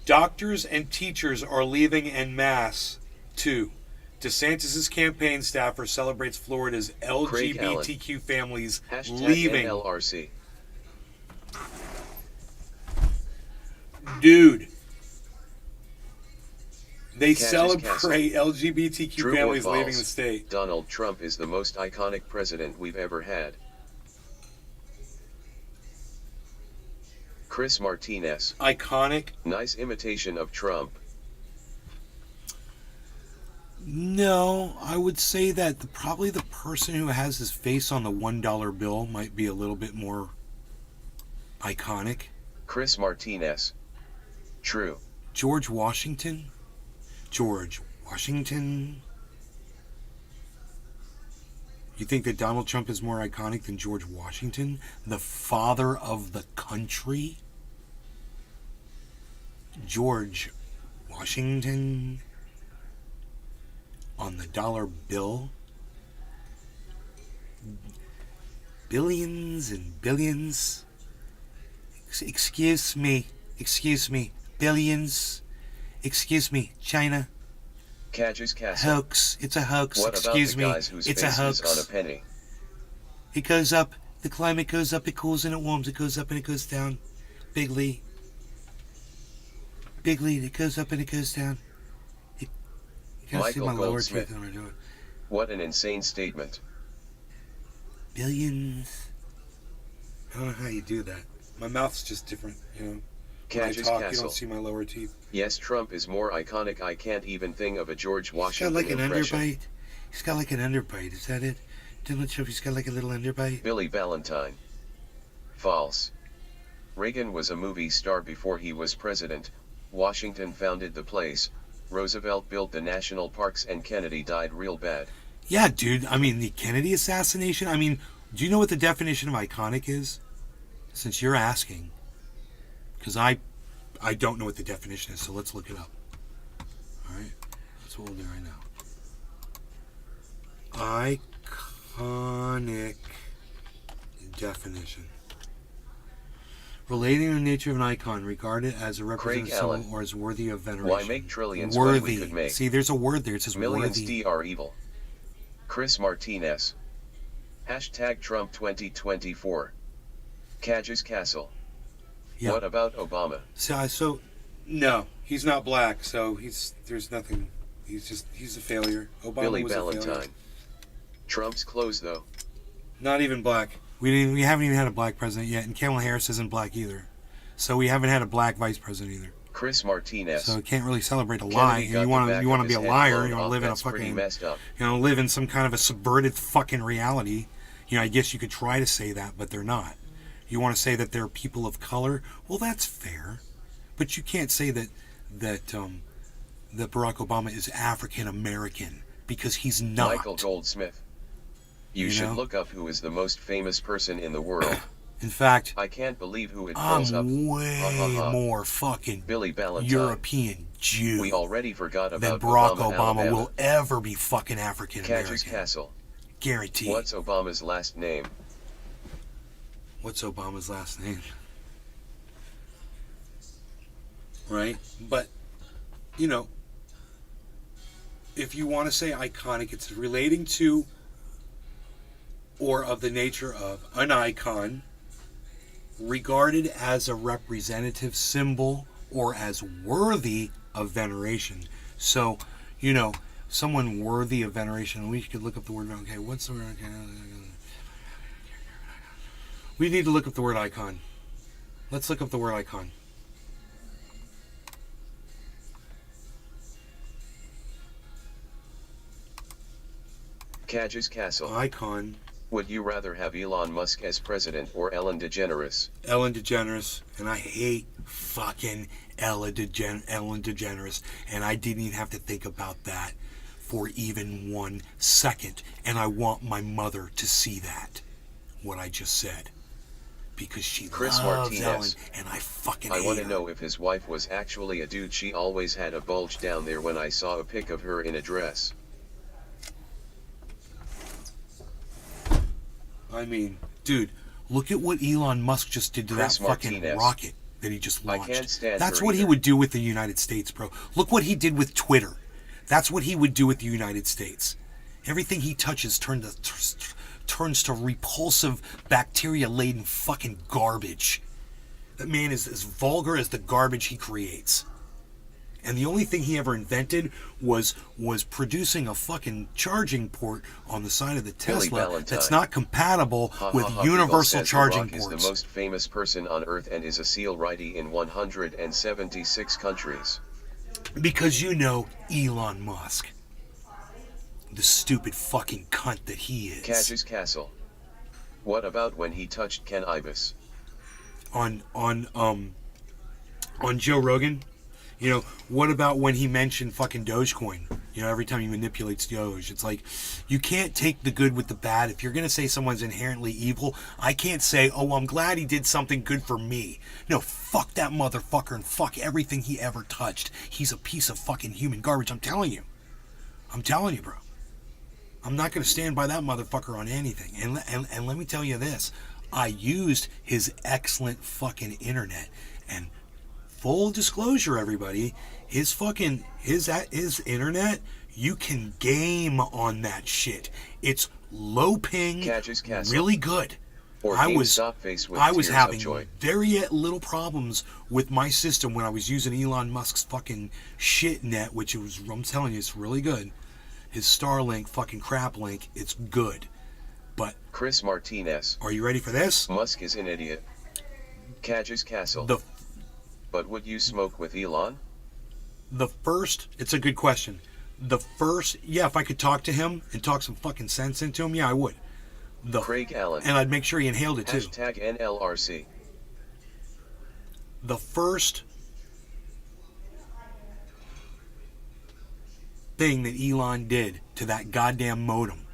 Doctors and teachers are leaving en masse. 2. DeSantis' campaign staffer celebrates Florida's Craig Allen. LGBTQ families Hashtag leaving. NLRC. Dude. They Cadge's celebrate LGBTQ True or families false? leaving the state. Donald Trump is the most iconic president we've ever had. Chris Martinez. Iconic? Nice imitation of Trump. No, I would say that probably the person who has his face on the $1 bill might be a little bit more iconic. Chris Martinez. True. George Washington? George Washington? You think that Donald Trump is more iconic than George Washington, the father of the country? George Washington on the dollar bill? Billions and billions. Excuse me. Billions. Excuse me, China. Cadge's Castle. Hoax. It's a hoax. What Excuse about the me. guys whose It's a face hoax. is on a penny? It goes up. The climate goes up. It cools and it warms. It goes up and it goes down. Bigly. It goes up and it goes down. You gotta see Michael my lower Goldsmith. teeth when I do it. What an insane statement. Billions. I don't know how you do that. My mouth's just different, you know. When I Cadge's talk, you Castle. don't see my lower teeth. Yes, Trump is more iconic. I can't even think of a George He's got Washington like an impression. underbite. He's got like an underbite. Is that it? Donald Trump, he's got like a little underbite. Billy Valentine. False. Reagan was a movie star before he was president. Washington founded the place. Roosevelt built the national parks and Kennedy died real bad. Yeah, dude. I mean, the Kennedy assassination. I mean, do you know what the definition of iconic is? Since you're asking. Because I don't know what the definition is, so let's look it up. Alright? That's what we'll do right now. Iconic definition. Relating to the nature of an icon, regarded as a representative Allen. symbol or as worthy of veneration. Why make trillions when we worthy. could make See, there's a word there. It says millions? worthy. D are evil. Chris Martinez. Hashtag Trump 2024. Cadge's Castle. Yeah. What about Obama? So no, he's not black. So there's nothing. He's a failure. Obama Billy was a failure. Valentine. Trump's clothes though. Not even black. We haven't even had a black president yet, and Kamala Harris isn't black either. So we haven't had a black vice president either. Chris Martinez. So you can't really celebrate a Kennedy lie. got And the back you want of to be a his head liar. blown You want to off. live in a That's pretty fucking, messed up. live in some kind of a subverted fucking reality. I guess you could try to say that, but they're not. You want to say that they're people of color? Well, that's fair, but you can't say that Barack Obama is African American because he's not. Michael Goldsmith. You You should know? look up who is the most famous person in the world. In fact, I can't believe who it pulls up. I'm way Ha, ha, ha. more fucking Billy Ballantyne. European Jew We already forgot than about Barack Obama, Obama Alabama. will ever be fucking African Catches American. Castle. Guaranteed. What's Obama's last name? What's Obama's last name? Right? But, if you want to say iconic, it's relating to or of the nature of an icon, regarded as a representative symbol or as worthy of veneration. So, someone worthy of veneration. We could look up the word. Okay, what's the word? Okay. We need to look up the word icon. Let's look up the word icon. Catches Castle. Icon. Would you rather have Elon Musk as president or Ellen DeGeneres? Ellen DeGeneres, and I hate fucking Ellen DeGeneres, and I didn't even have to think about that for even 1 second, and I want my mother to see that, what I just said, because she Chris loves Martinez. Ellen, and I fucking I hate want to her. know if his wife was actually a dude. She always had a bulge down there when I saw a pic of her in a dress. I mean, dude, look at what Elon Musk just did to Chris that fucking Martinez. rocket that he just I launched. can't stand That's her what he either. would do with the United States, bro. Look what he did with Twitter. That's what he would do with the United States. Everything he touches turns to repulsive, bacteria-laden fucking garbage. That man is as vulgar as the garbage he creates. And the only thing he ever invented was producing a fucking charging port on the side of the Billy Tesla Ballantyne. that's not compatible Ha, with ha, ha. People universal says The charging Rock is ports. the most famous person on Earth and is a SEAL righty in 176 countries. Because Elon Musk. The stupid fucking cunt that he is. Catches Castle. What about when he touched Ken Ibis? On Joe Rogan. What about when he mentioned fucking Dogecoin? Every time he manipulates Doge, it's like, you can't take the good with the bad. If you're going to say someone's inherently evil, I can't say, oh, I'm glad he did something good for me. No, fuck that motherfucker and fuck everything he ever touched. He's a piece of fucking human garbage. I'm telling you, bro. I'm not going to stand by that motherfucker on anything. And let me tell you this. I used his excellent fucking internet, and full disclosure, everybody, his internet, you can game on that shit. It's low ping, Catches Castle. really good. Or I was Face with I was tears of having joy. very little problems with my system when I was using Elon Musk's fucking shit net, which I'm telling you, it's really good. His Starlink fucking crap link, it's good. But Chris Martinez. are you ready for this? Musk is an idiot. Catches Castle. But would you smoke with Elon? It's a good question. If I could talk to him and talk some fucking sense into him, yeah, I would. Craig Allen. And I'd make sure he inhaled it too. Hashtag NLRC. The first thing that Elon did to that goddamn modem,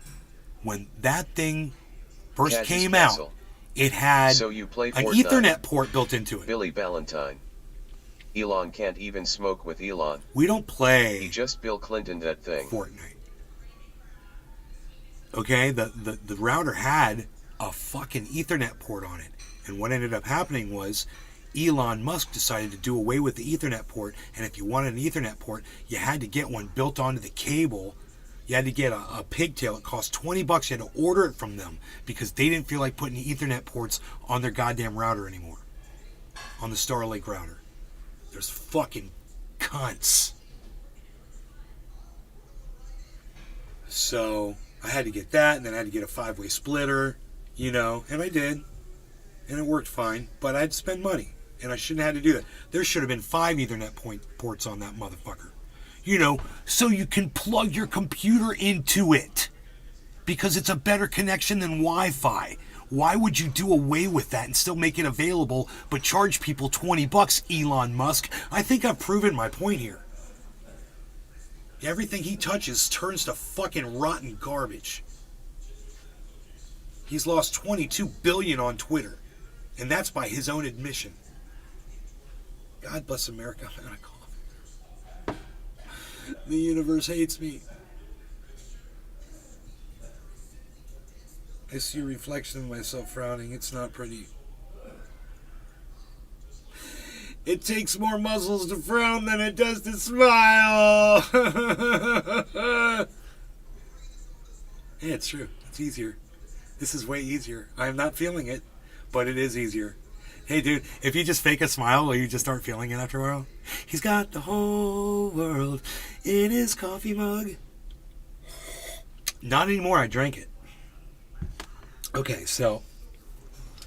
when that thing first Catches came Castle. out, it had So you play an Fortnite. Ethernet port built into it. Billy Ballantyne. Elon can't even smoke with Elon. We don't He play just Bill Clinton that thing. Fortnite. Okay, the router had a fucking Ethernet port on it. And what ended up happening was Elon Musk decided to do away with the Ethernet port, and if you wanted an Ethernet port, you had to get one built onto the cable. You had to get a pigtail. It cost $20. You had to order it from them because they didn't feel like putting Ethernet ports on their goddamn router anymore. On the Starlink router. There's fucking cunts. So I had to get that, and then I had to get a 5-way splitter. You know, and I did. And it worked fine, but I had to spend money. And I shouldn't have had to do that. There should have been 5 Ethernet ports on that motherfucker. You know, so you can plug your computer into it. Because it's a better connection than Wi-Fi. Why would you do away with that and still make it available, but charge people $20, Elon Musk? I think I've proven my point here. Everything he touches turns to fucking rotten garbage. He's lost $22 billion on Twitter. And that's by his own admission. God bless America. I'm gonna cough. The universe hates me. I see a reflection of myself frowning. It's not pretty. It takes more muscles to frown than it does to smile. Yeah, it's true. It's easier. This is way easier. I'm not feeling it, but it is easier. Hey, dude, if you just fake a smile, will you just start feeling it after a while? He's got the whole world in his coffee mug. Not anymore. I drank it. Okay, so.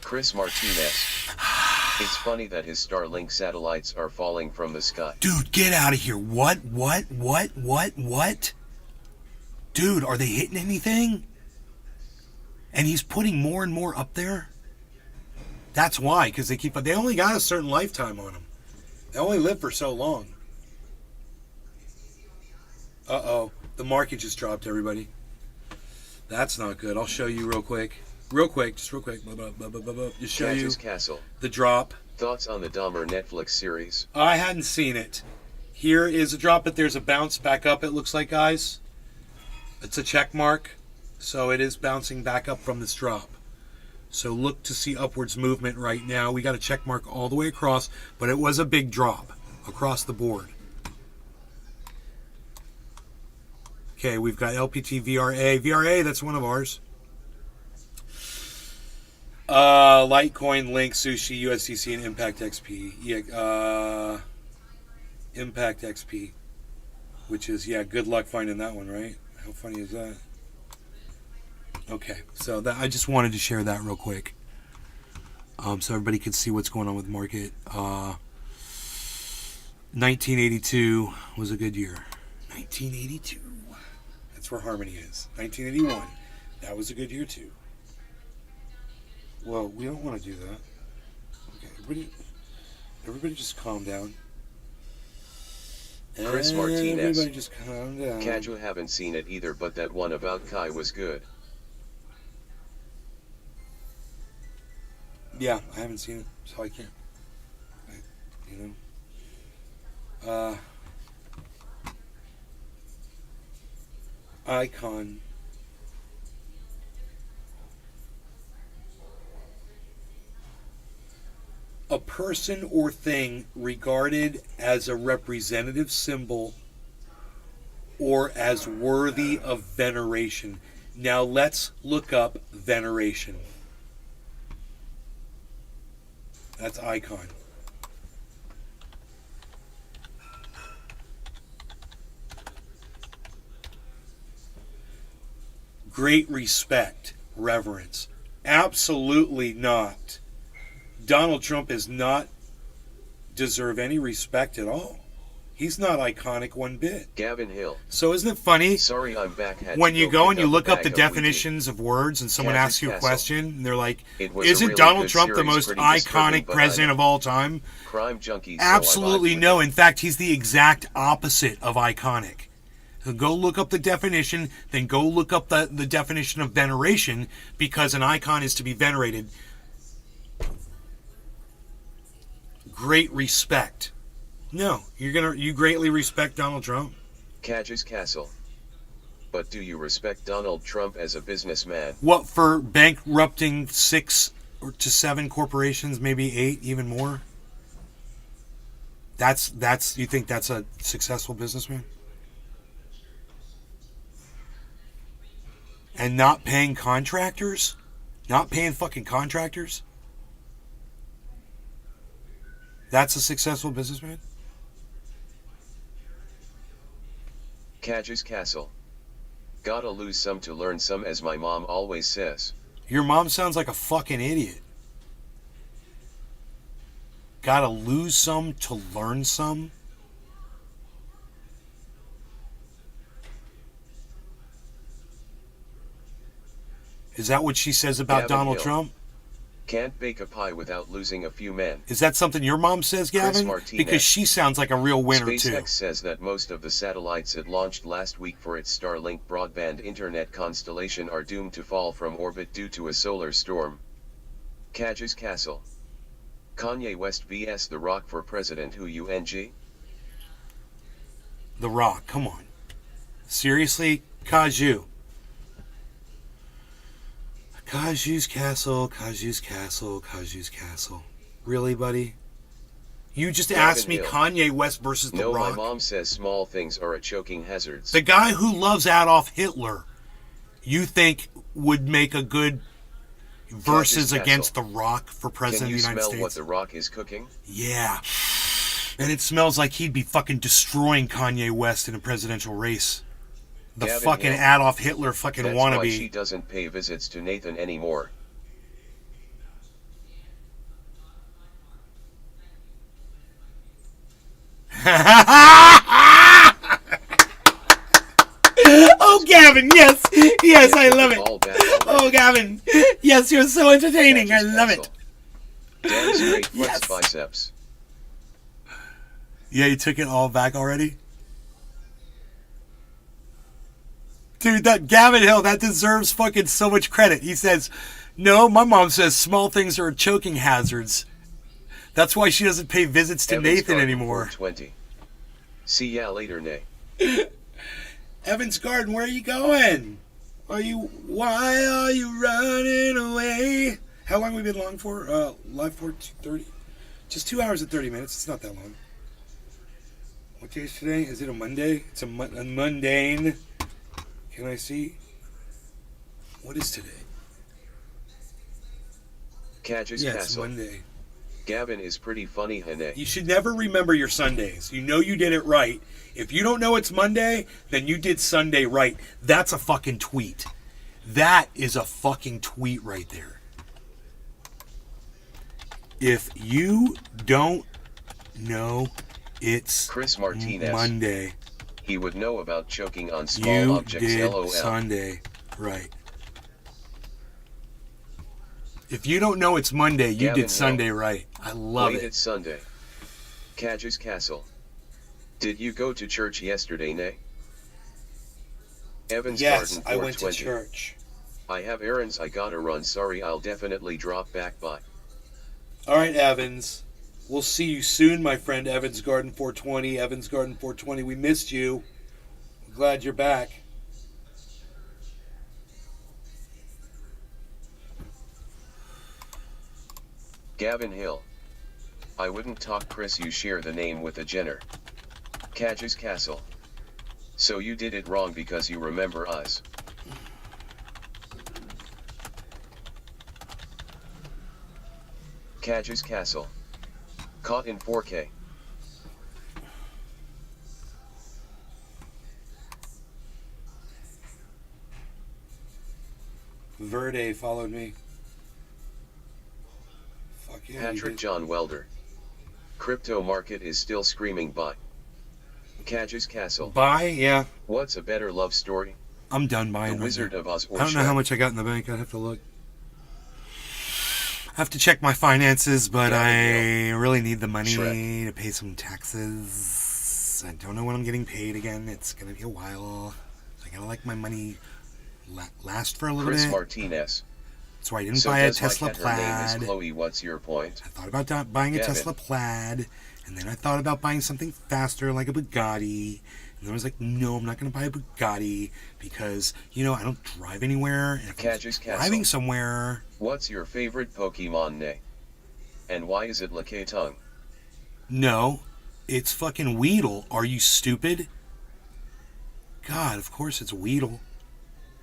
Chris Martinez. It's funny that his Starlink satellites are falling from the sky. Dude, get out of here. What? Dude, are they hitting anything? And he's putting more and more up there? That's why, because they only got a certain lifetime on them. They only live for so long. Uh-oh. The market just dropped, everybody. That's not good. I'll show you real quick. Just real quick. Just show you Catches Castle. the drop. Thoughts on the Dahmer Netflix series? I hadn't seen it. Here is a drop, but there's a bounce back up, it looks like, guys. It's a check mark, so it is bouncing back up from this drop. So look to see upwards movement right now. We got a check mark all the way across, but it was a big drop across the board. Okay, we've got LPT VRA. VRA, that's one of ours. Litecoin, Link, Sushi, USDC, and Impact XP. Yeah, Impact XP. Which is, yeah, good luck finding that one, right? How funny is that? Okay, so that I just wanted to share that real quick. So everybody could see what's going on with the market. 1982 was a good year. 1982. That's where Harmony is. 1981. That was a good year too. Well, we don't want to do that. Okay, everybody just calm down. Chris Martinez. Everybody just calm down. Kaju haven't seen it either, but that one about Kai was good. Yeah, I haven't seen it, so I can't. Icon. A person or thing regarded as a representative symbol or as worthy of veneration. Now let's look up veneration. That's icon. Great respect, reverence. Absolutely not. Donald Trump does not deserve any respect at all. He's not iconic one bit. Gavin Hill. So isn't it funny? Sorry, I'm back. When you go and you look up the definitions of words and someone asks you a question, and they're like, isn't Donald Trump the most iconic president of all time? Crime junkies. Absolutely no. In fact, he's the exact opposite of iconic. So go look up the definition, then go look up the definition of veneration, because an icon is to be venerated. Great respect. No, you greatly respect Donald Trump? Kaj's Castle. But do you respect Donald Trump as a businessman? What, for bankrupting 6 to 7 corporations, maybe 8, even more? That's you think that's a successful businessman? And not paying contractors? Not paying fucking contractors? That's a successful businessman? Kaj's Castle. Gotta lose some to learn some, as my mom always says. Your mom sounds like a fucking idiot. Gotta lose some to learn some? Is that what she says about Gavin Donald Hill. Trump? Can't bake a pie without losing a few men. Is that something your mom says, Gavin? Martinez. Because she sounds like a real winner, SpaceX too. says that most of the satellites it launched last week for its Starlink broadband internet constellation are doomed to fall from orbit due to a solar storm. Cage's Castle. Kanye West vs The Rock for president. Who UNG? The Rock, come on. Seriously? Kaju. Kaju's Castle, Kaju's Castle, Kaju's Castle. Really, buddy? You just Gavin asked me Hill. Kanye West versus The No, Rock? my mom says small things are a choking hazards. The guy who loves Adolf Hitler, you think would make a good versus Castle. against The Rock for Can president you of the United smell States? what The Rock is cooking? Yeah. And it smells like he'd be fucking destroying Kanye West in a presidential race. The Gavin fucking Hill. Adolf Hitler fucking That's why she wannabe. doesn't pay visits to Nathan anymore. Oh, Gavin, yes. Yes, I love it. All bad Oh, Gavin. Yes, you're so entertaining. I love it. Dan straight flex Yes. biceps. Yeah, you took it all back already? Dude, that Gavin Hill, that deserves fucking so much credit. He says, no, my mom says small things are choking hazards. That's why she doesn't pay visits to Evans Nathan Garden anymore. 420. See ya later, Nay. Evans Garden, where are you going? Why are you running away? How long have we been long for? Live for 2:30? Just 2 hours and 30 minutes. It's not that long. What day is today? Is it a Monday? It's a mundane. Can I see? What is today? Cage's Yeah, it's Castle. Monday. Gavin is pretty funny, Hene. You should never remember your Sundays. You know you did it right. If you don't know it's Monday, then you did Sunday right. That's a fucking tweet. That is a fucking tweet right there. If you don't know it's Chris Martinez. Monday, He would know about choking on small you objects. did LOL. Sunday right. If you don't know it's Monday, you Gavin did Hill. Sunday right. I love Wait, it. it's Sunday. Cage's Castle. Did you go to church yesterday, Nay? Evans Yes, Garden I went to 420. church. I have errands I gotta run. Sorry, I'll definitely drop back by. All right, Evans. We'll see you soon, my friend. Evans Garden 420. Evans Garden 420. We missed you. We're glad you're back. Gavin Hill. I wouldn't talk Chris, you share the name with a Jenner. Cage's Castle. So you did it wrong because you remember us. Cage's Castle. Caught in 4K. Verde followed me. Fuck yeah. you Patrick did. John Welder. Crypto market is still screaming buy. Cage's Castle. Bye? Yeah. What's a better love story? I'm done The buying. right Wizard now. of Oz or I don't know how Shrek? much I got in the bank. I'd have to look. I have to check my finances, but I really need the money Shrek. to pay some taxes. I don't know when I'm getting paid again. It's going to be a while. I got to let my money last for a little Chris bit. Martinez. So I didn't So buy a does my Tesla cat, her name Plaid. is Chloe. What's your point? I thought about buying a Gavin. Tesla Plaid, and then I thought about buying something faster like a Bugatti. And then I was like, no, I'm not going to buy a Bugatti because, you know, I don't drive anywhere. And if I'm Cage's Castle. driving somewhere, What's your favorite Pokemon, Nay? And why is it Lickitung? no, it's fucking Weedle. Are you stupid? God, of course it's Weedle.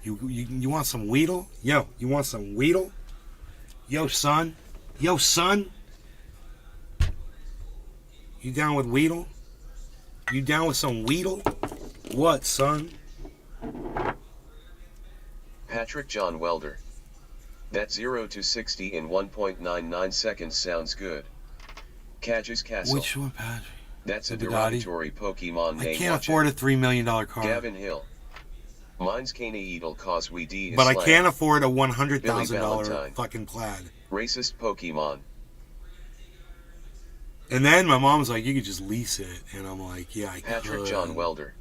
You want some Weedle? Yo, you want some Weedle? Yo, son. Yo, son. You down with Weedle? You down with some Weedle? What, son? Patrick John Welder. That 0 to 60 in 1.99 seconds sounds good. Cage's Castle. Which one, Patrick? That's a The Bugatti? derogatory Pokemon name. I can't Watch afford it. a $3 million car. Gavin Hill. Mine's Caneedle cause we D is But I slang. can't afford a Billy $100,000 Valentine. fucking plaid. Racist Pokemon. And then my mom's like, you could just lease it. And I'm like, yeah, I Patrick could. John Welder.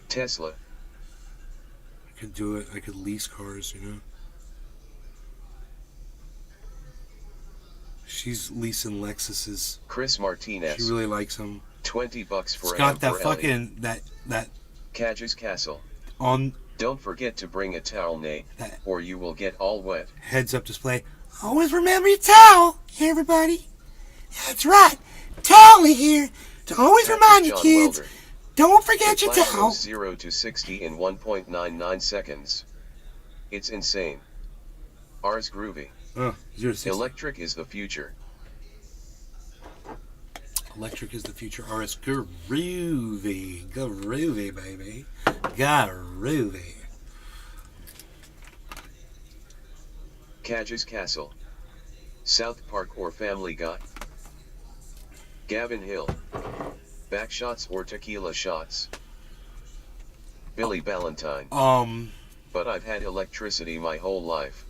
Tesla. I could do it. I could lease cars, you know. She's leasing Lexuses. Chris Martinez. She really likes them. $20 for It's M got that for Ellie. fucking that Cage's Castle. on Don't forget to bring a towel, Nate, or you will get all wet. heads up display. Always remember your towel, everybody. That's right. Towel here to always Patrick remind you, John kids. Welder. Don't forget The your flash towel. goes 0 to 60 in 1.99 seconds. It's insane. Ars groovy. 0 to 60. Electric is the future. Electric is the future. RS groovy, groovy, baby, groovy. Cage's Castle. South Park or Family Guy. Gavin Hill. Backshots or tequila shots. Billy Valentine. But I've had electricity my whole life.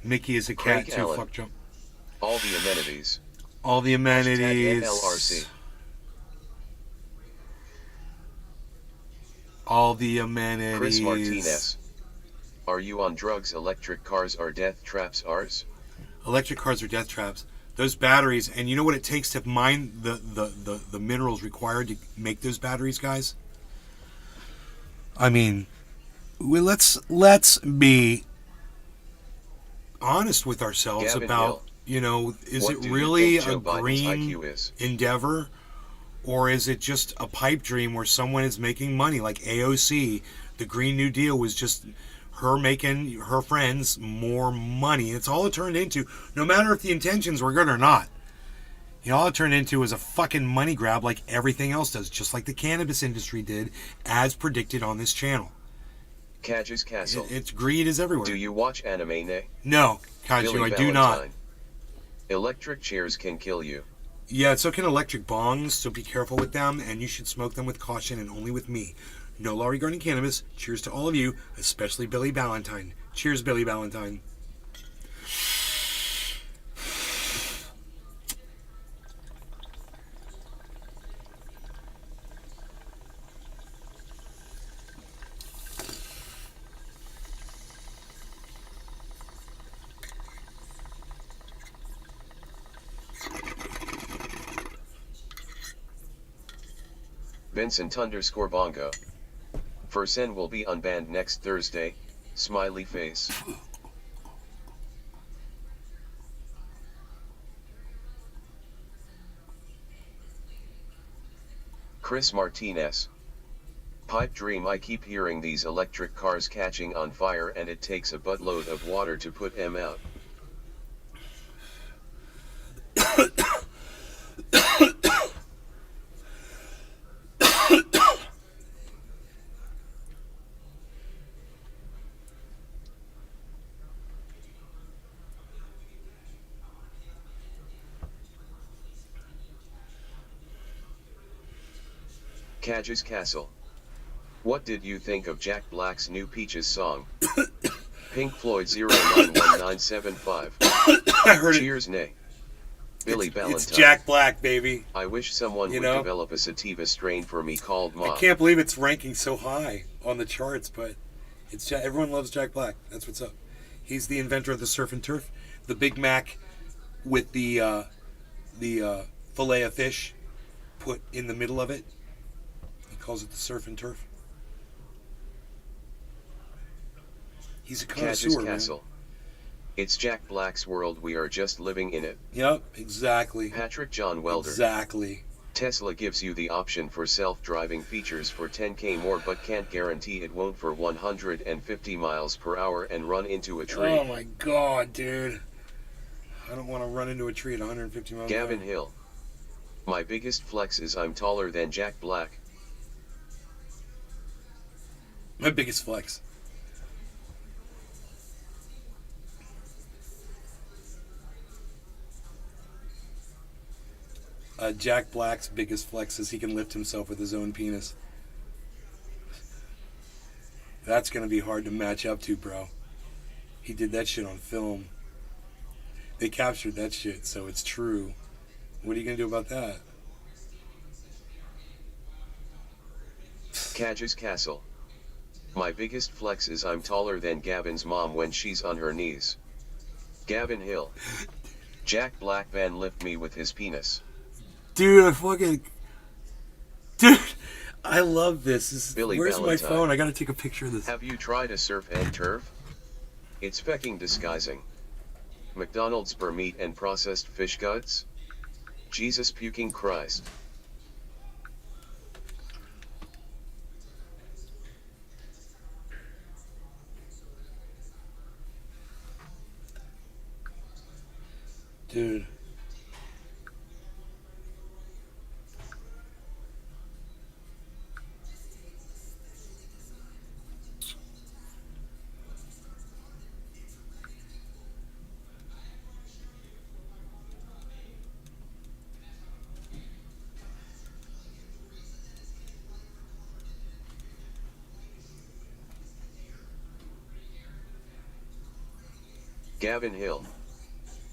Mickey is a cat Craig too. Allen. Fuck jump. All the amenities. All the amenities. NLRC. All the amenities. Chris Martinez. Are you on drugs? Electric cars are death traps. Ours? Electric cars are death traps. Those batteries, and you know what it takes to mine the minerals required to make those batteries, guys? I mean, let's be honest with ourselves Gavin about, Hill. you know, is What it do you really think Joe a Biden's green IQ is? endeavor? Or is it just a pipe dream where someone is making money? Like AOC, the Green New Deal was just her making her friends more money. It's all it turned into, no matter if the intentions were good or not. You know, all it turned into was a fucking money grab like everything else does, just like the cannabis industry did, as predicted on this channel. Cage's Castle. It's greed is everywhere. Do you watch anime, Nay? No, Kaiju, Billy I do not. Valentine. Electric chairs can kill you. Yeah, so can electric bongs, so be careful with them, and you should smoke them with caution and only with me. No law regarding cannabis. Cheers to all of you, especially Billy Valentine. Cheers, Billy Valentine. Vincent_Bongo. Fursen will be unbanned next Thursday. Smiley face. Chris Martinez. Pipe dream. I keep hearing these electric cars catching on fire and it takes a buttload of water to put them out. Cage's Castle. What did you think of Jack Black's new Peaches song? Pink Floyd 091975. I heard it. Cheers, Nay. Billy Valentine. It's Jack Black, baby. I wish someone You would know? develop a sativa strain for me called I Ma. can't believe it's ranking so high on the charts, but it's everyone loves Jack Black. That's what's up. He's the inventor of the surf and turf, the Big Mac with the fillet of fish put in the middle of it. He calls it the surf and turf. He's a Cage's connoisseur, man. Castle. It's Jack Black's world. We are just living in it. Yep, exactly. Patrick John Welder. Exactly. Tesla gives you the option for self-driving features for 10k more but can't guarantee it won't for 150 miles per hour and run into a tree. Oh my god, dude. I don't want to run into a tree at 150 miles an hour. Gavin Hill. My biggest flex is I'm taller than Jack Black. My biggest flex. Jack Black's biggest flex is he can lift himself with his own penis. That's going to be hard to match up to, bro. He did that shit on film. They captured that shit, so it's true. What are you going to do about that? Cadge's Castle. My biggest flex is I'm taller than Gavin's mom when she's on her knees. Gavin Hill. Jack Black Van lift me with his penis. Dude, Dude, I love this. Billy Where's Valentine. my phone? I gotta take a picture of this. Have you tried a surf and turf? It's fucking disguising. McDonald's for meat and processed fish guts? Jesus puking Christ. Dude. Gavin Hill.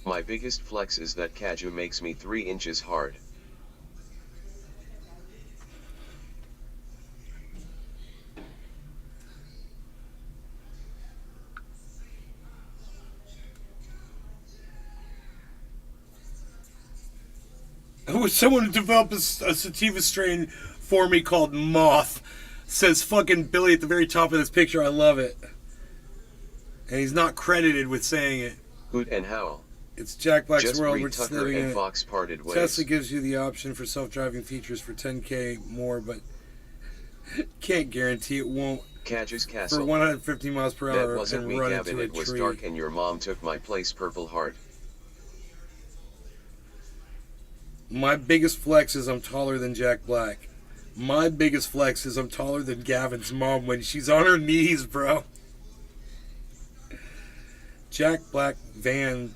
My biggest flex is that Kaju makes me 3 inches hard. I wish someone would develop a sativa strain for me called Moth. Says fucking Billy at the very top of this picture. I love it. And he's not credited with saying it. Hoot and howl. It's Jack Black's Just world. breed We're just Tucker living in and it. Fox parted ways. Tesla gives you the option for self-driving features for $10K more, but can't guarantee it won't. Kaju's For Castle. 150 miles per hour That wasn't and me, run Gavin. into a It was tree. dark and your mom took my place, Purple Heart. My biggest flex is I'm taller than Jack Black. My biggest flex is I'm taller than Gavin's mom when she's on her knees, bro. Jack Black Van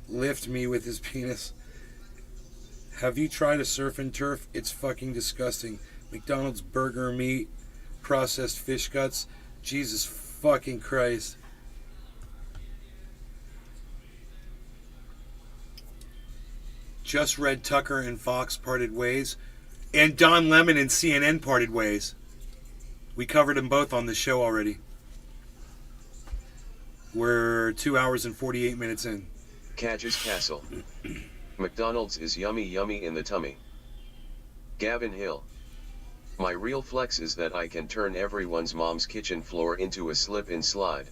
lift me with his penis. Have you tried a surf and turf? It's fucking disgusting. McDonald's burger meat, processed fish guts. Jesus fucking Christ. Just read Tucker and Fox parted ways. And Don Lemon and CNN parted ways. We covered them both on the show already. We're 2 hours and 48 minutes in. Kaju's Castle. McDonald's is yummy in the tummy. Gavin Hill. My real flex is that I can turn everyone's mom's kitchen floor into a slip and slide.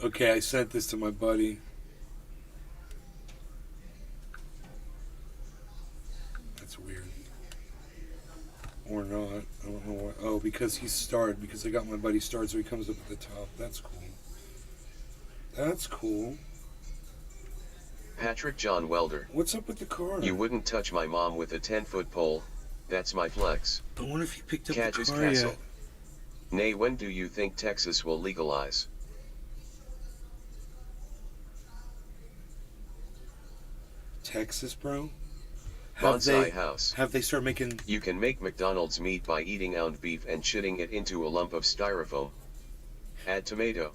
Okay, I sent this to my buddy. That's weird. Or not. I don't know why. Oh, because he's starred. Because I got my buddy starred, so he comes up at the top. That's cool. That's cool. Patrick John Welder. What's up with the car? You wouldn't touch my mom with a 10-foot pole. That's my flex. I wonder if he picked up Kaju's the car Castle. yet. Nay, when do you think Texas will legalize? Texas, bro? Bonsai House. Have they started making... You can make McDonald's meat by eating ounce beef and shitting it into a lump of styrofoam. Add tomato.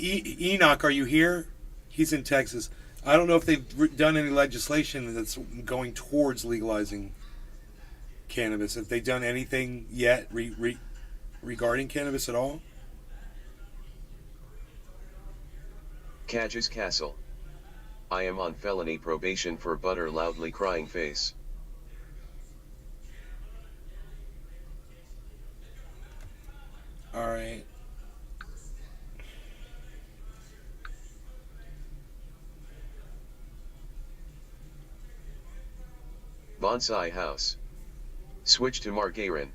Enoch, are you here? He's in Texas. I don't know if they've done any legislation that's going towards legalizing cannabis. Have they done anything yet regarding cannabis at all? Kaju's Castle. I am on felony probation for butter loudly crying face. Alright. Bonsai House. Switch to margarine.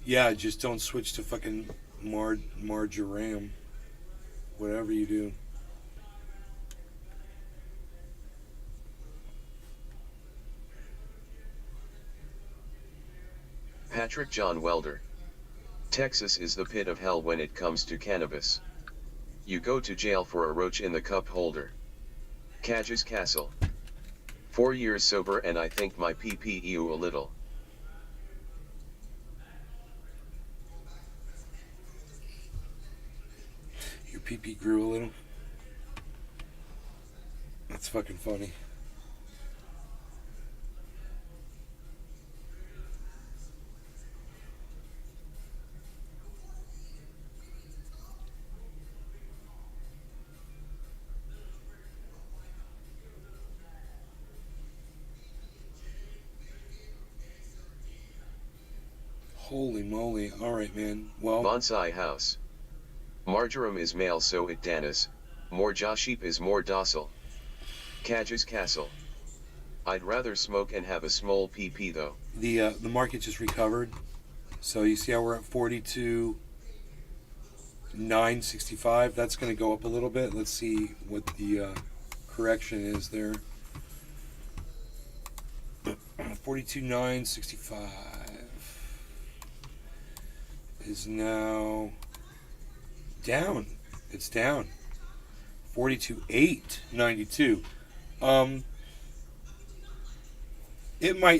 Yeah, just don't switch to fucking marjoram. Whatever you do. Patrick John Welder. Texas is the pit of hell when it comes to cannabis. You go to jail for a roach in the cup holder. Cage's Castle. 4 years sober and I think my PPEU a little. Your PP grew a little. That's fucking funny. Holy moly. Alright, man. Well, Bonsai House. Marjoram is male so it danas, more sheep is more docile. Cage's Castle. I'd rather smoke and have a small PP though. the market just recovered. So you see how we're at 42,965. That's going to go up a little bit. Let's see what the correction is there. 42,965 is now down. It's down. 42,892.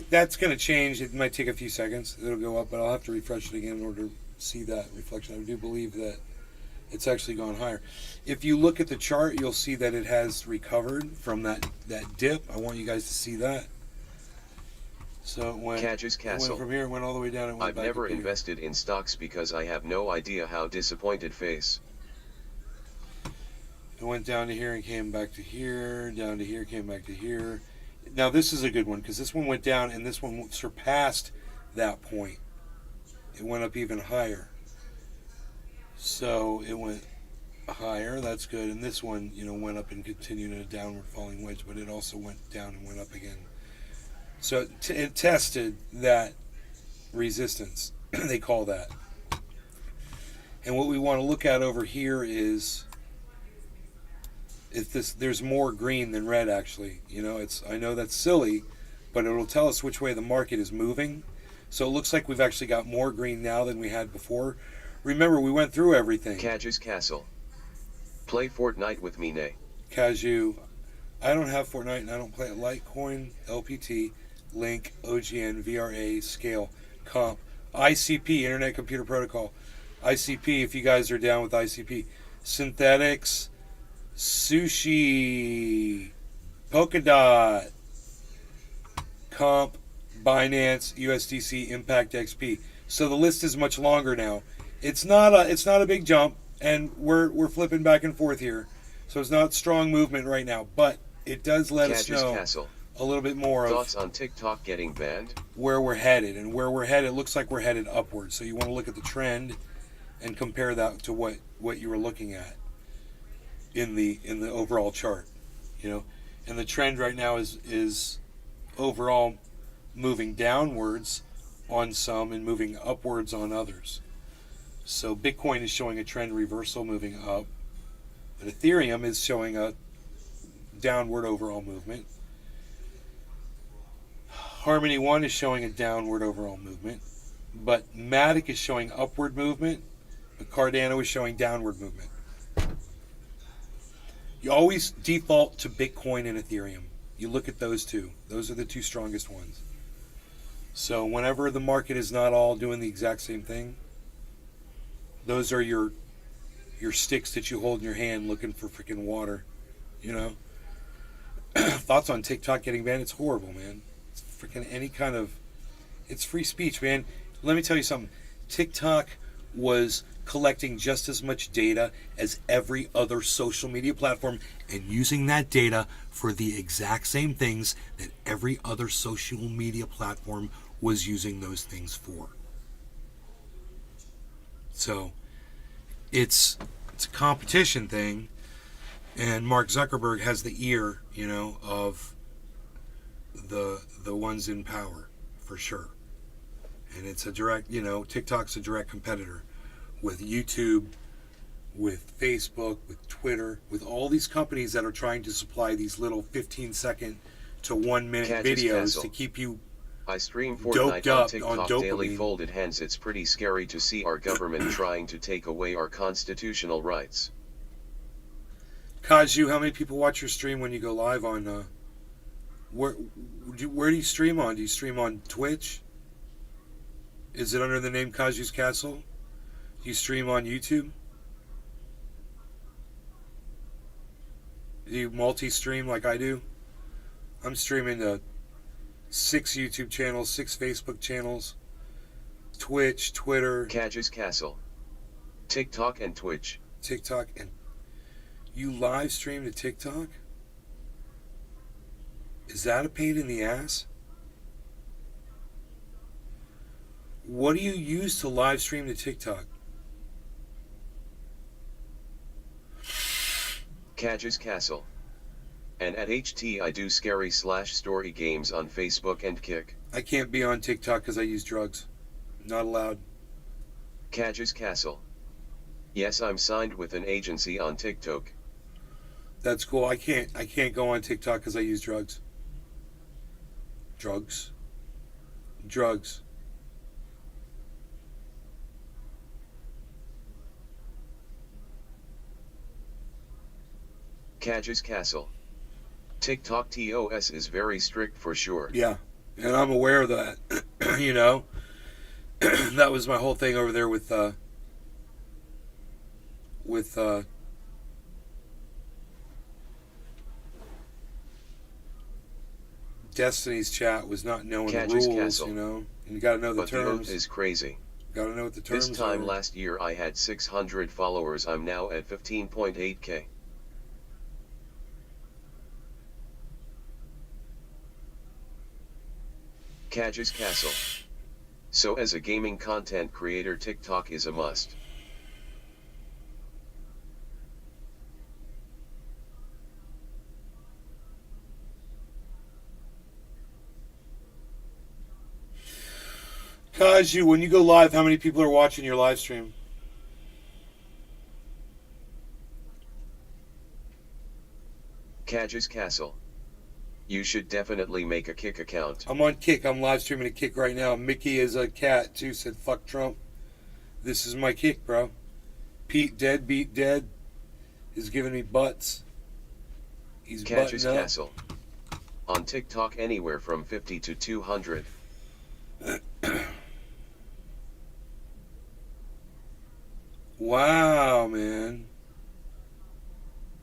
That's going to change. It might take a few seconds. It'll go up, but I'll have to refresh it again in order to see that reflection. I do believe that it's actually gone higher. If you look at the chart, you'll see that it has recovered from that dip. I want you guys to see that. So it went, Cage's Castle. From here, it went all the way down. It went I've back never up here. invested in stocks because I have no idea how disappointed face. It went down to here and came back to here, down to here, came back to here. Now this is a good one because this one went down and this one surpassed that point. It went up even higher. So it went higher, that's good. And this one, went up and continued in a downward falling wedge, but it also went down and went up again. So it tested that resistance, they call that. And what we want to look at over here is there's more green than red actually. I know that's silly, but it'll tell us which way the market is moving. So it looks like we've actually got more green now than we had before. Remember, we went through everything. Cage's Castle. Play Fortnite with me, nay. Kaju. I don't have Fortnite and I don't play it. Litecoin, LPT, Link, OGN, VRA, Scale, Comp, ICP, Internet Computer Protocol. ICP, if you guys are down with ICP. Synthetics, Sushi, Polkadot, Comp, Binance, USDC, Impact XP. So the list is much longer now. It's not a big jump, and we're flipping back and forth here. So it's not strong movement right now, but it does let us Cage's know Castle. a little bit more of Thoughts on TikTok getting banned? where we're headed. And where we're headed, it looks like we're headed upward. So you want to look at the trend and compare that to what you were looking at in the overall chart. And the trend right now is overall moving downwards on some and moving upwards on others. So Bitcoin is showing a trend reversal moving up, but Ethereum is showing a downward overall movement. Harmony One is showing a downward overall movement, but Matic is showing upward movement, but Cardano is showing downward movement. You always default to Bitcoin and Ethereum. You look at those two. Those are the two strongest ones. So whenever the market is not all doing the exact same thing, those are your sticks that you hold in your hand looking for freaking water. Thoughts on TikTok getting banned? It's horrible, man. It's freaking it's free speech, man. Let me tell you something. TikTok was collecting just as much data as every other social media platform and using that data for the exact same things that every other social media platform was using those things for. So it's a competition thing, and Mark Zuckerberg has the ear, of the ones in power for sure. And it's a direct, TikTok's a direct competitor with YouTube, with Facebook, with Twitter, with all these companies that are trying to supply these little 15-second to 1 minute Catches videos Castle. to keep you I stream doped Fortnite up on on TikTok dopamine. daily. Folded hands. It's pretty scary to see our government trying to take away our constitutional rights. Kaju, how many people watch your stream when you go live on where do you stream on? Do you stream on Twitch? Is it under the name Kaju's Castle? Do you stream on YouTube? Do you multi-stream like I do? I'm streaming to 6 YouTube channels, 6 Facebook channels, Twitch, Twitter, Catches Castle, TikTok and Twitch. TikTok, and you live stream to TikTok? Is that a pain in the ass? What do you use to live stream to TikTok? Catches Castle. And at HT I do scary/story games on Facebook and Kick. I can't be on TikTok because I use drugs. Not allowed. Catches Castle. Yes, I'm signed with an agency on TikTok. That's cool. I can't go on TikTok because I use drugs. Drugs. Catches Castle. TikTok TOS is very strict for sure. Yeah, and I'm aware of that. That was my whole thing over there with Destiny's chat was not knowing Catches the rules, Castle. and you got to know the But the oath terms. is crazy. Got to know what the terms This time are. last year I had 600 followers. I'm now at 15.8k. Catches Castle. So as a gaming content creator, TikTok is a must. Kaju, when you go live, how many people are watching your live stream? Catches Castle. You should definitely make a Kick account. I'm on Kick. I'm live streaming a Kick right now. Mickey is a cat too. Said fuck Trump. This is my Kick, bro. Pete Deadbeat Dead is giving me butts. He's Catches butting up. Castle. On TikTok anywhere from 50 to 200. Wow, man.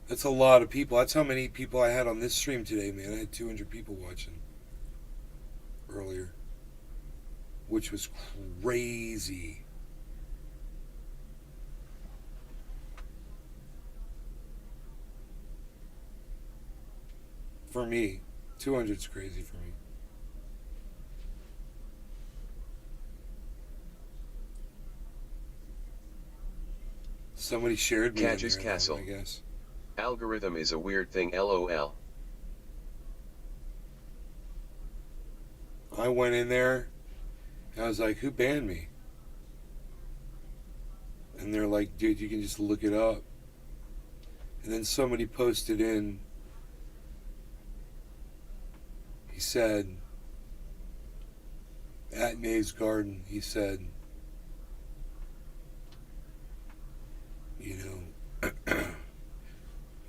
That's a lot of people. That's how many people I had on this stream today, man. I had 200 people watching earlier, which was crazy. For me, 200 is crazy for me. Somebody shared me. Catches in there, Castle. I guess. Algorithm is a weird thing, lol. I went in there and I was like, who banned me? And they're like, dude, you can just look it up. And then somebody posted in, he said, at Maeve's Garden, he said,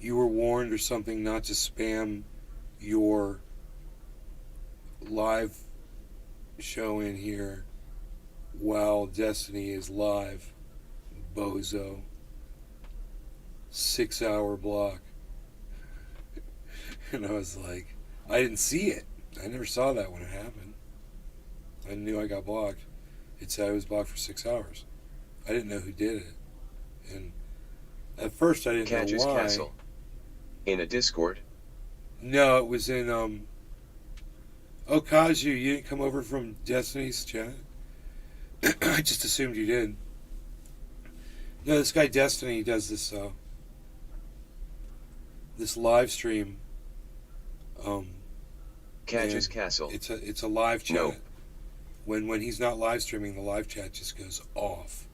you were warned or something not to spam your live show in here while Destiny is live, bozo. 6-hour block. And I was like, I didn't see it. I never saw that when it happened. I knew I got blocked. It said I was blocked for 6 hours. I didn't know who did it. And at first I didn't Catches know why. Castle. In a Discord. No, it was in oh, Kaju, you didn't come over from Destiny's chat? I just assumed you did. No, this guy Destiny does this live stream. Catches and Castle. It's a live chat. No. When he's not live streaming, the live chat just goes off.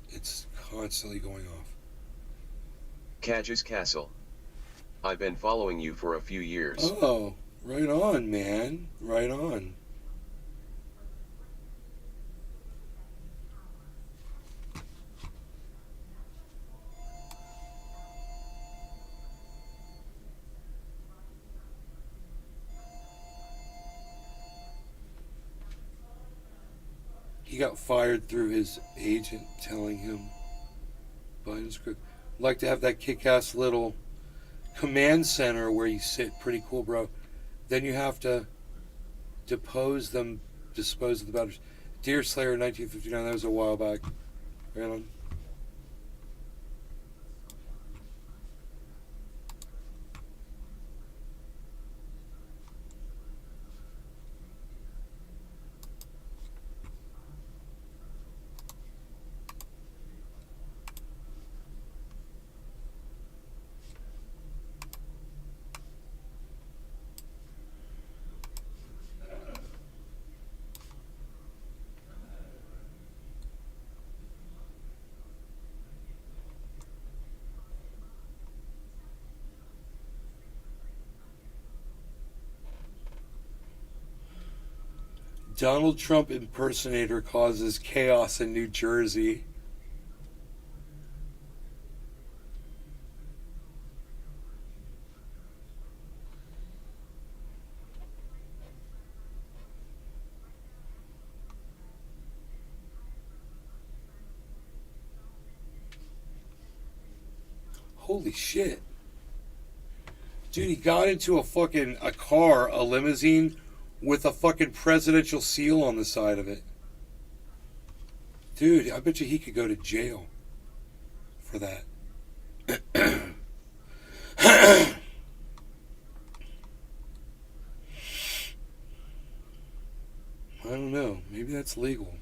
It's constantly going off. Cadge's Castle. I've been following you for a few years. Oh, right on, man. Right on. He got fired through his agent telling him Biden's crook. I'd like to have that kick-ass little command center where you sit. Pretty cool, bro. Then you have to dispose of the batteries. Deer Slayer 1959, that was a while back. Right on. Donald Trump impersonator causes chaos in New Jersey. Holy shit. Dude, he got into a car, a limousine, with a fucking presidential seal on the side of it. Dude, I bet you he could go to jail for that. I don't know. Maybe that's legal.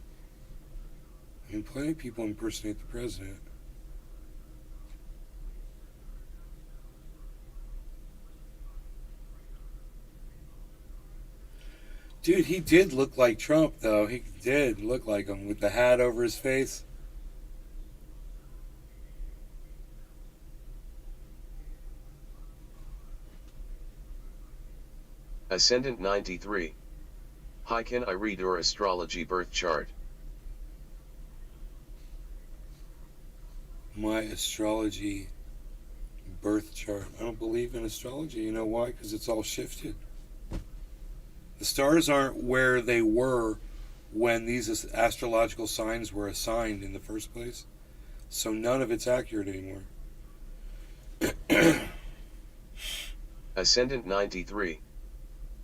I mean, plenty of people impersonate the president. Dude, he did look like Trump, though. He did look like him with the hat over his face. Ascendant 93. Hi, can I read your astrology birth chart? My astrology birth chart. I don't believe in astrology. You know why? Because it's all shifted. The stars aren't where they were when these astrological signs were assigned in the first place. So none of it's accurate anymore. Ascendant 93.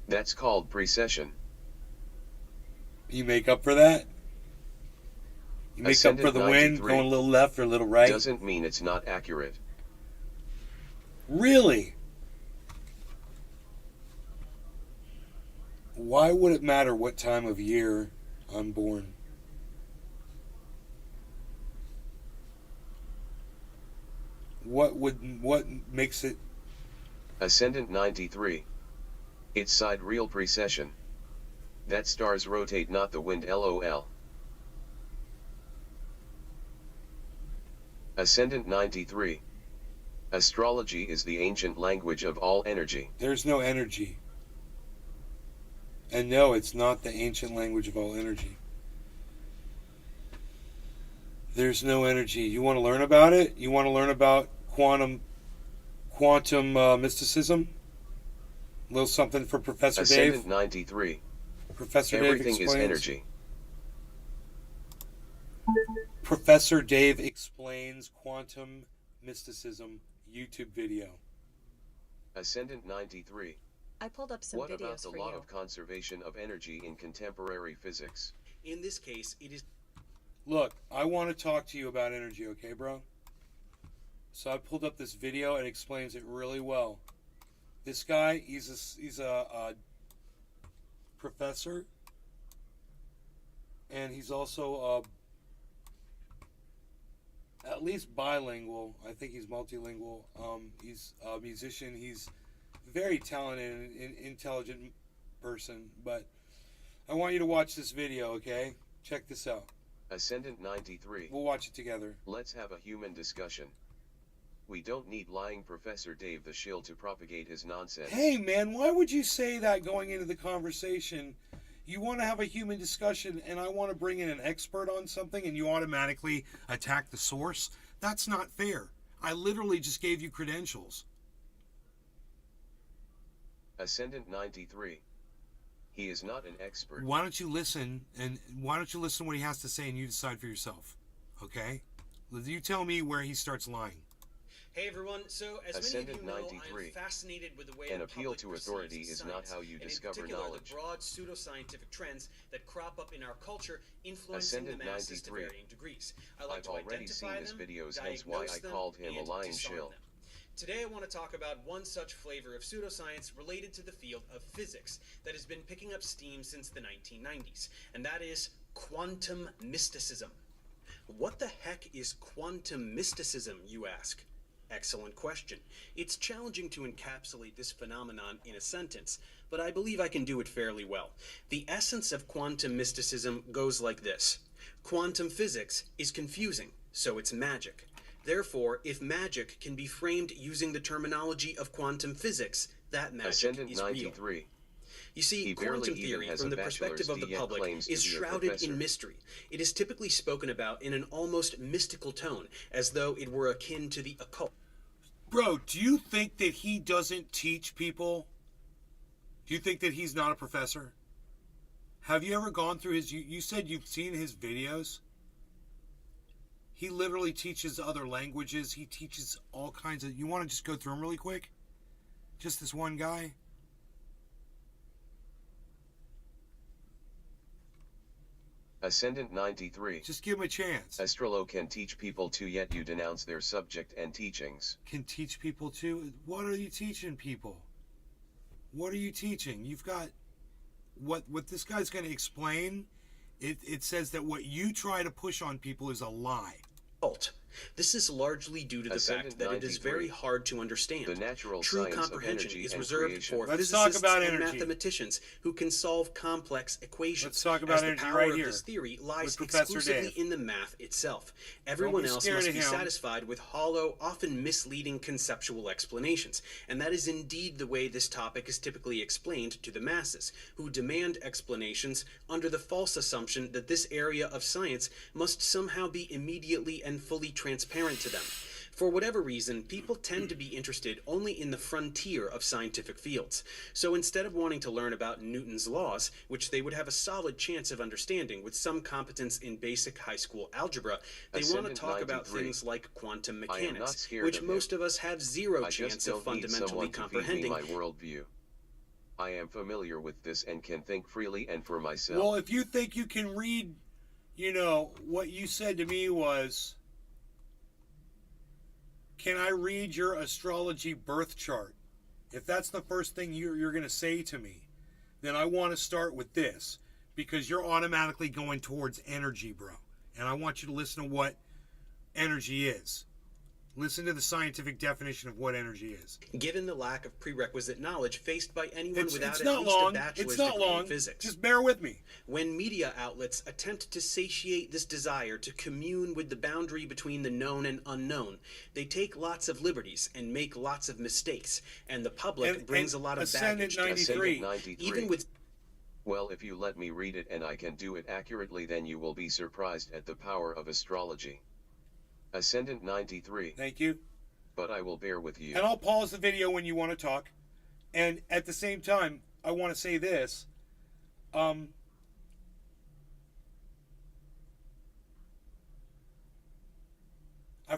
That's called precession. You make up for that? You make Ascendant up for the wind 93 going a little left or a little right? Doesn't mean it's not accurate. Really? Why would it matter what time of year I'm born? What makes it? Ascendant 93. It's sidereal precession. That stars rotate, not the wind, lol. Ascendant 93. Astrology is the ancient language of all energy. There's no energy. And no, it's not the ancient language of all energy. There's no energy. You want to learn about it? You want to learn about quantum mysticism? A little something for Professor Ascendant Dave. 93. Professor Everything Dave is explains. energy. Professor Dave explains quantum mysticism YouTube video. Ascendant 93. I pulled up some What about videos the for law you. of conservation of energy in contemporary physics? In this case, it is Look, I want to talk to you about energy, okay, bro? So I pulled up this video and explains it really well. This guy, he's a professor, and he's also at least bilingual. I think he's multilingual. He's a musician. He's very talented and intelligent person, but I want you to watch this video, okay? Check this out. Ascendant 93. We'll watch it together. Let's have a human discussion. We don't need lying Professor Dave the Shill to propagate his nonsense. Hey, man, why would you say that going into the conversation? You want to have a human discussion, and I want to bring in an expert on something, and you automatically attack the source? That's not fair. I literally just gave you credentials. Ascendant 93. He is not an expert. Why don't you listen, and why don't you listen to what he has to say, and you decide for yourself, okay? You tell me where he starts lying. Hey everyone, so as Ascendant many of you know, 93. I'm fascinated with the way An the appeal public to perceives authority is science, not how you and discover in particular, knowledge. the broad pseudoscientific trends that crop up in our culture, influencing Ascendant the masses 93. to varying degrees. I like I've to already seen identify his them, videos, hence why I diagnose them, called him a and lying disarm shill. them. Today I want to talk about one such flavor of pseudoscience related to the field of physics that has been picking up steam since the 1990s, and that is quantum mysticism. What the heck is quantum mysticism, you ask? Excellent question. It's challenging to encapsulate this phenomenon in a sentence, but I believe I can do it fairly well. The essence of quantum mysticism goes like this. Quantum physics is confusing, so it's magic. Therefore, if magic can be framed using the terminology of quantum physics, that magic Ascendant is real. 93. You see, He barely quantum even theory, has from a the perspective of bachelor's, the yet public, claims to is be a shrouded professor. in mystery. It is typically spoken about in an almost mystical tone, as though it were akin to the occult. Bro, do you think that he doesn't teach people? Do you think that he's not a professor? Have you ever gone through his... You said you've seen his videos? He literally teaches other languages. He teaches all kinds of... You want to just go through them really quick? Just this one guy? Ascendant 93. Just give him a chance. Astrolo can teach people to, yet you denounce their subject and teachings. Can teach people too? What are you teaching people? What are you teaching? You've got... What this guy's going to explain, it says that what you try to push on people is a lie. This is largely due to the Ascendant fact that it is 93. very hard to understand. The natural True science of comprehension energy is and reserved creation. for Let's talk physicists about and energy. mathematicians who can solve complex equations. Let's talk about as the energy power right of here this theory lies with Professor exclusively Dave. in the math itself. Everyone be else scared must of be him. satisfied with hollow, often misleading conceptual explanations, and that is indeed the way this topic is typically explained to the masses, who demand explanations under the false assumption that this area of science must somehow be immediately and fully transparent to them. For whatever reason, people tend to be interested only in the frontier of scientific fields. So instead of wanting to learn about Newton's laws, which they would have a solid chance of understanding with some competence in basic high school algebra, they want to Ascendant talk about 93. things like quantum I am not mechanics, scared which of him. most of us have zero I just chance of don't need fundamentally someone to feed me comprehending. my worldview. I am familiar with this and can think freely and for myself. Well, if you think you can read, what you said to me was, can I read your astrology birth chart? If that's the first thing you're going to say to me, then I want to start with this, because you're automatically going towards energy, bro. And I want you to listen to what energy is. Listen to the scientific definition of what energy is. Given the lack of prerequisite knowledge faced by anyone without It's at not least a long. bachelor's It's not degree long. in physics. Just bear with me. When media outlets attempt to satiate this desire to commune with the boundary between the known and unknown, they take lots of liberties and make lots of mistakes, and the public brings a lot of Ascendant baggage to 93. Ascendant 93. even with Well, if you let me read it and I can do it accurately, then you will be surprised at the power of astrology. Ascendant 93. Thank you. But I will bear with you. And I'll pause the video when you want to talk. And at the same time, I want to say this. I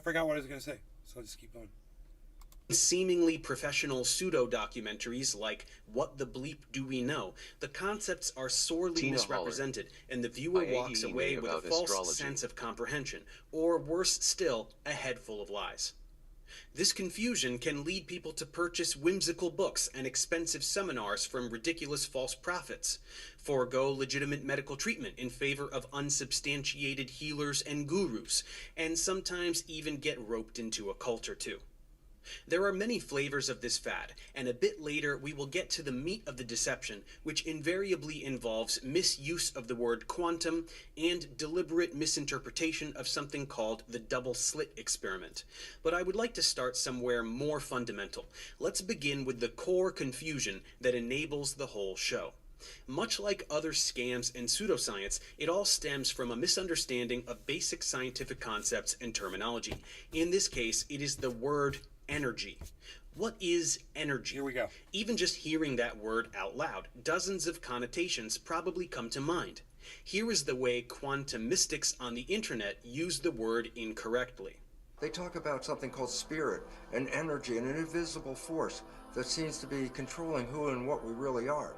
forgot what I was going to say, so I'll just keep going. seemingly professional pseudo-documentaries like What the Bleep Do We Know, the concepts are sorely Tina misrepresented, and the viewer I walks AEE away with a about false astrology. sense of comprehension, or worse still, a head full of lies. This confusion can lead people to purchase whimsical books and expensive seminars from ridiculous false prophets, forego legitimate medical treatment in favor of unsubstantiated healers and gurus, and sometimes even get roped into a cult or two. There are many flavors of this fad, and a bit later we will get to the meat of the deception, which invariably involves misuse of the word quantum and deliberate misinterpretation of something called the double slit experiment. But I would like to start somewhere more fundamental. Let's begin with the core confusion that enables the whole show. Much like other scams and pseudoscience, it all stems from a misunderstanding of basic scientific concepts and terminology. In this case, it is the word energy. What is energy? Here we go. Even just hearing that word out loud, dozens of connotations probably come to mind. Here is the way quantum mystics on the internet use the word incorrectly. They talk about something called spirit, an energy, and an invisible force that seems to be controlling who and what we really are.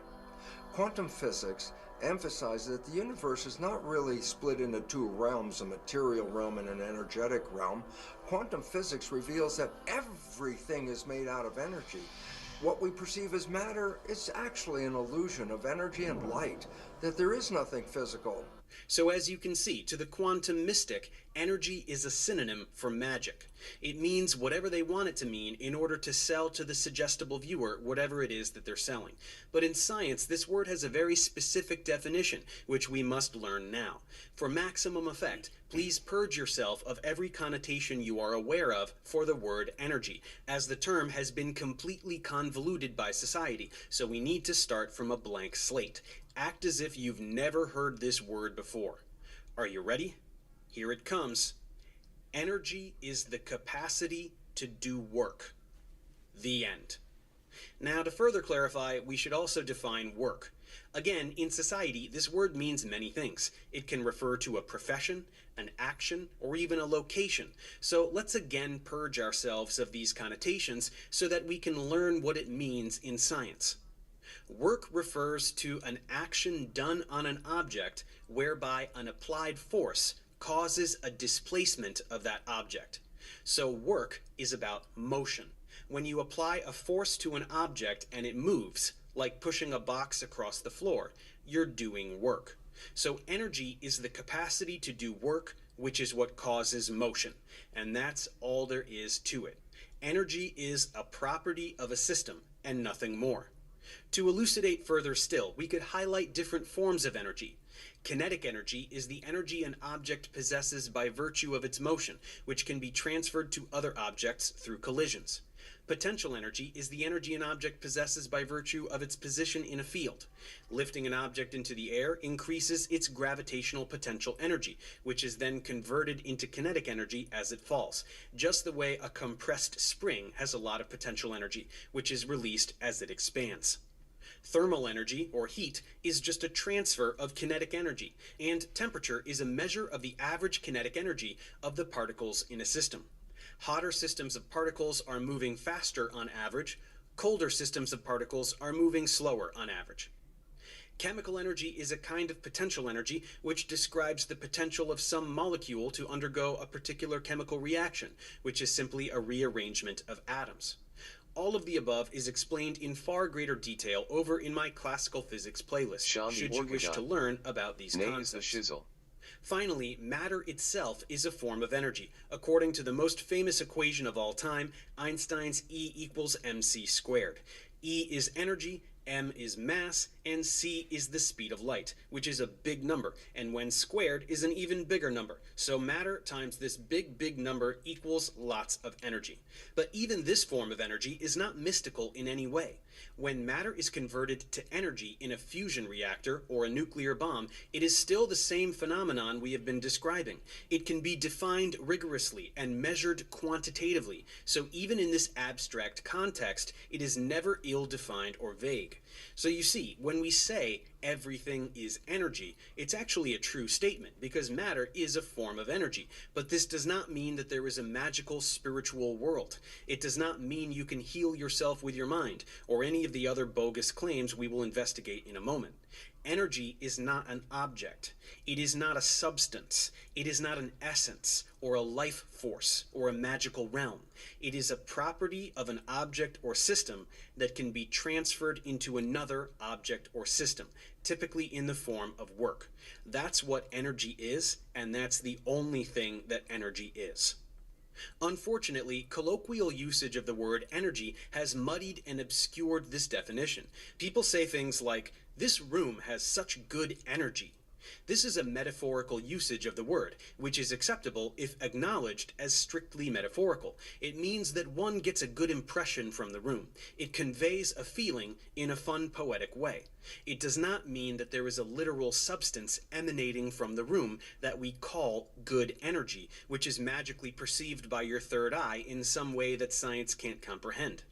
Quantum physics emphasizes that the universe is not really split into two realms, a material realm and an energetic realm. Quantum physics reveals that everything is made out of energy. What we perceive as matter is actually an illusion of energy and light, that there is nothing physical. So as you can see, to the quantum mystic, energy is a synonym for magic. It means whatever they want it to mean in order to sell to the suggestible viewer whatever it is that they're selling. But in science, this word has a very specific definition, which we must learn now. For maximum effect, please purge yourself of every connotation you are aware of for the word energy, as the term has been completely convoluted by society, so we need to start from a blank slate. Act as if you've never heard this word before. Are you ready? Here it comes. Energy is the capacity to do work. The end. Now, to further clarify, we should also define work. Again, in society, this word means many things. It can refer to a profession, an action, or even a location. So let's again purge ourselves of these connotations so that we can learn what it means in science. Work refers to an action done on an object whereby an applied force causes a displacement of that object. So work is about motion. When you apply a force to an object and it moves, like pushing a box across the floor, you're doing work. So energy is the capacity to do work, which is what causes motion. And that's all there is to it. Energy is a property of a system and nothing more. To elucidate further still, we could highlight different forms of energy. Kinetic energy is the energy an object possesses by virtue of its motion, which can be transferred to other objects through collisions. Potential energy is the energy an object possesses by virtue of its position in a field. Lifting an object into the air increases its gravitational potential energy, which is then converted into kinetic energy as it falls, just the way a compressed spring has a lot of potential energy, which is released as it expands. Thermal energy, or heat, is just a transfer of kinetic energy, and temperature is a measure of the average kinetic energy of the particles in a system. Hotter systems of particles are moving faster on average. Colder systems of particles are moving slower on average. Chemical energy is a kind of potential energy which describes the potential of some molecule to undergo a particular chemical reaction, which is simply a rearrangement of atoms. All of the above is explained in far greater detail over in my classical physics playlist, should you wish to learn about these Names the concepts. shizzle. Finally, matter itself is a form of energy, according to the most famous equation of all time, Einstein's E equals mc squared. E is energy, m is mass, and c is the speed of light, which is a big number, and when squared is an even bigger number. So matter times this big number equals lots of energy. But even this form of energy is not mystical in any way. When matter is converted to energy in a fusion reactor or a nuclear bomb, it is still the same phenomenon we have been describing. It can be defined rigorously and measured quantitatively, so even in this abstract context, it is never ill-defined or vague. So you see, when we say everything is energy, it's actually a true statement, because matter is a form of energy. But this does not mean that there is a magical spiritual world. It does not mean you can heal yourself with your mind, or any of the other bogus claims we will investigate in a moment. Energy is not an object. It is not a substance. It is not an essence, or a life force, or a magical realm. It is a property of an object or system that can be transferred into another object or system, typically in the form of work. That's what energy is, and that's the only thing that energy is. Unfortunately, colloquial usage of the word energy has muddied and obscured this definition. People say things like, "This room has such good energy." This is a metaphorical usage of the word, which is acceptable if acknowledged as strictly metaphorical. It means that one gets a good impression from the room. It conveys a feeling in a fun, poetic way. It does not mean that there is a literal substance emanating from the room that we call good energy, which is magically perceived by your third eye in some way that science can't comprehend.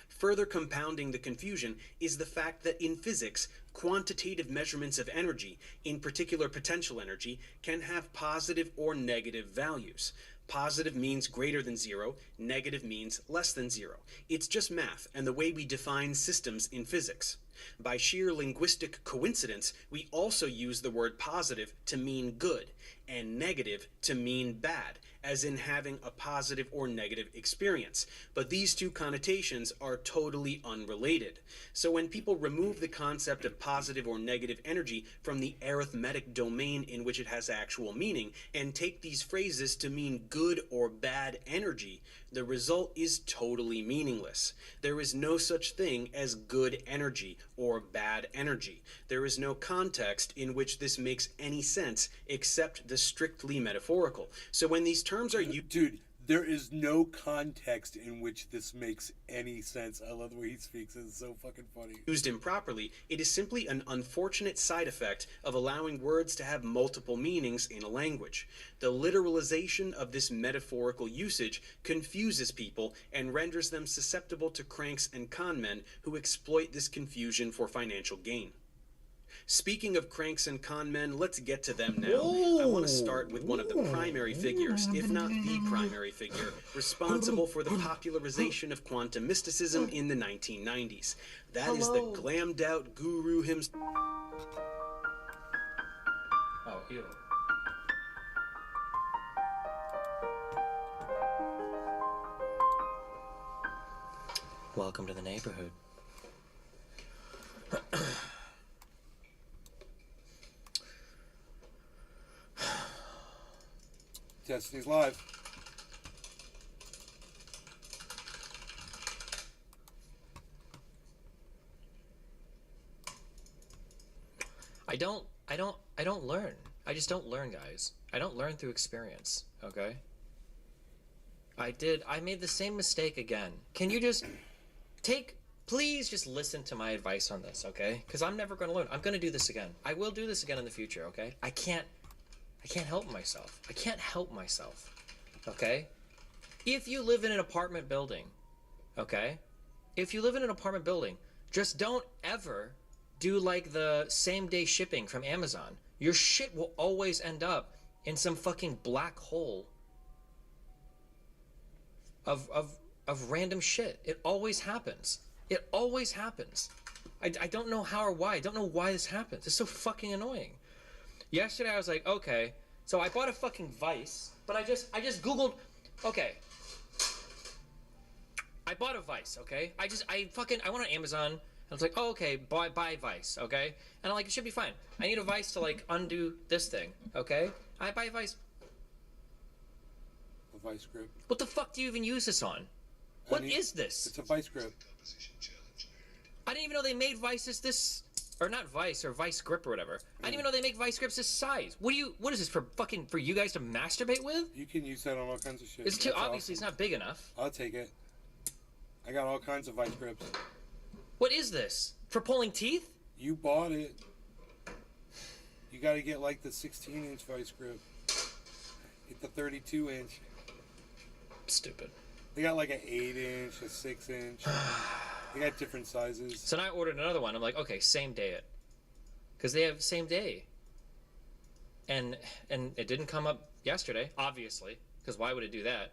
Further compounding the confusion is the fact that in physics, quantitative measurements of energy, in particular potential energy, can have positive or negative values. Positive means greater than zero, negative means less than zero. It's just math and the way we define systems in physics. By sheer linguistic coincidence, we also use the word positive to mean good and negative to mean bad, as in having a positive or negative experience. But these two connotations are totally unrelated. So when people remove the concept of positive or negative energy from the arithmetic domain in which it has actual meaning and take these phrases to mean good or bad energy, the result is totally meaningless. There is no such thing as good energy or bad energy. There is no context in which this makes any sense except the strictly metaphorical. So when these terms are used... Dude, there is no context in which this makes any sense. I love the way he speaks. It's so fucking funny. Used improperly, it is simply an unfortunate side effect of allowing words to have multiple meanings in a language. The literalization of this metaphorical usage confuses people and renders them susceptible to cranks and con men who exploit this confusion for financial gain. Speaking of cranks and con men, let's get to them now. I want to start with one of the primary figures, if not the primary figure, responsible for the popularization of quantum mysticism in the 1990s. That is the glammed out guru himself. Oh, ew. Welcome to the neighborhood. Destiny's live. I don't learn. I just don't learn, guys. I don't learn through experience, okay? I made the same mistake again. Can you just please just listen to my advice on this, okay? Because I'm never going to learn. I'm going to do this again. I will do this again in the future, okay? I can't help myself. I can't help myself, okay? If you live in an apartment building, okay? If you live in an apartment building, just don't ever do like the same day shipping from Amazon. Your shit will always end up in some fucking black hole of random shit. It always happens. It always happens. I don't know how or why. I don't know why this happens. It's so fucking annoying. Yesterday I was like, okay, so I bought a fucking Vice, but I just Googled, okay. I bought a Vice, okay? I went on Amazon, and I was like, oh, okay, buy Vice, okay? And I'm like, it should be fine. I need a Vice to, like, undo this thing, okay? I buy a Vice. A vice grip. What the fuck do you even use this on? What is this? It's a vice grip. I didn't even know they made Vices this, or not Vice, or Vice grip or whatever. I didn't even know they make Vice grips this size. What is this for you guys to masturbate with? You can use that on all kinds of shit. It's too, obviously it's not big enough. I'll take it. I got all kinds of vice grips. What is this? For pulling teeth? You bought it. You gotta get like the 16-inch vice grip. Get the 32-inch. Stupid. They got like an 8-inch, a 6-inch. They got different sizes. So now I ordered another one. I'm like, okay, same day it. Because they have same day. And it didn't come up yesterday, obviously. Because why would it do that?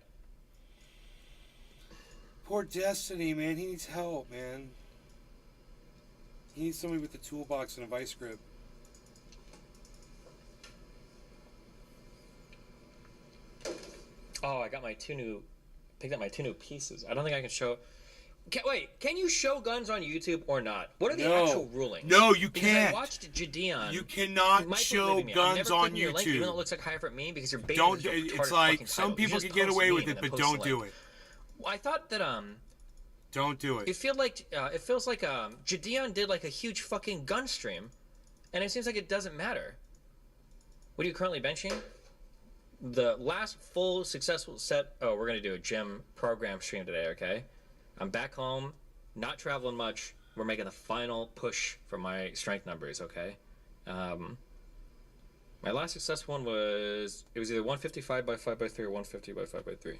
Poor Destiny, man. He needs help, man. He needs somebody with a toolbox and a vice grip. Oh, I got picked up my two new pieces. I don't think I can show. Can you show guns on YouTube or not? What are the No. actual rulings? No, you Because can't. I watched Jadeon. You cannot might be show believing me. I'm guns never on clicking your link, even though it YouTube. looks like high effort meme, because you're baiting Don't. this retarded It's like fucking some title. You people just can get post away meme with and it, then but post don't the do link. it. Well, I thought that Don't do it. it feels like Jadeon did like a huge fucking gun stream, and it seems like it doesn't matter. What are you currently benching? The last full successful set. Oh, we're gonna do a gym program stream today. Okay, I'm back home, not traveling much. We're making the final push for my strength numbers. Okay, my last successful one was either 155 by 5x3 or 150 by 5x3.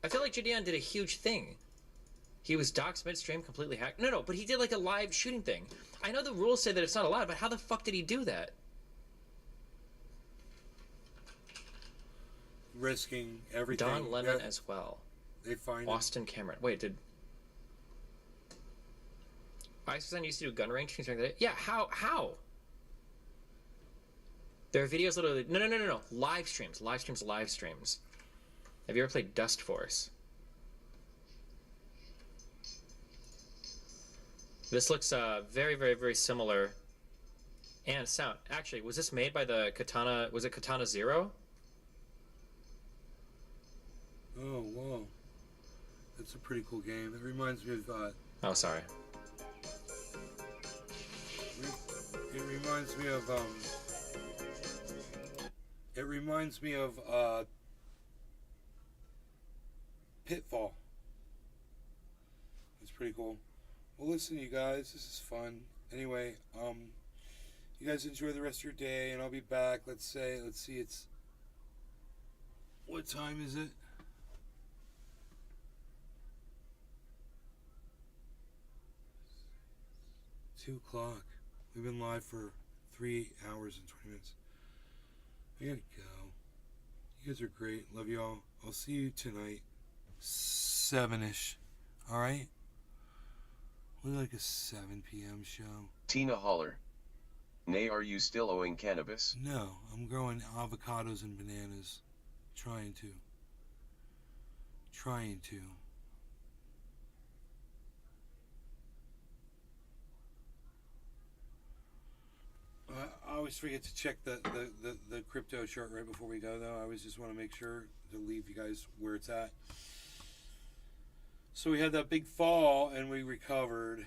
I feel like Jadeon did a huge thing. He was doxxed midstream, completely hacked. No, but he did like a live shooting thing. I know the rules say that it's not allowed, but how the fuck did he do that? Risking everything. Don Lemon Yeah, as well. They find Austin Cameron. Wait, did ISIS used to do gun range things like that? Yeah, how? There are videos literally. No. Live streams. Have you ever played Dust Force? This looks very, very, very similar. And sound. Actually, was this made by the Katana? Was it Katana Zero? Oh, whoa. That's a pretty cool game. It reminds me of, Oh, sorry. it reminds me of, Pitfall. It's pretty cool. Well, listen, you guys, this is fun. Anyway, you guys enjoy the rest of your day, and I'll be back. Let's see, it's... What time is it? 2 o'clock. We've been live for 3 hours and 20 minutes. I gotta go. You guys are great. Love y'all. I'll see you tonight. 7-ish. Alright? We're like a 7 p.m. show. Tina Holler. Nay, are you still owing cannabis? No, I'm growing avocados and bananas. Trying to. I always forget to check the crypto chart right before we go, though. I always just want to make sure to leave you guys where it's at. So we had that big fall, and we recovered.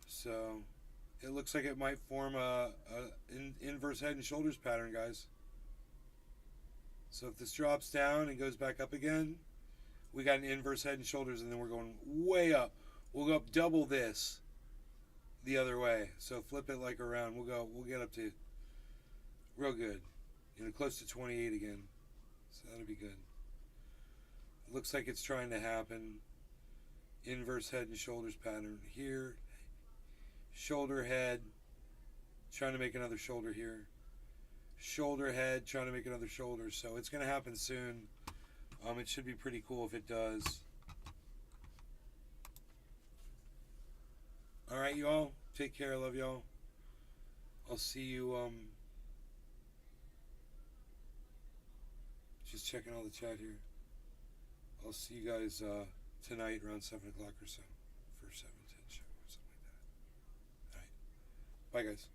So it looks like it might form a inverse head and shoulders pattern, guys. So if this drops down and goes back up again, we got an inverse head and shoulders, and then we're going way up. We'll go up double this the other way. So flip it like around. We'll get up to real good. Close to 28 again. So that'll be good. It looks like it's trying to happen. Inverse head and shoulders pattern here. Shoulder head. Trying to make another shoulder here. Shoulder head, trying to make another shoulder. So it's going to happen soon. It should be pretty cool if it does. Alright, y'all. Take care. I love y'all. I'll see you, just checking all the chat here. I'll see you guys, tonight around 7 o'clock or so for 7:10 show or something like that. Alright. Bye, guys.